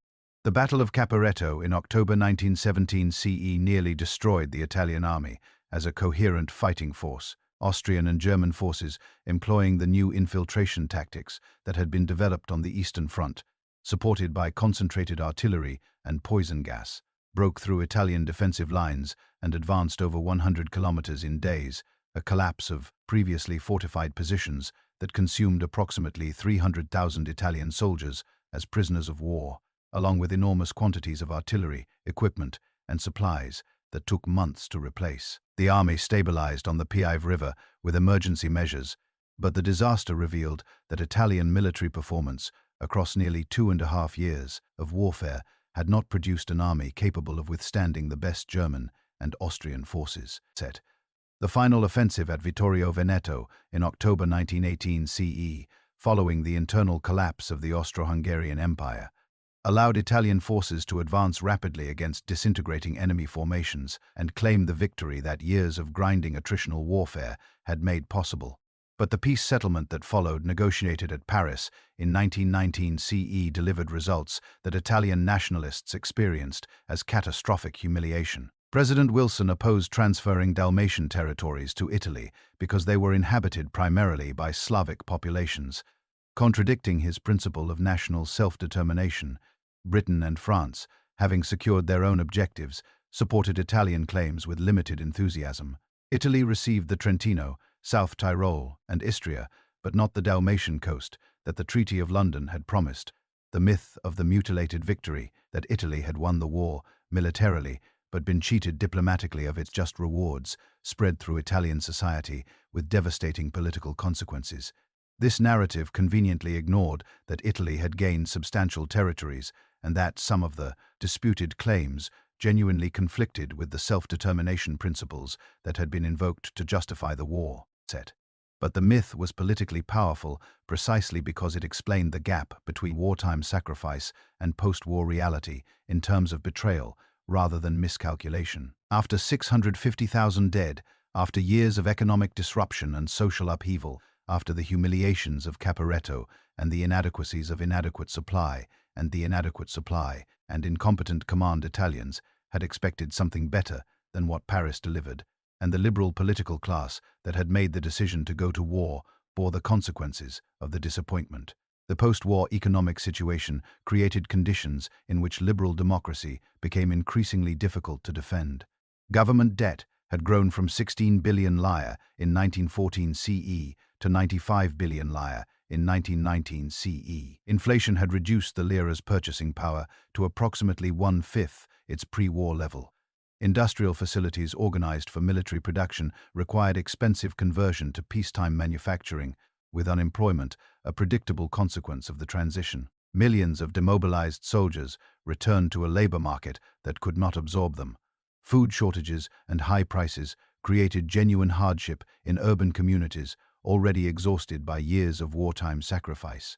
The Battle of Caporetto in October 1917 CE nearly destroyed the Italian army as a coherent fighting force. Austrian and German forces, employing the new infiltration tactics that had been developed on the Eastern Front, supported by concentrated artillery and poison gas, broke through Italian defensive lines and advanced over 100 kilometers in days, a collapse of previously fortified positions that consumed approximately 300,000 Italian soldiers as prisoners of war, along with enormous quantities of artillery, equipment, and supplies that took months to replace. The army stabilized on the Piave River with emergency measures, but the disaster revealed that Italian military performance across nearly 2.5 years of warfare had not produced an army capable of withstanding the best German and Austrian forces. The final offensive at Vittorio Veneto in October 1918 CE, following the internal collapse of the Austro-Hungarian Empire, allowed Italian forces to advance rapidly against disintegrating enemy formations and claim the victory that years of grinding attritional warfare had made possible. But the peace settlement that followed, negotiated at Paris in 1919 CE, delivered results that Italian nationalists experienced as catastrophic humiliation. President Wilson opposed transferring Dalmatian territories to Italy because they were inhabited primarily by Slavic populations, contradicting his principle of national self-determination. Britain and France, having secured their own objectives, supported Italian claims with limited enthusiasm. Italy received the Trentino, South Tyrol, and Istria, but not the Dalmatian coast that the Treaty of London had promised. The myth of the mutilated victory, that Italy had won the war militarily but been cheated diplomatically of its just rewards, spread through Italian society with devastating political consequences. This narrative conveniently ignored that Italy had gained substantial territories and that some of the disputed claims genuinely conflicted with the self-determination principles that had been invoked to justify the war. But the myth was politically powerful precisely because it explained the gap between wartime sacrifice and post-war reality in terms of betrayal rather than miscalculation. After 650,000 dead, after years of economic disruption and social upheaval, after the humiliations of Caporetto and the inadequacies of inadequate supply and incompetent command, Italians had expected something better than what Paris delivered, and the liberal political class that had made the decision to go to war bore the consequences of the disappointment. The post-war economic situation created conditions in which liberal democracy became increasingly difficult to defend. Government debt had grown from 16 billion lire in 1914 CE to 95 billion lire in 1919 CE. Inflation had reduced the lira's purchasing power to approximately 1/5 its pre-war level. Industrial facilities organized for military production required expensive conversion to peacetime manufacturing, with unemployment a predictable consequence of the transition. Millions of demobilized soldiers returned to a labor market that could not absorb them. Food shortages and high prices created genuine hardship in urban communities already exhausted by years of wartime sacrifice.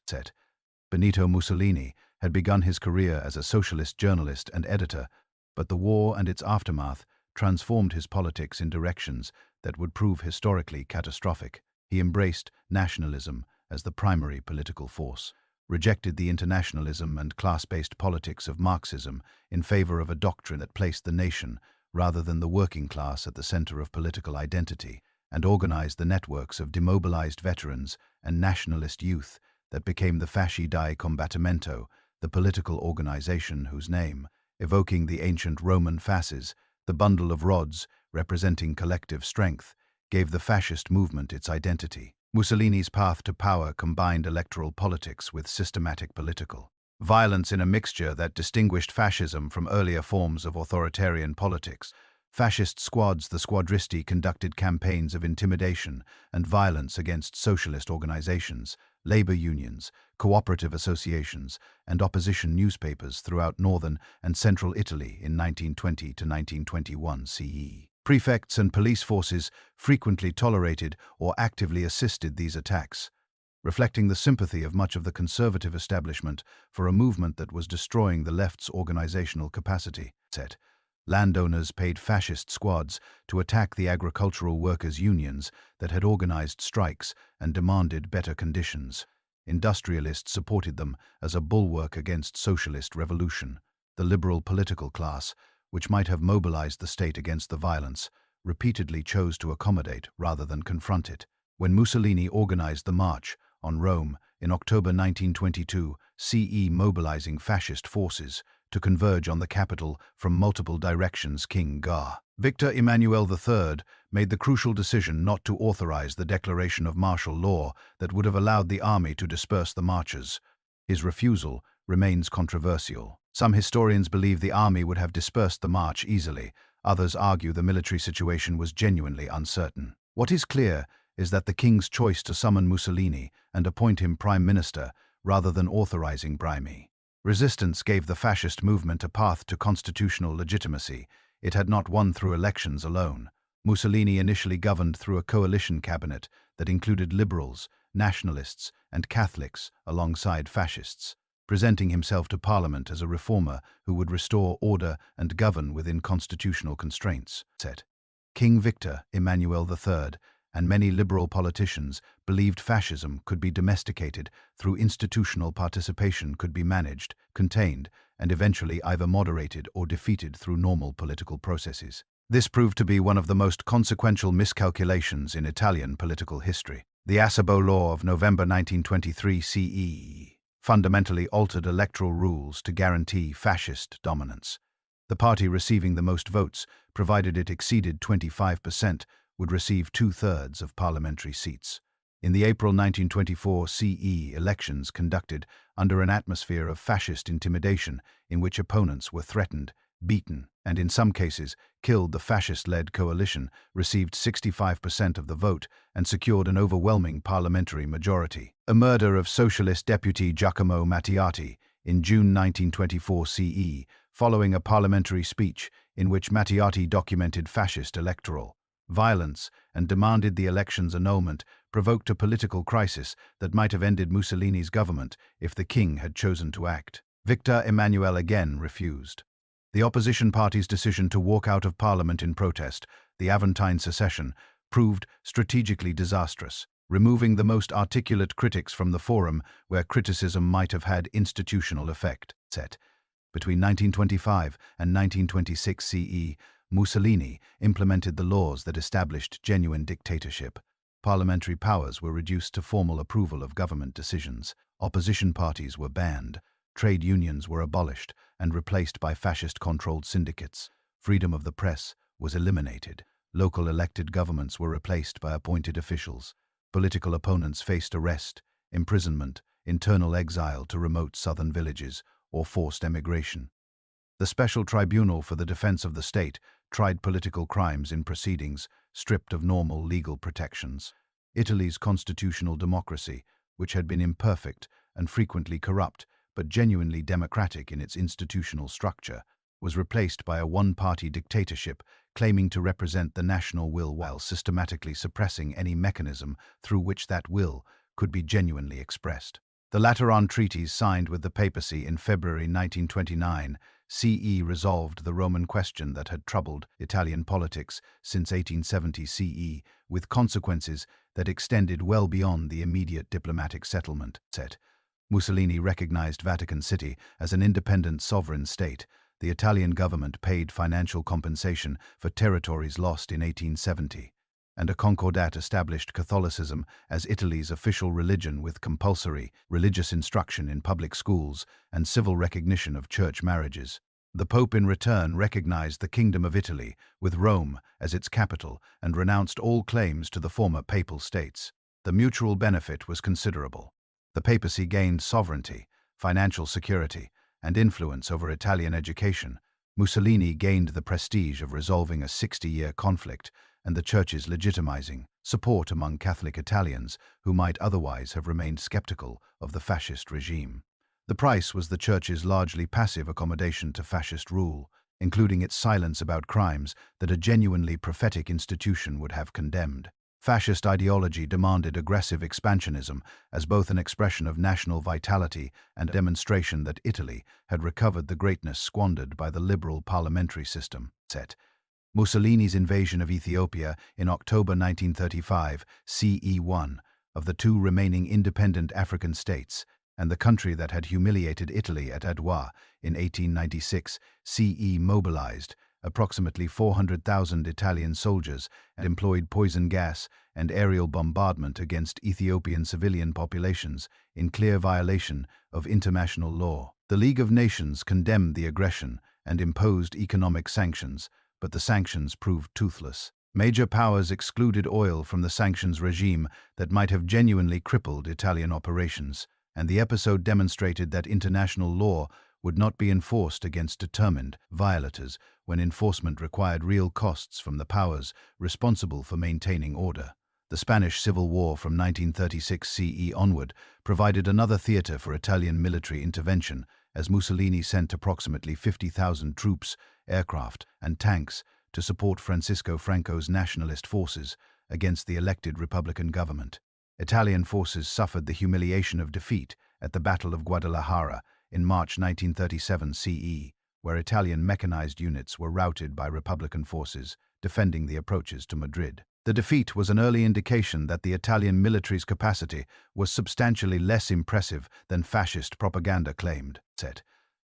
Benito Mussolini had begun his career as a socialist journalist and editor, but the war and its aftermath transformed his politics in directions that would prove historically catastrophic. He embraced nationalism as the primary political force, rejected the internationalism and class-based politics of Marxism in favor of a doctrine that placed the nation rather than the working class at the center of political identity, and organized the networks of demobilized veterans and nationalist youth that became the Fasci di Combattimento, the political organization whose name, evoking the ancient Roman fasces, the bundle of rods representing collective strength, gave the fascist movement its identity. Mussolini's path to power combined electoral politics with systematic political violence in a mixture that distinguished fascism from earlier forms of authoritarian politics. Fascist squads, the squadristi, conducted campaigns of intimidation and violence against socialist organizations, labor unions, cooperative associations, and opposition newspapers throughout northern and central Italy in 1920 to 1921 CE. Prefects and police forces frequently tolerated or actively assisted these attacks, reflecting the sympathy of much of the conservative establishment for a movement that was destroying the left's organizational capacity. Landowners paid fascist squads to attack the agricultural workers' unions that had organized strikes and demanded better conditions. Industrialists supported them as a bulwark against socialist revolution. The liberal political class, which might have mobilized the state against the violence, repeatedly chose to accommodate rather than confront it. When Mussolini organized the March on Rome in October 1922, CE, mobilizing fascist forces to converge on the capital from multiple directions, King Victor Emmanuel III made the crucial decision not to authorize the declaration of martial law that would have allowed the army to disperse the marchers. His refusal remains controversial. Some historians believe the army would have dispersed the march easily. Others argue the military situation was genuinely uncertain. What is clear is that the king's choice to summon Mussolini and appoint him prime minister rather than authorizing Brahmi. Resistance gave the fascist movement a path to constitutional legitimacy. It had not won through elections alone. Mussolini initially governed through a coalition cabinet that included liberals, nationalists, and Catholics alongside fascists, presenting himself to parliament as a reformer who would restore order and govern within constitutional constraints. King Victor Emmanuel III and many liberal politicians believed fascism could be domesticated through institutional participation, could be managed, contained, and eventually either moderated or defeated through normal political processes. This proved to be one of the most consequential miscalculations in Italian political history. The Asabo Law of November 1923 CE fundamentally altered electoral rules to guarantee fascist dominance. The party receiving the most votes, provided it exceeded 25%, would receive 2/3 of parliamentary seats. In the April 1924 CE elections conducted under an atmosphere of fascist intimidation in which opponents were threatened, beaten, and in some cases killed, the fascist-led coalition received 65% of the vote and secured an overwhelming parliamentary majority. A murder of socialist deputy Giacomo Matteotti in June 1924 CE, following a parliamentary speech in which Matteotti documented fascist electoral violence and demanded the election's annulment, provoked a political crisis that might have ended Mussolini's government if the king had chosen to act. Victor Emmanuel again refused. The opposition party's decision to walk out of parliament in protest, the Aventine secession, proved strategically disastrous, removing the most articulate critics from the forum where criticism might have had institutional effect. Between 1925 and 1926 CE, Mussolini implemented the laws that established genuine dictatorship. Parliamentary powers were reduced to formal approval of government decisions. Opposition parties were banned. Trade unions were abolished and replaced by fascist-controlled syndicates. Freedom of the press was eliminated. Local elected governments were replaced by appointed officials. Political opponents faced arrest, imprisonment, internal exile to remote southern villages, or forced emigration. The Special Tribunal for the Defense of the State tried political crimes in proceedings stripped of normal legal protections. Italy's constitutional democracy, which had been imperfect and frequently corrupt, but genuinely democratic in its institutional structure, was replaced by a one-party dictatorship claiming to represent the national will while systematically suppressing any mechanism through which that will could be genuinely expressed. The Lateran treaties signed with the papacy in February 1929 CE resolved the Roman question that had troubled Italian politics since 1870 CE, with consequences that extended well beyond the immediate diplomatic settlement. Mussolini recognized Vatican City as an independent sovereign state. The Italian government paid financial compensation for territories lost in 1870, and a concordat established Catholicism as Italy's official religion with compulsory religious instruction in public schools and civil recognition of church marriages. The Pope in return recognized the Kingdom of Italy, with Rome as its capital, and renounced all claims to the former papal states. The mutual benefit was considerable. The papacy gained sovereignty, financial security, and influence over Italian education, Mussolini gained the prestige of resolving a 60-year conflict and the Church's legitimizing support among Catholic Italians who might otherwise have remained skeptical of the fascist regime. The price was the Church's largely passive accommodation to fascist rule, including its silence about crimes that a genuinely prophetic institution would have condemned. Fascist ideology demanded aggressive expansionism as both an expression of national vitality and a demonstration that Italy had recovered the greatness squandered by the liberal parliamentary system. Mussolini's invasion of Ethiopia in October 1935, CE1, of the two remaining independent African states, and the country that had humiliated Italy at Adwa in 1896, CE mobilized approximately 400,000 Italian soldiers and employed poison gas and aerial bombardment against Ethiopian civilian populations in clear violation of international law. The League of Nations condemned the aggression and imposed economic sanctions, but the sanctions proved toothless. Major powers excluded oil from the sanctions regime that might have genuinely crippled Italian operations, and the episode demonstrated that international law would not be enforced against determined violators when enforcement required real costs from the powers responsible for maintaining order. The Spanish Civil War from 1936 CE onward provided another theater for Italian military intervention as Mussolini sent approximately 50,000 troops, aircraft, and tanks to support Francisco Franco's nationalist forces against the elected Republican government. Italian forces suffered the humiliation of defeat at the Battle of Guadalajara in March 1937 CE, where Italian mechanized units were routed by Republican forces defending the approaches to Madrid. The defeat was an early indication that the Italian military's capacity was substantially less impressive than fascist propaganda claimed.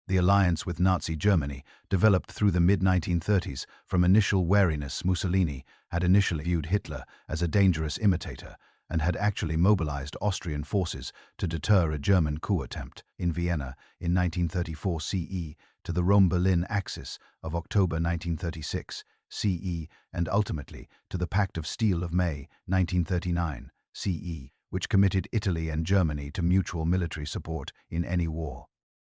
The alliance with Nazi Germany developed through the mid-1930s from initial wariness. Mussolini had initially viewed Hitler as a dangerous imitator and had actually mobilized Austrian forces to deter a German coup attempt in Vienna in 1934 CE to the Rome-Berlin axis of October 1936 CE and ultimately to the Pact of Steel of May 1939 CE, which committed Italy and Germany to mutual military support in any war.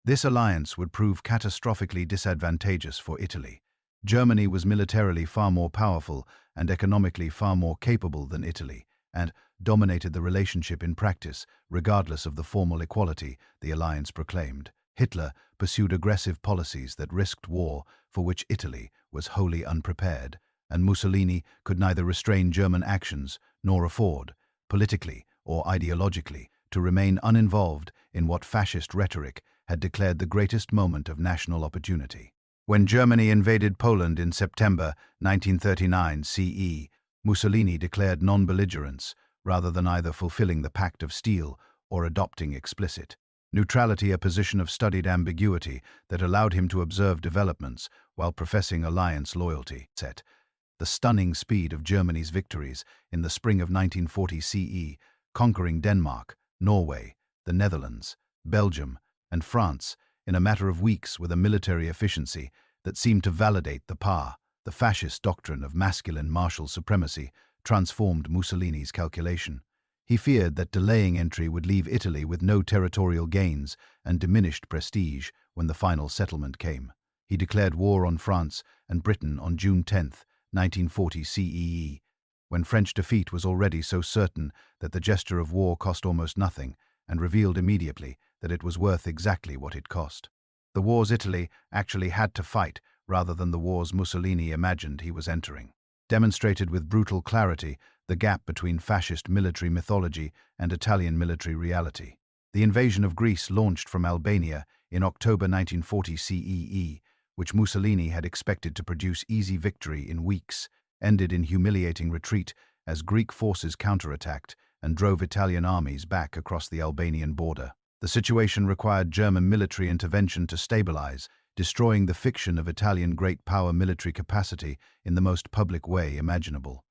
This alliance would prove catastrophically disadvantageous for Italy. Germany was militarily far more powerful and economically far more capable than Italy, and dominated the relationship in practice, regardless of the formal equality the alliance proclaimed. Hitler pursued aggressive policies that risked war for which Italy was wholly unprepared, and Mussolini could neither restrain German actions nor afford, politically or ideologically, to remain uninvolved in what fascist rhetoric had declared the greatest moment of national opportunity. When Germany invaded Poland in September 1939 CE, Mussolini declared non-belligerence rather than either fulfilling the Pact of Steel or adopting explicit neutrality, a position of studied ambiguity that allowed him to observe developments while professing alliance loyalty. The stunning speed of Germany's victories in the spring of 1940 CE, conquering Denmark, Norway, the Netherlands, Belgium, and France in a matter of weeks with a military efficiency that seemed to validate the fascist doctrine of masculine martial supremacy, transformed Mussolini's calculation. He feared that delaying entry would leave Italy with no territorial gains and diminished prestige when the final settlement came. He declared war on France and Britain on June 10, 1940 CEE, when French defeat was already so certain that the gesture of war cost almost nothing, and revealed immediately that it was worth exactly what it cost. The wars Italy actually had to fight rather than the wars Mussolini imagined he was entering, demonstrated with brutal clarity the gap between fascist military mythology and Italian military reality. The invasion of Greece, launched from Albania in October 1940 CEE, which Mussolini had expected to produce easy victory in weeks, ended in humiliating retreat as Greek forces counterattacked and drove Italian armies back across the Albanian border. The situation required German military intervention to stabilize, destroying the fiction of Italian great power military capacity in the most public way imaginable.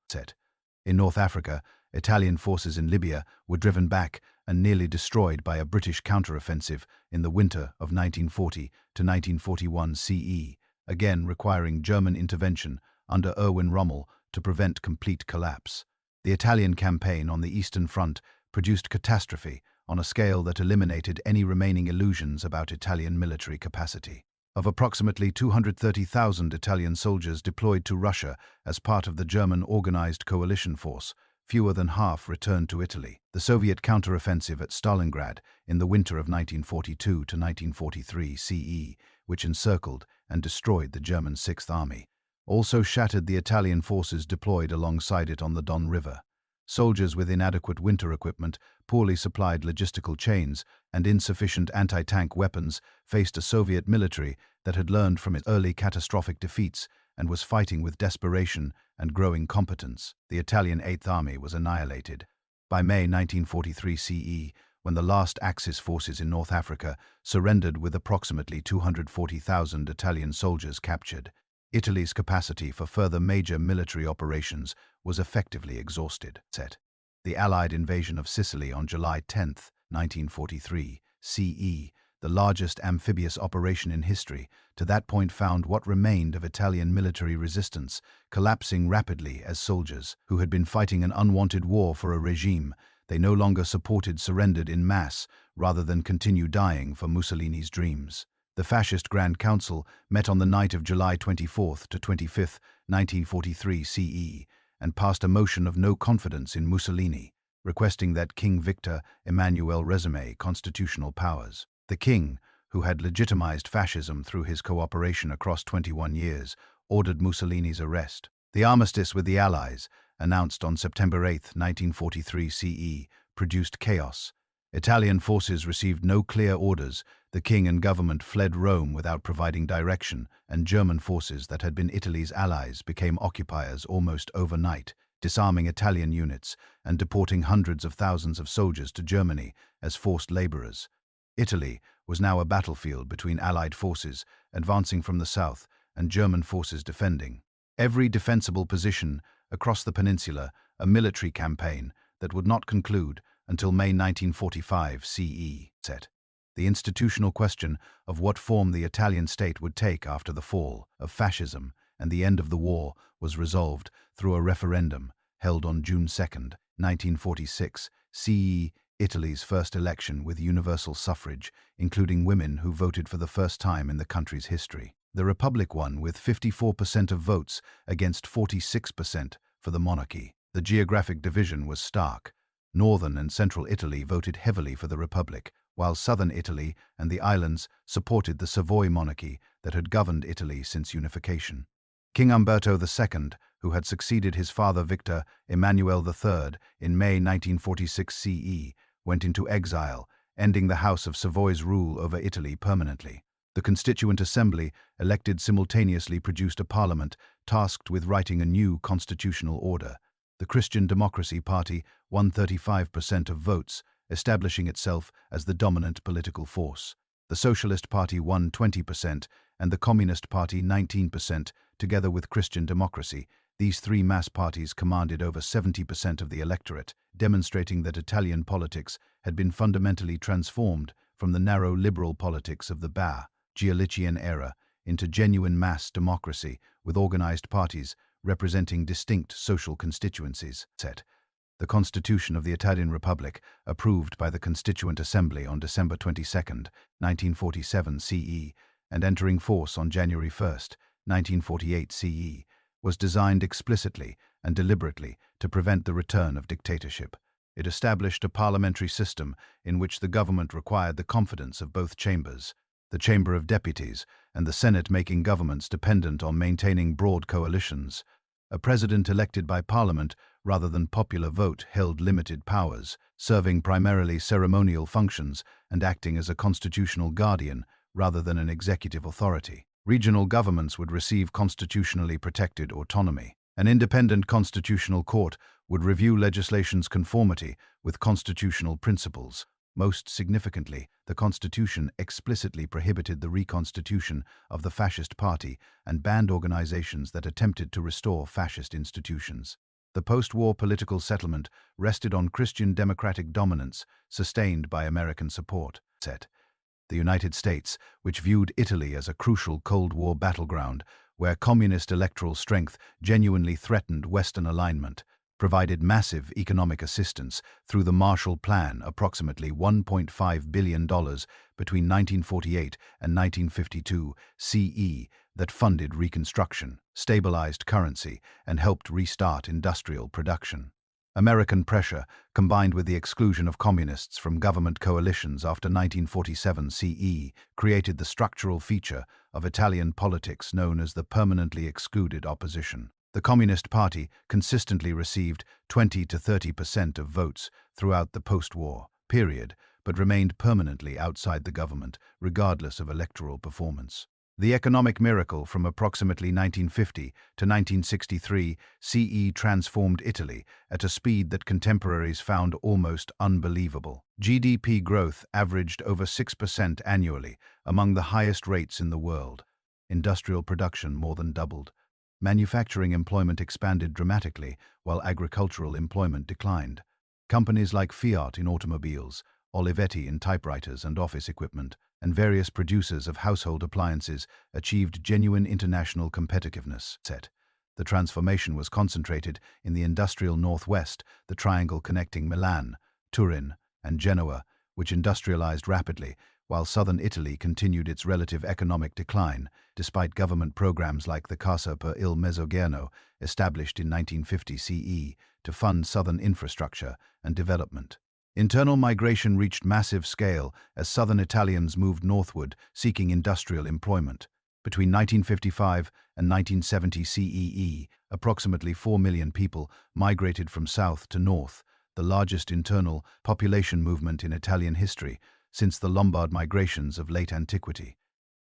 In North Africa, Italian forces in Libya were driven back and nearly destroyed by a British counteroffensive in the winter of 1940 to 1941 CE, again requiring German intervention under Erwin Rommel to prevent complete collapse. The Italian campaign on the Eastern Front produced catastrophe on a scale that eliminated any remaining illusions about Italian military capacity. Of approximately 230,000 Italian soldiers deployed to Russia as part of the German organized coalition force, fewer than half returned to Italy. The Soviet counteroffensive at Stalingrad in the winter of 1942 to 1943 CE, which encircled and destroyed the German Sixth Army, also shattered the Italian forces deployed alongside it on the Don River. Soldiers with inadequate winter equipment, poorly supplied logistical chains, and insufficient anti-tank weapons faced a Soviet military that had learned from its early catastrophic defeats and was fighting with desperation and growing competence. The Italian Eighth Army was annihilated. By May 1943 CE, when the last Axis forces in North Africa surrendered with approximately 240,000 Italian soldiers captured, Italy's capacity for further major military operations was effectively exhausted. The Allied invasion of Sicily on July 10, 1943 CE, the largest amphibious operation in history, to that point found what remained of Italian military resistance collapsing rapidly as soldiers, who had been fighting an unwanted war for a regime they no longer supported, surrendered in mass rather than continue dying for Mussolini's dreams. The Fascist Grand Council met on the night of July 24 to 25, 1943 CE, and passed a motion of no confidence in Mussolini, requesting that King Victor Emmanuel resume constitutional powers. The king, who had legitimized fascism through his cooperation across 21 years, ordered Mussolini's arrest. The armistice with the Allies, announced on September 8, 1943 CE, produced chaos. Italian forces received no clear orders, the king and government fled Rome without providing direction, and German forces that had been Italy's allies became occupiers almost overnight, disarming Italian units and deporting hundreds of thousands of soldiers to Germany as forced laborers. Italy was now a battlefield between Allied forces advancing from the south and German forces defending. Every defensible position across the peninsula, a military campaign that would not conclude until May 1945 CE. The institutional question of what form the Italian state would take after the fall of fascism and the end of the war was resolved through a referendum held on June 2, 1946 CE, Italy's first election with universal suffrage, including women who voted for the first time in the country's history. The Republic won with 54% of votes against 46% for the monarchy. The geographic division was stark. Northern and central Italy voted heavily for the Republic, while southern Italy and the islands supported the Savoy monarchy that had governed Italy since unification. King Umberto II, who had succeeded his father Victor Emmanuel III in May 1946 CE, went into exile, ending the House of Savoy's rule over Italy permanently. The Constituent Assembly, elected simultaneously, produced a parliament tasked with writing a new constitutional order. The Christian Democracy Party won 35% of votes, establishing itself as the dominant political force. The Socialist Party won 20% and the Communist Party 19%, together with Christian Democracy. These three mass parties commanded over 70% of the electorate, demonstrating that Italian politics had been fundamentally transformed from the narrow liberal politics of the Giolician era into genuine mass democracy with organized parties representing distinct social constituencies. The Constitution of the Italian Republic, approved by the Constituent Assembly on December 22, 1947 CE, and entering force on January 1, 1948 CE, was designed explicitly and deliberately to prevent the return of dictatorship. It established a parliamentary system in which the government required the confidence of both chambers, the Chamber of Deputies and the Senate, making governments dependent on maintaining broad coalitions. A president elected by parliament rather than popular vote held limited powers, serving primarily ceremonial functions and acting as a constitutional guardian rather than an executive authority. Regional governments would receive constitutionally protected autonomy. An independent constitutional court would review legislation's conformity with constitutional principles. Most significantly, the Constitution explicitly prohibited the reconstitution of the Fascist Party and banned organizations that attempted to restore fascist institutions. The post-war political settlement rested on Christian democratic dominance, sustained by American support. The United States, which viewed Italy as a crucial Cold War battleground where communist electoral strength genuinely threatened Western alignment, provided massive economic assistance through the Marshall Plan, approximately $1.5 billion between 1948 and 1952 CE, that funded reconstruction, stabilized currency, and helped restart industrial production. American pressure, combined with the exclusion of communists from government coalitions after 1947 CE, created the structural feature of Italian politics known as the permanently excluded opposition. The Communist Party consistently received 20 to 30% of votes throughout the post-war period, but remained permanently outside the government, regardless of electoral performance. The economic miracle from approximately 1950 to 1963 CE transformed Italy at a speed that contemporaries found almost unbelievable. GDP growth averaged over 6% annually, among the highest rates in the world. Industrial production more than doubled. Manufacturing employment expanded dramatically, while agricultural employment declined. Companies like Fiat in automobiles, Olivetti in typewriters and office equipment, and various producers of household appliances achieved genuine international competitiveness. The transformation was concentrated in the industrial northwest, the triangle connecting Milan, Turin, and Genoa, which industrialized rapidly, while southern Italy continued its relative economic decline, despite government programs like the Cassa per il Mezzogiorno, established in 1950 CE, to fund southern infrastructure and development. Internal migration reached massive scale as southern Italians moved northward seeking industrial employment. Between 1955 and 1970 CEE, approximately 4 million people migrated from south to north, the largest internal population movement in Italian history since the Lombard migrations of late antiquity.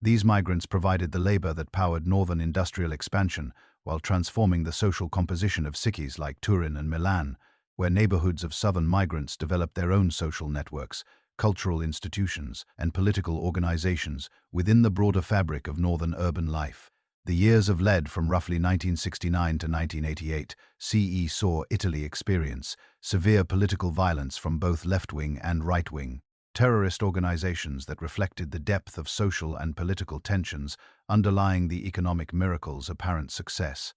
These migrants provided the labor that powered northern industrial expansion while transforming the social composition of cities like Turin and Milan, where neighborhoods of southern migrants developed their own social networks, cultural institutions, and political organizations within the broader fabric of northern urban life. The years of lead from roughly 1969 to 1988 CE saw Italy experience severe political violence from both left-wing and right-wing terrorist organizations that reflected the depth of social and political tensions underlying the economic miracle's apparent success.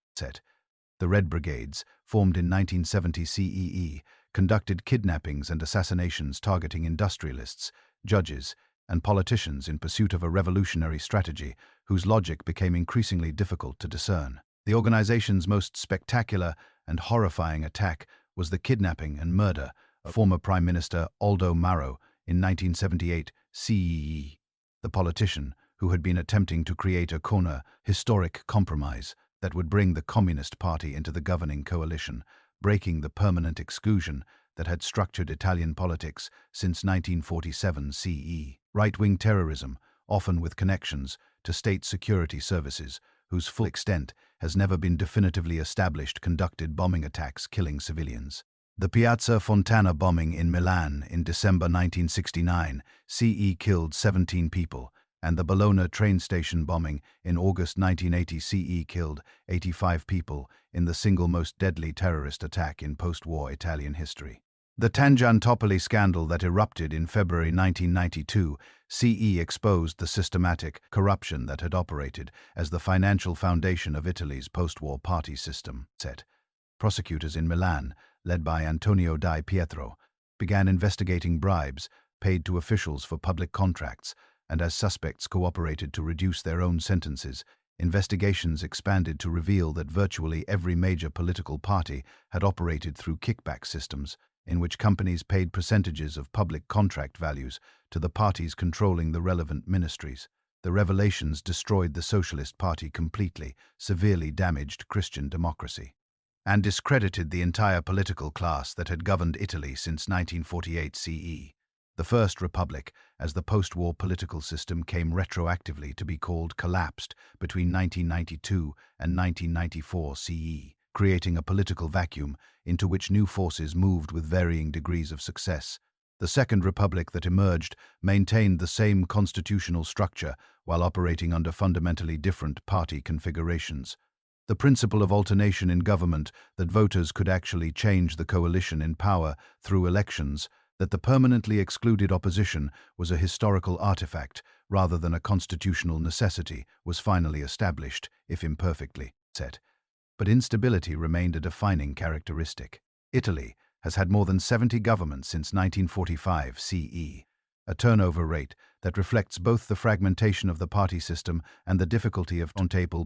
The Red Brigades, formed in 1970 CEE, conducted kidnappings and assassinations targeting industrialists, judges, and politicians in pursuit of a revolutionary strategy whose logic became increasingly difficult to discern. The organization's most spectacular and horrifying attack was the kidnapping and murder of former Prime Minister Aldo Moro in 1978 CEE. The politician, who had been attempting to create a historic compromise that would bring the Communist Party into the governing coalition, breaking the permanent exclusion that had structured Italian politics since 1947 CE. Right-wing terrorism, often with connections to state security services, whose full extent has never been definitively established, conducted bombing attacks killing civilians. The Piazza Fontana bombing in Milan in December 1969 CE killed 17 people, and the Bologna train station bombing in August 1980 CE killed 85 people in the single most deadly terrorist attack in post-war Italian history. The Tangentopoli scandal that erupted in February 1992 CE exposed the systematic corruption that had operated as the financial foundation of Italy's post-war party system. Prosecutors in Milan, led by Antonio Di Pietro, began investigating bribes paid to officials for public contracts, and as suspects cooperated to reduce their own sentences, investigations expanded to reveal that virtually every major political party had operated through kickback systems, in which companies paid percentages of public contract values to the parties controlling the relevant ministries. The revelations destroyed the Socialist Party completely, severely damaged Christian democracy, and discredited the entire political class that had governed Italy since 1948 CE. The First Republic, as the post-war political system came retroactively to be called, collapsed between 1992 and 1994 CE, creating a political vacuum into which new forces moved with varying degrees of success. The Second Republic that emerged maintained the same constitutional structure while operating under fundamentally different party configurations. The principle of alternation in government, that voters could actually change the coalition in power through elections, that the permanently excluded opposition was a historical artifact rather than a constitutional necessity, was finally established, if imperfectly. But instability remained a defining characteristic. Italy has had more than 70 governments since 1945 CE, a turnover rate that reflects both the fragmentation of the party system and the difficulty of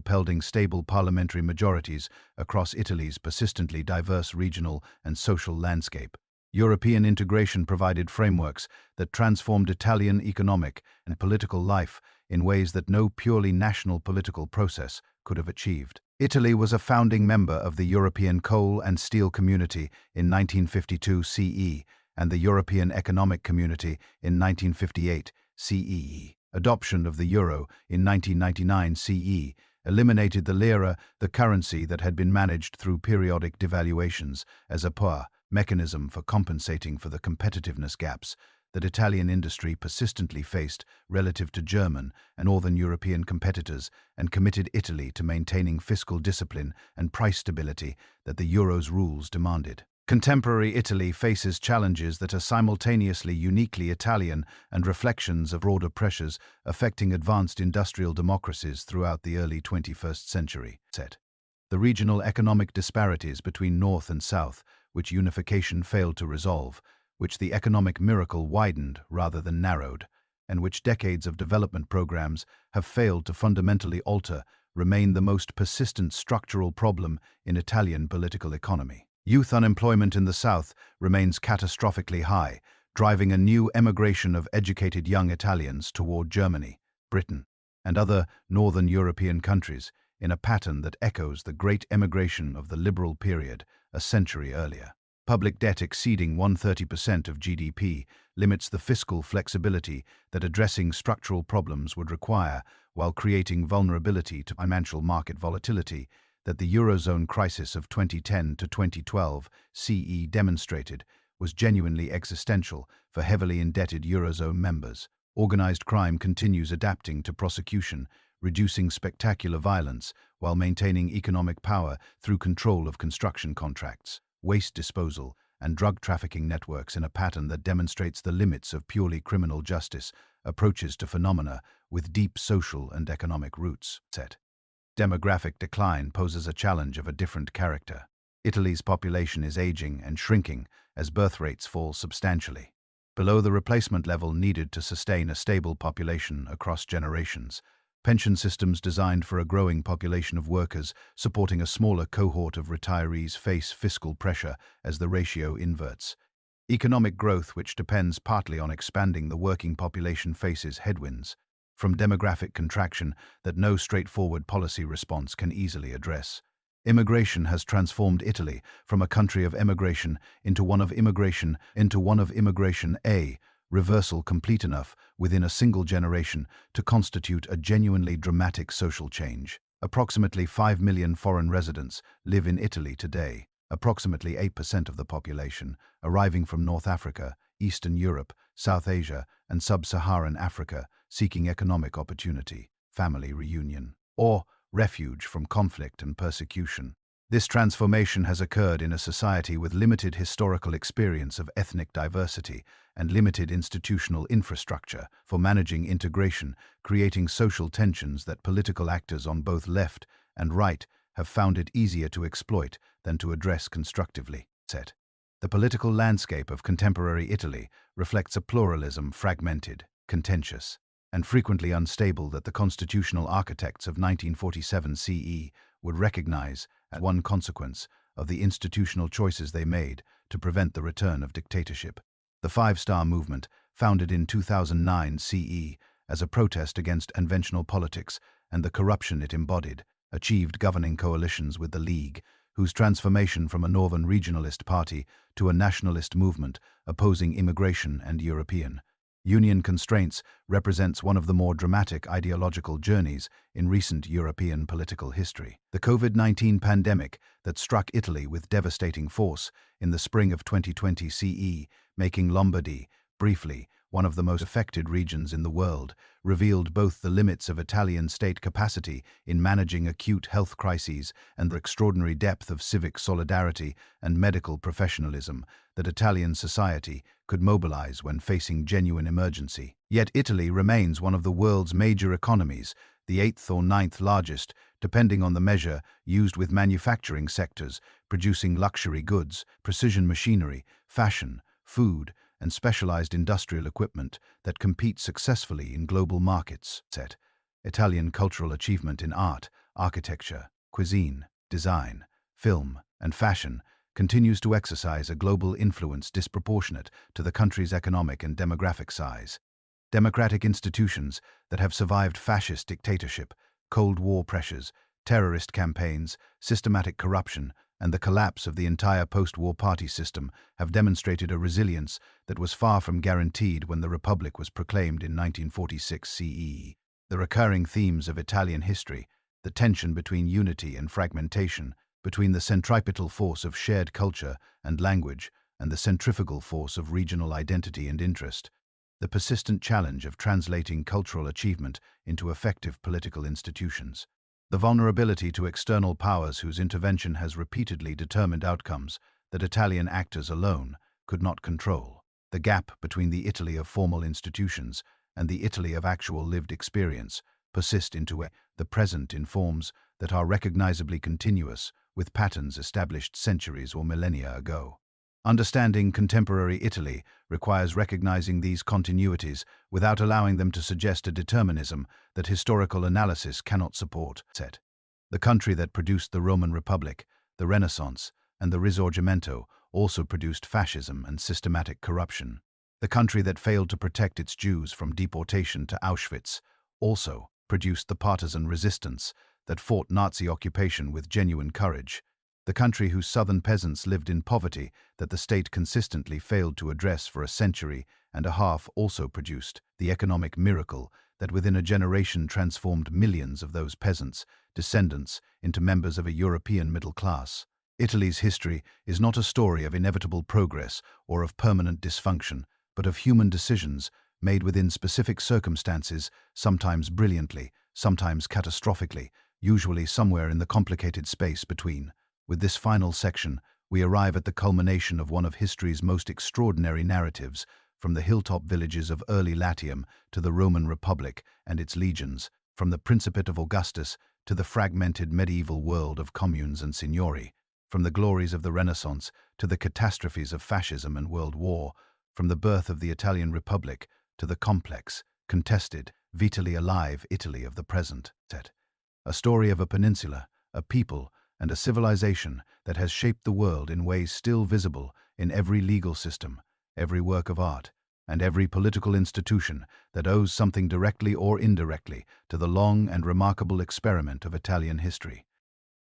holding stable parliamentary majorities across Italy's persistently diverse regional and social landscape. European integration provided frameworks that transformed Italian economic and political life in ways that no purely national political process could have achieved. Italy was a founding member of the European Coal and Steel Community in 1952 CE and the European Economic Community in 1958 CE. Adoption of the euro in 1999 CE eliminated the lira, the currency that had been managed through periodic devaluations, as a poor mechanism for compensating for the competitiveness gaps that Italian industry persistently faced relative to German and Northern European competitors, and committed Italy to maintaining fiscal discipline and price stability that the euro's rules demanded. Contemporary Italy faces challenges that are simultaneously uniquely Italian and reflections of broader pressures affecting advanced industrial democracies throughout the early 21st century. The regional economic disparities between North and South, which unification failed to resolve, which the economic miracle widened rather than narrowed, and which decades of development programs have failed to fundamentally alter, remain the most persistent structural problem in Italian political economy. Youth unemployment in the South remains catastrophically high, driving a new emigration of educated young Italians toward Germany, Britain, and other Northern European countries in a pattern that echoes the great emigration of the liberal period a century earlier. Public debt exceeding 130% of GDP limits the fiscal flexibility that addressing structural problems would require, while creating vulnerability to financial market volatility that the Eurozone crisis of 2010 to 2012 CE demonstrated was genuinely existential for heavily indebted Eurozone members. Organized crime continues adapting to prosecution, reducing spectacular violence while maintaining economic power through control of construction contracts, waste disposal, and drug trafficking networks in a pattern that demonstrates the limits of purely criminal justice, approaches to phenomena with deep social and economic roots. Demographic decline poses a challenge of a different character. Italy's population is aging and shrinking as birth rates fall substantially, below the replacement level needed to sustain a stable population across generations. Pension systems designed for a growing population of workers supporting a smaller cohort of retirees face fiscal pressure as the ratio inverts. Economic growth, which depends partly on expanding the working population, faces headwinds from demographic contraction that no straightforward policy response can easily address. Immigration has transformed Italy from a country of emigration into one of immigration, a reversal complete enough within a single generation to constitute a genuinely dramatic social change. Approximately 5 million foreign residents live in Italy today, approximately 8% of the population, arriving from North Africa, Eastern Europe, South Asia, and Sub-Saharan Africa, seeking economic opportunity, family reunion, or refuge from conflict and persecution. This transformation has occurred in a society with limited historical experience of ethnic diversity and limited institutional infrastructure for managing integration, creating social tensions that political actors on both left and right have found it easier to exploit than to address constructively. The political landscape of contemporary Italy reflects a pluralism fragmented, contentious, and frequently unstable that the constitutional architects of 1947 CE would recognize as one consequence of the institutional choices they made to prevent the return of dictatorship. The Five Star Movement, founded in 2009 CE as a protest against conventional politics and the corruption it embodied, achieved governing coalitions with the League, whose transformation from a northern regionalist party to a nationalist movement opposing immigration and European Union constraints represents one of the more dramatic ideological journeys in recent European political history. The COVID-19 pandemic that struck Italy with devastating force in the spring of 2020 CE, making Lombardy, briefly, one of the most affected regions in the world, revealed both the limits of Italian state capacity in managing acute health crises and the extraordinary depth of civic solidarity and medical professionalism that Italian society could mobilize when facing genuine emergency. Yet Italy remains one of the world's major economies, the eighth or ninth largest, depending on the measure, used with manufacturing sectors, producing luxury goods, precision machinery, fashion, food, and specialized industrial equipment that compete successfully in global markets. Italian cultural achievement in art, architecture, cuisine, design, film, and fashion continues to exercise a global influence disproportionate to the country's economic and demographic size. Democratic institutions that have survived fascist dictatorship, Cold War pressures, terrorist campaigns, systematic corruption, and the collapse of the entire post-war party system have demonstrated a resilience that was far from guaranteed when the Republic was proclaimed in 1946 CE. The recurring themes of Italian history, the tension between unity and fragmentation, between the centripetal force of shared culture and language and the centrifugal force of regional identity and interest, the persistent challenge of translating cultural achievement into effective political institutions, the vulnerability to external powers whose intervention has repeatedly determined outcomes that Italian actors alone could not control, the gap between the Italy of formal institutions and the Italy of actual lived experience persist into the present in forms that are recognizably continuous with patterns established centuries or millennia ago. Understanding contemporary Italy requires recognizing these continuities without allowing them to suggest a determinism that historical analysis cannot support. The country that produced the Roman Republic, the Renaissance, and the Risorgimento also produced fascism and systematic corruption. The country that failed to protect its Jews from deportation to Auschwitz also produced the partisan resistance that fought Nazi occupation with genuine courage. The country whose southern peasants lived in poverty that the state consistently failed to address for a century and a half also produced the economic miracle that within a generation transformed millions of those peasants, descendants, into members of a European middle class. Italy's history is not a story of inevitable progress or of permanent dysfunction, but of human decisions made within specific circumstances, sometimes brilliantly, sometimes catastrophically, usually somewhere in the complicated space between. With this final section, we arrive at the culmination of one of history's most extraordinary narratives, from the hilltop villages of early Latium to the Roman Republic and its legions, from the Principate of Augustus to the fragmented medieval world of communes and signori, from the glories of the Renaissance to the catastrophes of fascism and world war, from the birth of the Italian Republic to the complex, contested, vitally alive Italy of the present. A story of a peninsula, a people, and a civilization that has shaped the world in ways still visible in every legal system, every work of art, and every political institution that owes something directly or indirectly to the long and remarkable experiment of Italian history.